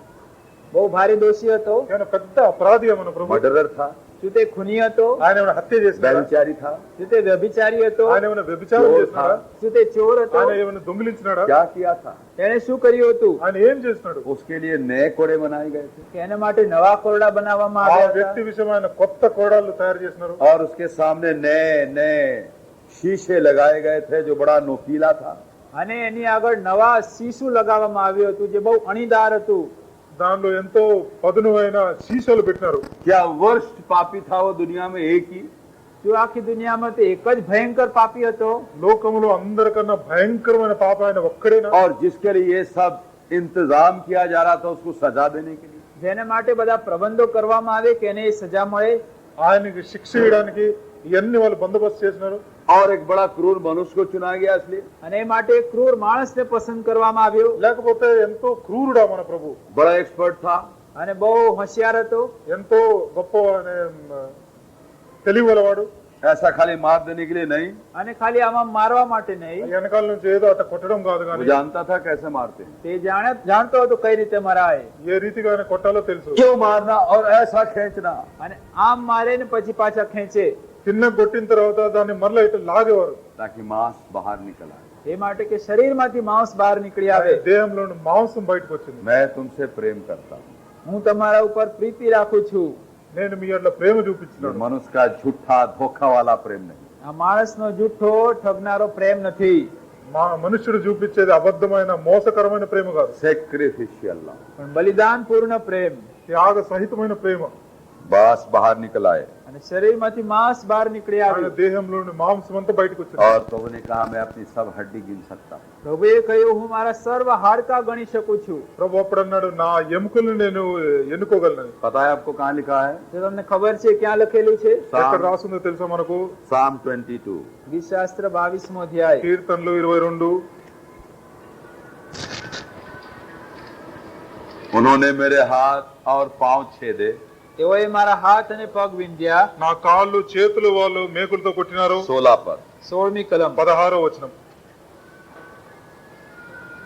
બહુ ભારી દોષી હતો. ఏమైనా పెద్ద అపరాధి ఏమన్నా ప్రభు? मर्डरर था, શું તે ખૂની હતો? ఆయన ఏమైనా హత్య చేసినాడా? व्यभिचारी था, શું તે વ્યભિચારી હતો? ఆయన ఏమైనా వ్యభిచారం చోర్ చేసినాడా? શું તે ચોર હતો? ఆయన ఏమైనా దొంగిలించినాడా? क्या किया था? તેણે શું કર્યું હતું? ఆయన ఏం చేసినాడు? उसके लिए नए कोड़े बनाए गए थे કે એના માટે નવા કોરડા બનાવવામાં ఆ આવ્યા వ్యక్తి હતા. విషయం ఆయన కొత్త కోడాలు తయారు చేసినారు. और उसके सामने नए नए शीशे लगाए गए थे जो बड़ा नोकीला था. અને એની આગળ નવા શીશુ લગાવવામાં આવ્યું હતું જે બહુ અણીદાર હતું. దానిలో ఎంతో పదునువైన సీసాలు పెట్టినారు. क्या वर्स्ट पापी था वो दुनिया में एक ही? જો આખી દુનિયામાં તો એક જ ભયંકર પાપી હતો లోకములో అందరికన్నా భయంకరమైన పాప ఆయన ఒక్కడేనా? और जिसके लिए ये सब इंतजाम किया जा रहा था उसको सजा देने के लिए. જેને માટે બધા પ્રબંધો કરવામાં આવે કે એને સજા મળે. ఆయనకి శిక్ష ఇవ్వడానికి ఇవన్నీ వాళ్ళు బందోబస్తు చేసినారు. और एक बड़ा क्रूर मनुष्य को चुना गया इसलिए. અને એ માટે ક્રૂર માણસને પસંદ કરવામાં આવ્યો. లేకపోతే ఎంతో క్రూరుడా మన ప్రభు? बड़ा एक्सपर्ट था, અને બહુ હોશિયાર હતો. ఎంతో గొప్ప తెలివిగలవాడు. ऐसा खाली मार देने के लिए नहीं, અને ખાલી આમાં મારવા માટે નહીં, వెనకాల నుంచి ఏదో అట్ట కొట్టడం కాదు वो కానీ जानता था कैसे मारते हैं, તે જાણતો હતો કઈ રીતે મરાય. ఏ రీతిగా ఆయన కొట్టాలో తెలుసు. क्यों मारना और ऐसा खींचना. અને આમ મારે ને પછી પાછા ખેંચે. చిన్న కొట్టిన తర్వాత దాన్ని మరలా ఇట్లా లాగేవారు. ताकि मांस बाहर निकल आए. એ માટે કે શરીરમાંથી માંસ બહાર નીકળી આવે. దేహంలోని మాంసం బయటకు వచ్చింది. मैं तुमसे प्रेम करता हूँ. હું તમારા ઉપર પ્રીતિ રાખું છું. నేను మీ అట్లా ప్రేమ ये చూపించినాను. मनुष्य का झूठा धोखा वाला प्रेम नहीं. આ માણસનો જૂઠો ઠગનારો પ્રેમ નથી, మా మనుష్యుడు చూపించేది అబద్ధమైన మోసకరమైన ప్రేమ కాదు. सेक्रिफिशियल लव. પણ બલિદાન પૂર્ણ પ્રેમ. త్యాగ సహితమైన ప్రేమ. बास बाहर निकल आए અને શરીરમાંથી માંસ બહાર નીકળી ఆయన આવ્યું. దేహంలోని మాంసం అంతా బయటకు వచ్చింది. और प्रभु ने कहा मैं अपनी सब हड्डी गिन सकता हूँ. પ્રભુએ કહ્યું હું મારા સર્વ હાડકા ગણી શકું છું. ప్రభు అప్పుడు అన్నాడు నా ఎముకలను నేను ఎన్నుకోగలను. पता है आपको कहाँ लिखा है? તો તમને ખબર છે ક્યાં લખેલું છે? ఎక్కడ साम రాసిందో తెలుసా మనకు? साम 22. ગીતશાસ્ત્ર 22મો અધ્યાય. కీర్తనలు 22. उन्होंने मेरे हाथ और पांव छेदे, તેઓએ મારા હાથ અને પગ વિંધ્યા. నా కాళ్ళు చేతులు వాళ్ళు మేకులతో కొట్టినారు. 16 पर. 16મી કલમ. 16వ వచనం.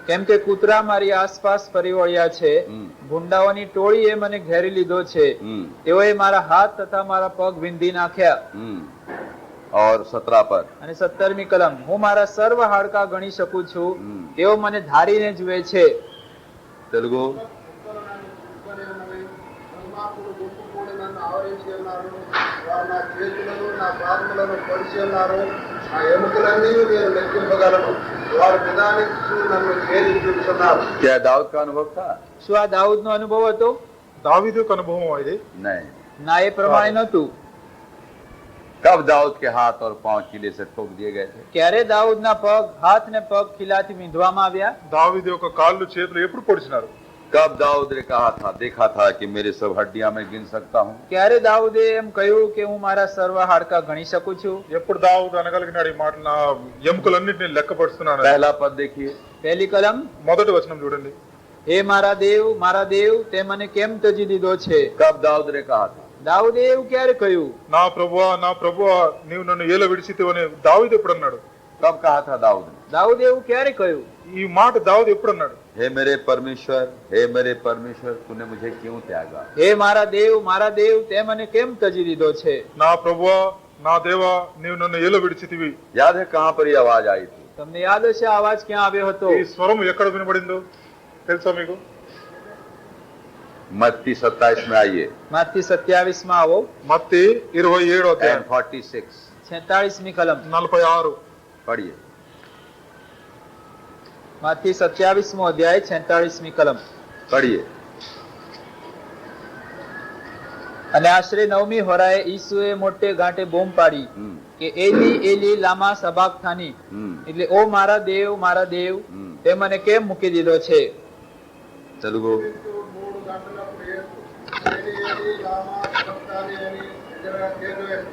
કેમ કે કૂતરા મારી આસપાસ ફરી વળ્યા છે, ભૂંડાઓની ટોળીએ મને ઘેરી લીધો છે. તેઓએ મારા હાથ તથા મારા પગ વિંધી નાખ્યા. और 17 पर. અને 17મી કલમ. હું મારા સર્વ હાડકા ગણી શકું છું, તેઓ મને ધારીને જુએ છે. तेलुगु. పరమాత్ముడు గుంపు కూడి నన్ను ఆవరించి ఉన్నారు. వారు నా చేతులను నా పాదములను పొడిచి ఉన్నారు. నా ఎముకలన్నీ నేను లెక్కింపగలను. వారు నిదానిస్తూ నన్ను ఛేదించుతున్నారు. क्या दाऊद का अनुभव था? શું આ દાઉદનો અનુભવ હતો? దావీదు యొక్క అనుభవం ఇది. नहीं. ના, એ પ્રમાણે નહોતું. कब दाऊद के हाथ और पांव किले से ठोक दिए गए थे? ક્યારે દાઉદના પગ, હાથ ને પગ ખીલાથી વીંધવામાં આવ્યા? దావీదు యొక్క కాళ్ళు చేతులు ఎప్పుడు పొడిచినారు? कब दाऊद ने कहा था, देखा था कि मेरी सब हड्डियां मैं गिन सकता हूँ? ક્યારે દાઉદે એમ કહ્યું કે હું મારા સર્વ હાડકા ગણી શકું છું? ఎప్పుడు దావీదు అనగలిగినాడు ఈ మాట? నా ఎముకలన్నిటిని లెక్కపరుస్తున్నాను. पहला पद देखिए. પહેલી કલમ. మొదటి వచనం చూడండి. હે મારા દેવ તે મને કેમ ત્યજી દીધો છે? कब दाऊद ने कहा था? દાઉદે એવું ક્યારે કહ્યું? నా ప్రభువా నీవు నన్ను ఏల విడిచితివని దావీదు ఎప్పుడు అన్నాడు? कब कहा था दाऊद ने? દાઉદે એવું ક્યારે કહ્યું? ఈ మాట దావీదు ఎప్పుడు అన్నాడు? हे मेरे परमेश्वर तूने मुझे क्यों त्यागा? હે મારા દેવ તે મને કેમ ત્યજી દીધો છે? నా ప్రభువా నా దేవా నీవు నన్ను ఏల విడిచితివి. याद है कहाँ पर ये आवाज आई थी? તમને યાદ હશે આ અવાજ ક્યાં આવ્યો હતો? ఈ స్వరం ఎక్కడ వినబడిందో తెలుసా మీకు? मत्ती 27 में आइए. માથી 27માં આવો. మత్తయి 27వ and అధ్యాయం 46 46મી કલમ. 46. पढ़िए. માથી 27મો અધ્યાય 46મી કલમ. पढ़िए. અને આશરે 9મી હોરાએ ઈસુએ મોટે ગાંઠે બૂમ પાડી કે એલી લામા સબાક્થાની, એટલે ઓ મારા દેવ તે મને કેમ મૂકી દીધો છે? तेलुगु. 3 గంటలప్పుడు యేసు ఏలీ ఏలీ లామా సబక్తానీ అని ఎదురుగా కేకవేశాడు.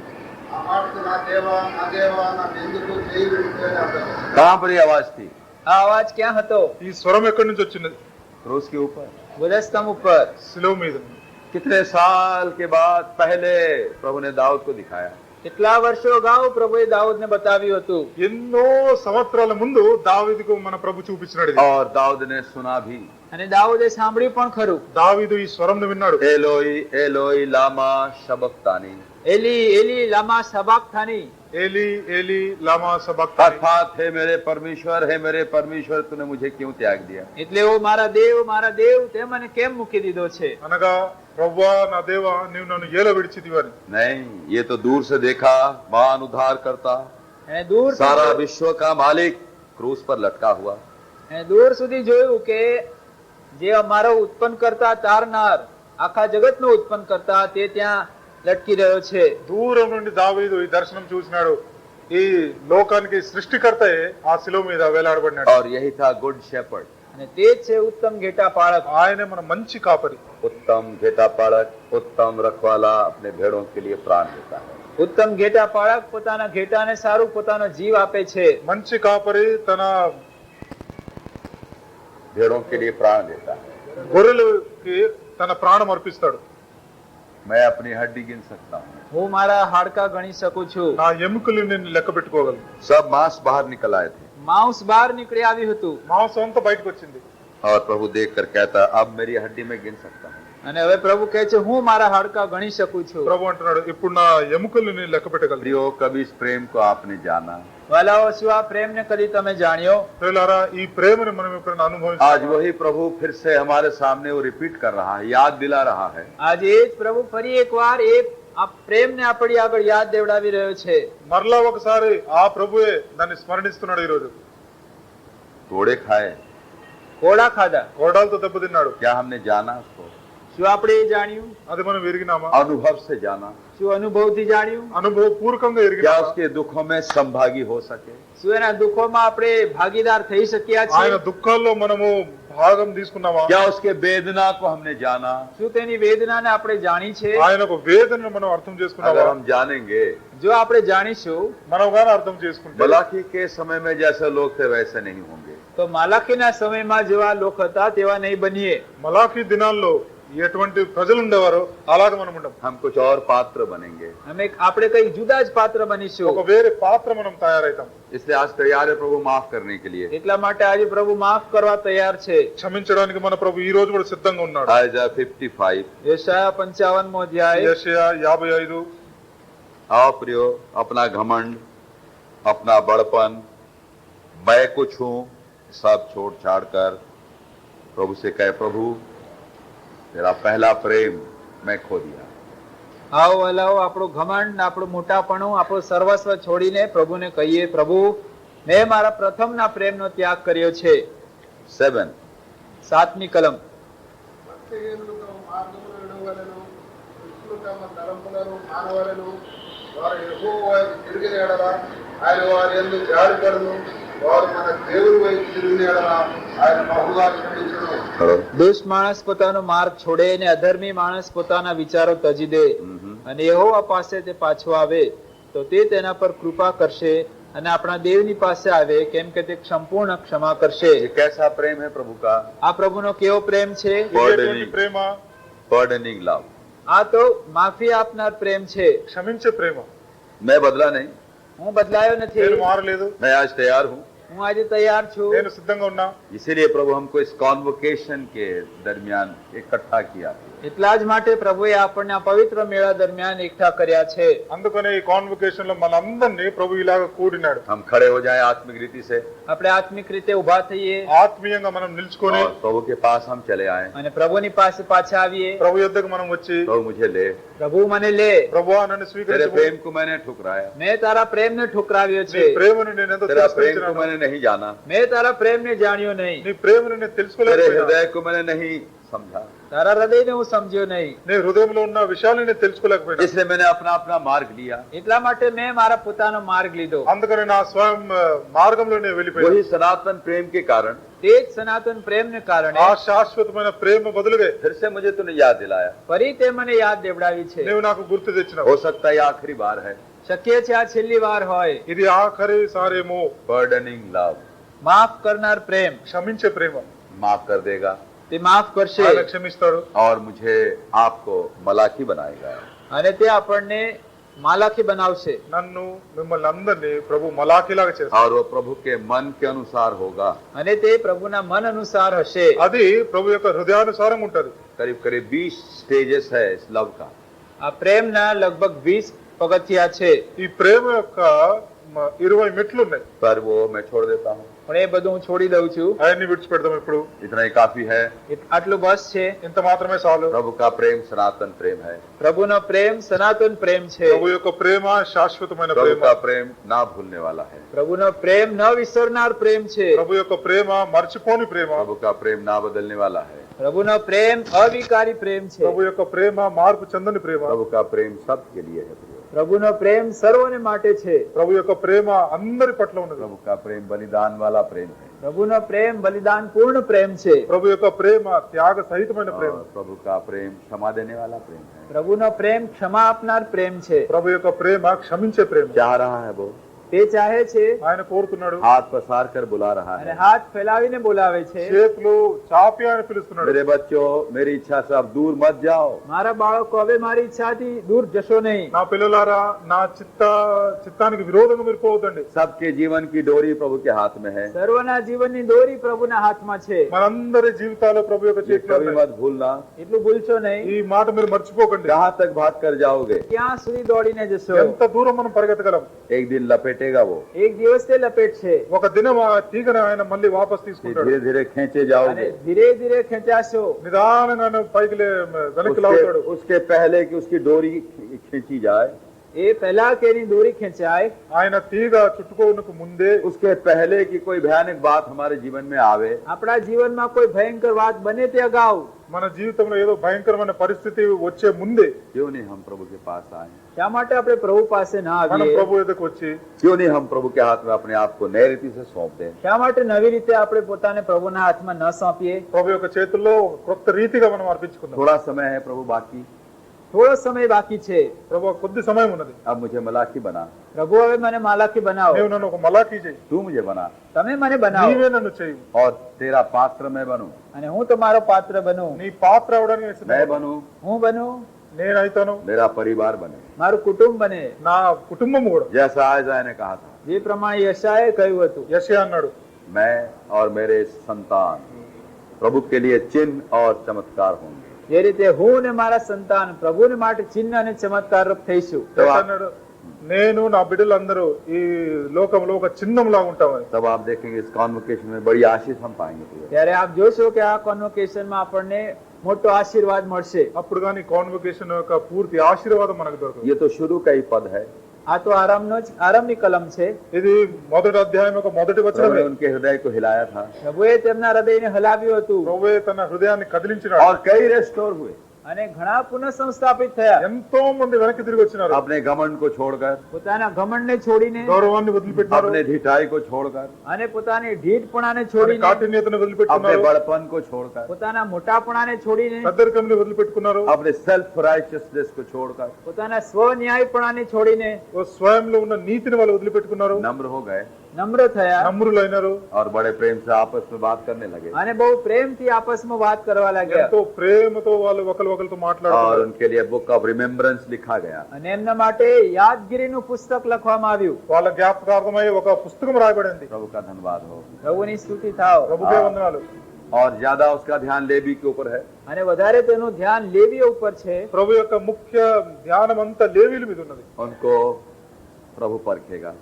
ఆ మాటకు నా దేవా నన్ను ఎందుకు చేయి విడిచిపోయావు అన్నాడు. कहाँ पर ये आवाज थी? આ અવાજ ક્યાં હતો? ఈ స్వరం ఎక్కడి నుంచి వచ్చినది? क्रूस के ऊपर. ગોદસ્તંભ ઉપર. శిలువ మీద. कितने साल के बाद पहले प्रभु ने दाऊद को दिखाया. કેટલા વર્ષો અગાઉ પ્રભુએ દાઉદને બતાવ્યું હતું. ఎన్నో సంవత్సరాల ముందు దావీదుకు మన ప్రభు చూపించినాడు ఇది. और दाऊद ने सुना भी, અને દાઉદે સાંભળ્યું પણ ખરું. దావీదు ఈ స్వరంను విన్నాడు. एलोई एलोई लामा शबक्तानी, એલી એલી લામા સબાક્થાની, ఏలి ఏలి లామా సబక్తాని. अर्थात हे मेरे परमेश्वर तूने मुझे क्यों त्याग दिया? એટલે ઓ મારા દેવ તે મને કેમ મૂકી દીધો છે? అనగా ప్రవ్వా నా దేవా నీవు నన్ను ఏల విడిచితివని. नहीं, ये तो दूर से देखा महान उद्धार करता, એને દૂર सारा विश्व का मालिक क्रूस पर लटका हुआ. એને દૂર સુધી જોયું કે જે અમારો ઉત્પન્ન કરતા તારનાર, આખા જગતનો ઉત્પન્ન કરતા તે ત્યાં લટકી રહ્યો છે. దూరం నుండి దావీదు ఈ దర్శనం చూసినాడు. ఈ లోకానికి సృష్టికర్తయే ఆ శిలువ మీద వేలాడబడినాడు. और यही था गुड शेपर्ड, અને તે જ છે ઉત્તમ ઘેટા પાળક. ఆయనే మన మంచి కాపరి. उत्तम घेटा पालक, उत्तम रखवाला अपने भेड़ों के लिए प्राण देता है. ઉત્તમ ઘેટા પાળક પોતાના ઘેટાને સારું પોતાનો જીવ આપે છે. మంచి కాపరి తన भेड़ों के लिए प्राण देता है. గొర్రెలకి తన ప్రాణం అర్పిస్తాడు. मैं अपनी हड्डी गिन सकता हूँ, હું મારા હાડકા ગણી શકું છું. నా ఎముకలు నేను లెక్క పెట్టుకోగలను. सब मांस बाहर निकल आए थे. માંસ બહાર નીકળી આવ્યું હતું. మాంసం అంతా బయటకు వచ్చింది. और प्रभु देख कर कहता, अब मेरी हड्डी में गिन सकता हूँ. અને હવે પ્રભુ કહે છે હું મારા હાડકા ગણી શકું છું. ప్రభు అంటున్నాడు ఇప్పుడు నా ఎముకలు నేను లెక్క పెట్టగలను. प्रियो, कभी इस प्रेम को आपने जाना? વાલાઓ, શું આ પ્રેમને કદી તમે જાણ્યો? ప్రియులారా ఈ ప్రేమని మనం ఎప్పుడైనా आज అనుభవించాలి. वही प्रभु फिर से हमारे सामने वो रिपीट कर रहा है, याद दिला रहा है. આજે એ જ પ્રભુ ફરી એકવાર એ આ પ્રેમને આપણી આગળ યાદ દેવડાવી રહ્યો છે. మరలా ఒకసారి ఆ ప్రభువే దాన్ని స్మరణిస్తున్నాడు. ఈ రోజు तोड़े खाए, કોળા ખાધા, కోడాలతో దెబ్బతిన్నాడు. क्या हमने जाना उसको? શું આપણે એ જાણ્યું? అది మనం ఎరిగినామా? अनुभव से जाना, શું અનુભવથી જાણ્યું? అనుభవపూర్వకంగా क्या ఎరిగినామా? उसके दुखों में संभागी हो सके? શું એના દુઃખોમાં આપણે ભાગીદાર થઈ શક્યા ఆయన છીએ? దుఃఖాల్లో మనము భాగం తీసుకున్నామా? क्या उसके वेदना को हमने जाना? શું તેની વેદનાને આપણે જાણી છે? ఆయన ఒక వేదనను మనం అర్థం చేసుకున్నామా? अगर हम जानेंगे, જો આપણે જાણીશું మనం గాని అర్థం చేసుకుంటే मलाकी के समय में जैसे लोग थे वैसे नहीं होंगे. તો માલાખીના સમયમાં જેવા લોક હતા તેવા નહીં બનીએ. మలాఖీ దినాల్లో ఎటువంటి ప్రజలు ఉండేవారో అలాగే మనం ఉండం. हम कुछ और पात्र बनेंगे. આપણે કઈ જુદા જ પાત્ર બનીશું. ఒక వేరే పాత్ర మనం తయారైతాం. इसलिए आज तैयार है प्रभु माफ करने के लिए. એટલા માટે આજે પ્રભુ માફ કરવા તૈયાર છે. క్షమించడానికి మన ప్రభు ఈ రోజు కూడా సిద్ధంగా ఉన్నాడు. आयजा 55. યશાયા 55મો અધ્યાય. యెషయా 55. आओ प्रियो, अपना घमंड, अपना बड़पन, मैं कुछ हूं, सब छोड़ छाड़ कर प्रभु से कहे, प्रभु तेरा पहला प्रेम मैं खो दिया. આવો હલાવો આપણું ઘમંડ, આપણું મોટાપણું, આપણું સર્વસ્વ છોડીને પ્રભુને કહીએ, પ્રભુ મેં મારા પ્રથમના પ્રેમનો ત્યાગ કર્યો છે. 7. 7મી કલમ. భక్తిహీనులతో మార్గమును విడవలెను, దుష్టులు తమ తలంపులను మానవలెను. వారు యెహోవా వైపు తిరిగిన ఎడల ఆయన వారి యందు జాలిపడును. వారు మన దేవుని వైపు తిరిగిన ఎడల ఆయన బహుగా క్షమించును. દુષ્ટ માણસ પોતાનો માર્ગ છોડે અને અધર્મી માણસ પોતાના વિચારો તજી દે અને યહોવા પાસે તે પાછો આવે તો તે તેના પર કૃપા કરશે અને આપણા દેવની પાસે આવે કેમ કે તે સંપૂર્ણ ક્ષમા કરશે. ये कैसा प्रेम है प्रभु का? આ પ્રભુનો કેવો પ્રેમ છે? ఇది ఎటువంటి ప్రేమ? Burdening love. આ તો માફી આપનાર પ્રેમ છે. క్షమించే ప్రేమ. मैं बदला नहीं, હું બદલાયો નથી. నేను మారలేదు. मैं आज तैयार हूं. હું આજે તૈયાર છું. నేను సిద్ధంగా ఉన్నా. इसीलिए प्रभु हमको इस कॉन्वोकेशन के दरमियान इकट्ठा किया. એટલા જ માટે પ્રભુએ આપણને આ પવિત્ર મેળા દરમિયાન એકઠા કર્યા છે. అందుకనే ఈ కాన్వకేషన్ లో మనందరినీ ప్రభు ఇలాగా కూడినాడు. हम खड़े हो जाएं आत्मिक रीति से આપણે આત્મિક રીતે ઉભા થઈએ ఆత్మీయంగా మనం నిల్చుకొని और प्रभु के पास हम चले आए. અને પ્રભુની પાસે પાછા આવીએ. ప్రభు యొద్దకు మనం వచ్చి प्रभु मुझे ले, પ્રભુ મને લે, ప్రభువా నన్ను तेरे స్వీకరించు. प्रेम को मैंने ठुकराया, મેં તારા પ્રેમને ઠુકરાવ્યો నీ છે. ప్రేమను నేను ఎంత तेरा प्रेम को తిరస్కరించినాను. मैंने नहीं जाना, મેં તારા પ્રેમને જાણ્યો નહીં. నీ ప్రేమను నేను तेरे తెలుసుకోలేకపోయినా. हृदय को मैंने नहीं समझा, તારા હૃદયને હું સમજ્યો નહીં. నీ హృదయంలో ఉన్న విషయాలను నేను తెలుసుకోలేకపోయినా. इसलिए मैंने अपना अपना मार्ग लिया. એટલા માટે મેં મારા પોતાનો માર્ગ લીધો. అందుకని నా స్వయం మార్గంలో నేను వెళ్ళిపోయాను. वही सनातन प्रेम के कारण તે જ સનાતન પ્રેમને કારણે ఆ శాశ్వతమైన ప్రేమ బదులుగా फिर से मुझे तूने याद दिलाया. ફરી તે મને યાદ દેવડાવી છે. నువ్వు నాకు గుర్తు తెచ్చినావు. हो सकता है ये आखिरी बार है. શક્ય છે આ છેલ્લી વાર હોય. ఇది ఆఖరి సారేమో. Burdening love. માફ કરનાર પ્રેમ క్షమించే ప్రేమ. माफ कर देगा તે માફ કરશે ఆయన క్షమిస్తాడు. और मुझे आपको मलाकी बनाएगा. અને તે આપણને માલાખી બનાવશે నన్ను మిమ్మల్ని అందరినీ ప్రభు మలాఖీలాగా చేస్తాడు. और वो प्रभु के मन के अनुसार होगा. અને તે પ્રભુના મન અનુસાર હશે. అది ప్రభు యొక్క హృదయానుసారం ఉంటది. करीब करीब 20 स्टेजेस है इस लव का. આ પ્રેમના લગભગ 20 પગથિયા છે. ఈ ప్రేమ యొక్క 20 మెట్లు ఉన్నాయి. पर वो मैं छोड़ देता हूँ. પણ એ બધું હું છોડી દઉં છું. అవన్నీ విడిచిపెడదాం ఇప్పుడు. इतना ही काफी है. આટલું બસ છે. ఇంత మాత్రమే చాలు. प्रभु का प्रेम सनातन प्रेम है. પ્રભુનો પ્રેમ સનાતન પ્રેમ છે. ప్రభు యొక్క ప్రేమ శాశ్వతమైన प्रभु ప్రేమ. का प्रेम ना भूलने वाला है. પ્રભુનો પ્રેમ ન વિસરનાર પ્રેમ છે. ప్రభు యొక్క ప్రేమ మర్చిపోని ప్రేమ. प्रभु का प्रेम ना बदलने वाला है. પ્રભુનો પ્રેમ અવિકારી પ્રેમ છે. ప్రభు యొక్క ప్రేమ మార్పు చెందని ప్రేమ. प्रभु का प्रेम सबके लिए है. પ્રભુનો પ્રેમ સર્વને માટે છે. ప్రభు యొక్క ప్రేమ అందరి పట్ల ఉన్నది. प्रभु का प्रेम बलिदान वाला प्रेम है. પ્રભુનો પ્રેમ બલિદાન પૂર્ણ પ્રેમ છે. ప్రభు యొక్క ప్రేమ త్యాగ సహితమైన ప్రేమ. और प्रभु का प्रेम क्षमा देने वाला प्रेम है. પ્રભુનો પ્રેમ ક્ષમા આપનાર પ્રેમ છે. ప్రభు యొక్క ప్రేమ క్షమించే ప్రేమ. चाह रहा है वो. તે ચાહે છે ఆయన కోరుతున్నాడు. हाथ पसार कर बुला रहा અને है. હાથ ફેલાવીને બોલાવે છે. చేతులు చాపి ఆయన పిలుస్తున్నాడు. मेरे बच्चों मेरी इच्छा से आप दूर मत जाओ. મારા બાળકો હવે મારી ઈચ્છાથી દૂર જશો નહીં. నా పిల్లలారా నా చిత్తానికి విరోధంగా మీరు పోవద్దండి. सबके जीवन की डोरी प्रभु के हाथ में है. સર્વના જીવનની દોરી પ્રભુના હાથમાં છે. మనందరి జీవితాలు ప్రభు యొక్క ये చేతిలో कभी ఉన్నాయి. मत भूलना. એટલું ભૂલશો નહીં. ఈ మాట మీరు మర్చిపోకండి. कहाँ तक भाग कर जाओगे. ક્યાં સુધી દોડીને જશો. ఎంత దూరం మనం పరిగెత్తగలం. एक दिन लपेटेगा वो. એક દિવસ તે લપેટશે. ఒక దినం ఆ తీగను ఆయన మళ్ళీ వాపస్ తీసుకుంటాడు. धीरे धीरे खींचे અને जाओगे. ધીરે ધીરે ખેંચાશો. నిదానంగా పైకి వెనక్కి లాగుతాడు. उसके पहले कि उसकी डोरी खींची जाए. એ પહેલા કે એની દોરી ખેંચાય. ఆయన తీగ చుట్టుకోనకు ముందే उसके पहले कि कोई भयानक बात हमारे जीवन में आवे. આપણા જીવનમાં કોઈ ભયંકર વાત બને તે અગાઉ మన జీవితంలో ఏదో భయంకరమైన పరిస్థితి వచ్చే ముందే क्यों नहीं हम प्रभु के पास आए. શા માટે આપણે પ્રભુ પાસે ના మనం આવીએ. ప్రభు ఎదుకు వచ్చి क्यों नहीं हम प्रभु के हाथ में अपने आप को नए रीति से सौंप दें. શા માટે નવી રીતે આપણે પોતાને પ્રભુના હાથમાં ન સોંપીએ. ప్రభు యొక్క చేతుల్లో ఒక కొత్త రీతిగా మనం అర్పించుకుందాం. थोड़ा समय है प्रभु बाकी. થોડો સમય બાકી છે. ప్రభు కొద్ది సమయం ఉన్నది. अब मुझे मलाकी बना. પ્રભુ હવે મને માલાખી બનાવો. నీవు నన్ను ఒక మలాఖీ చేయి. तू मुझे बना. તમે મને બનાવો నీవే నన్ను చేయి. और तेरा पात्र मैं बनूं. અને હું તમારો પાત્ર બનું. నీ పాత్ర అవడానికి నేను मैं సిద్ధం. बनूं. હું બનું. నేనైతాను. मेरा परिवार बने. મારું કુટુંબ બને. నా కుటుంబం కూడా. जैसा आयजाय ने कहा था. જે પ્રમાણે યશાએ કહ્યું હતું. యెషయా అన్నాడు, मैं और मेरे संतान प्रभु के लिए चिन्ह और चमत्कार होंगे. જે રીતે હું ને મારા સંતાન પ્રભુને માટે ચિહ્ન અને ચમત્કાર રૂપ થઈશું. యెషయా అన్నాడు, నేను నా బిడ్డలందరూ ఈ లోకంలో ఒక చిహ్నంలా ఉంటామని. तब आप देखेंगे इस कॉन्वोकेशन में बड़ी आशीष हम पाएंगे. ત્યારે આપ જોશો કે આ કોન્વોકેશનમાં આપણને મોટો આશીર્વાદ મળશે. అప్పుడు కానీ కాన్వకేషన్ యొక్క పూర్తి ఆశీర్వాదం మనకు దొరకదు. ये तो शुरू का ही पद है. આ તો આરંભની કલમ છે. ఇది మొదటి అధ్యాయం యొక్క మొదటి प्रभु వచనమే. ने उनके हृदय को हिलाया था પ્રભુએ તેમના હૃદયને હલાવ્યું હતું. ప్రభువే తన హృదయాన్ని కదిలించినాడు. और कई रेस्टोर हुए. અને ઘણા પુનઃસંસ્થાપિત થયા. ఎంతో మంది వెనక్కి తిరిగి వచ్చినారు. अपने घमंड को छोड़कर, પોતાના ઘમંડને છોડીને గౌరవాన్ని వదిలిపెట్టినారు. अपने ढिठाई को छोड़कर, અને પોતાની ઢીઠપણાને వారి છોડીને కాఠిన్యతను अपने వదిలిపెట్టుకున్నారు. बड़पन को छोड़कर, પોતાના મોટાપણાને છોડીને పెద్దరికంని వదిలిపెట్టుకున్నారు. अपने सेल्फ राइचियसनेस को छोड़कर પોતાના સ્વન્યાયપણાને છોડીને ఓ స్వయంలో ఉన్న నీతిని వాళ్ళు వదిలిపెట్టుకున్నారు. नम्र हो गए નમ્ર થયા. నమ్రులైనారు. और बड़े प्रेम से आपस में बात करने लगे. અને બહુ પ્રેમથી આપસમાં વાત કરવા લાગ્યા. ఎంతో ప్రేమతో వాళ్ళు ఒకరితో और మాట్లాడుతున్నారు. उनके लिए बुक ऑफ रिमेम्बरेंस लिखा गया. અને એમના માટે યાદગીરીનું પુસ્તક લખવામાં આવ્યું. వాళ్ళ జ్ఞాపకార్థమై ఒక పుస్తకం రాయబడింది. प्रभु का धन्यवाद हो. પ્રભુની સ્તુતિ થાવ. ప్రభుకే వందనాలు. और ज्यादा उसका ध्यान लेवी के ऊपर है. અને વધારે તેનું ધ્યાન લેવીઓ ઉપર છે. ప్రభు యొక్క ముఖ్య ధ్యానం అంతా లేవీల మీద ఉన్నది. उनको प्रभु परखेगा.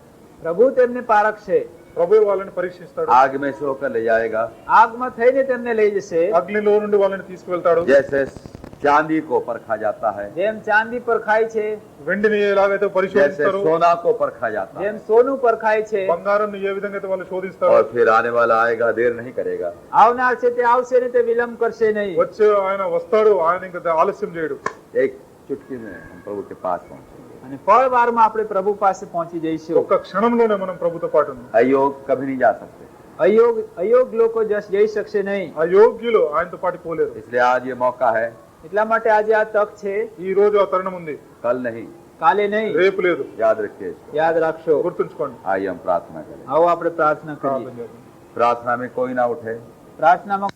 પ્રભુ તેમને પારખશે. ప్రభు వాళ్ళని పరీక్షిస్తాడు. आग में से होकर ले जाएगा. આગમાં થઈને તેમને લઈ જશે. అగ్నిలో నుండి వాళ్ళని తీసుకువెళ్తాడు. जैसे चांदी को परखा जाता है, જેમ ચાંદી પરખાય છે, వెండిని ఎలాగైతే जैसे పరిశోధిస్తారు, सोना को परखा जाता है. જેમ સોનું પરખાય છે, బంగారాన్ని ఏ విధంగా అయితే వాళ్ళు శోధిస్తారు. और फिर आने वाला आएगा, देर नहीं करेगा. આવનાર છે તે આવશે ને તે વિલંબ કરશે નહીં. వచ్చే ఆయన వస్తాడు, ఆయన ఇంకా ఆలస్యం చేయడు. एक चुटकी में हम प्रभु के पास पहुंचेंगे. અને પળવારમાં આપણે પ્રભુ પાસે પહોંચી જઈશું. ఒక్క క్షణంలోనే మనం ప్రభుతో పాటు ఉన్నాం. अयोग कभी नहीं जा सकते. અયોગ લોકો જઈ શકશે નહીં. అయోగ్యులు ఆయనతో పాటు పోలేరు. इसलिए आज ये मौका है. એટલા માટે આજે આ તક છે. ఈ రోజు ఆ తరుణం ఉంది, कल नहीं. કાલે નહીં. రేపు లేదు. याद रखिए इसको. યાદ રાખશો. గుర్తుంచుకోండి. आइए हम प्रार्थना करें. આવો આપણે પ્રાર્થના કરીએ. ప్రార్థన చేద్దాం. प्रार्थना में कोई ना उठे. પ્રાર્થનામાં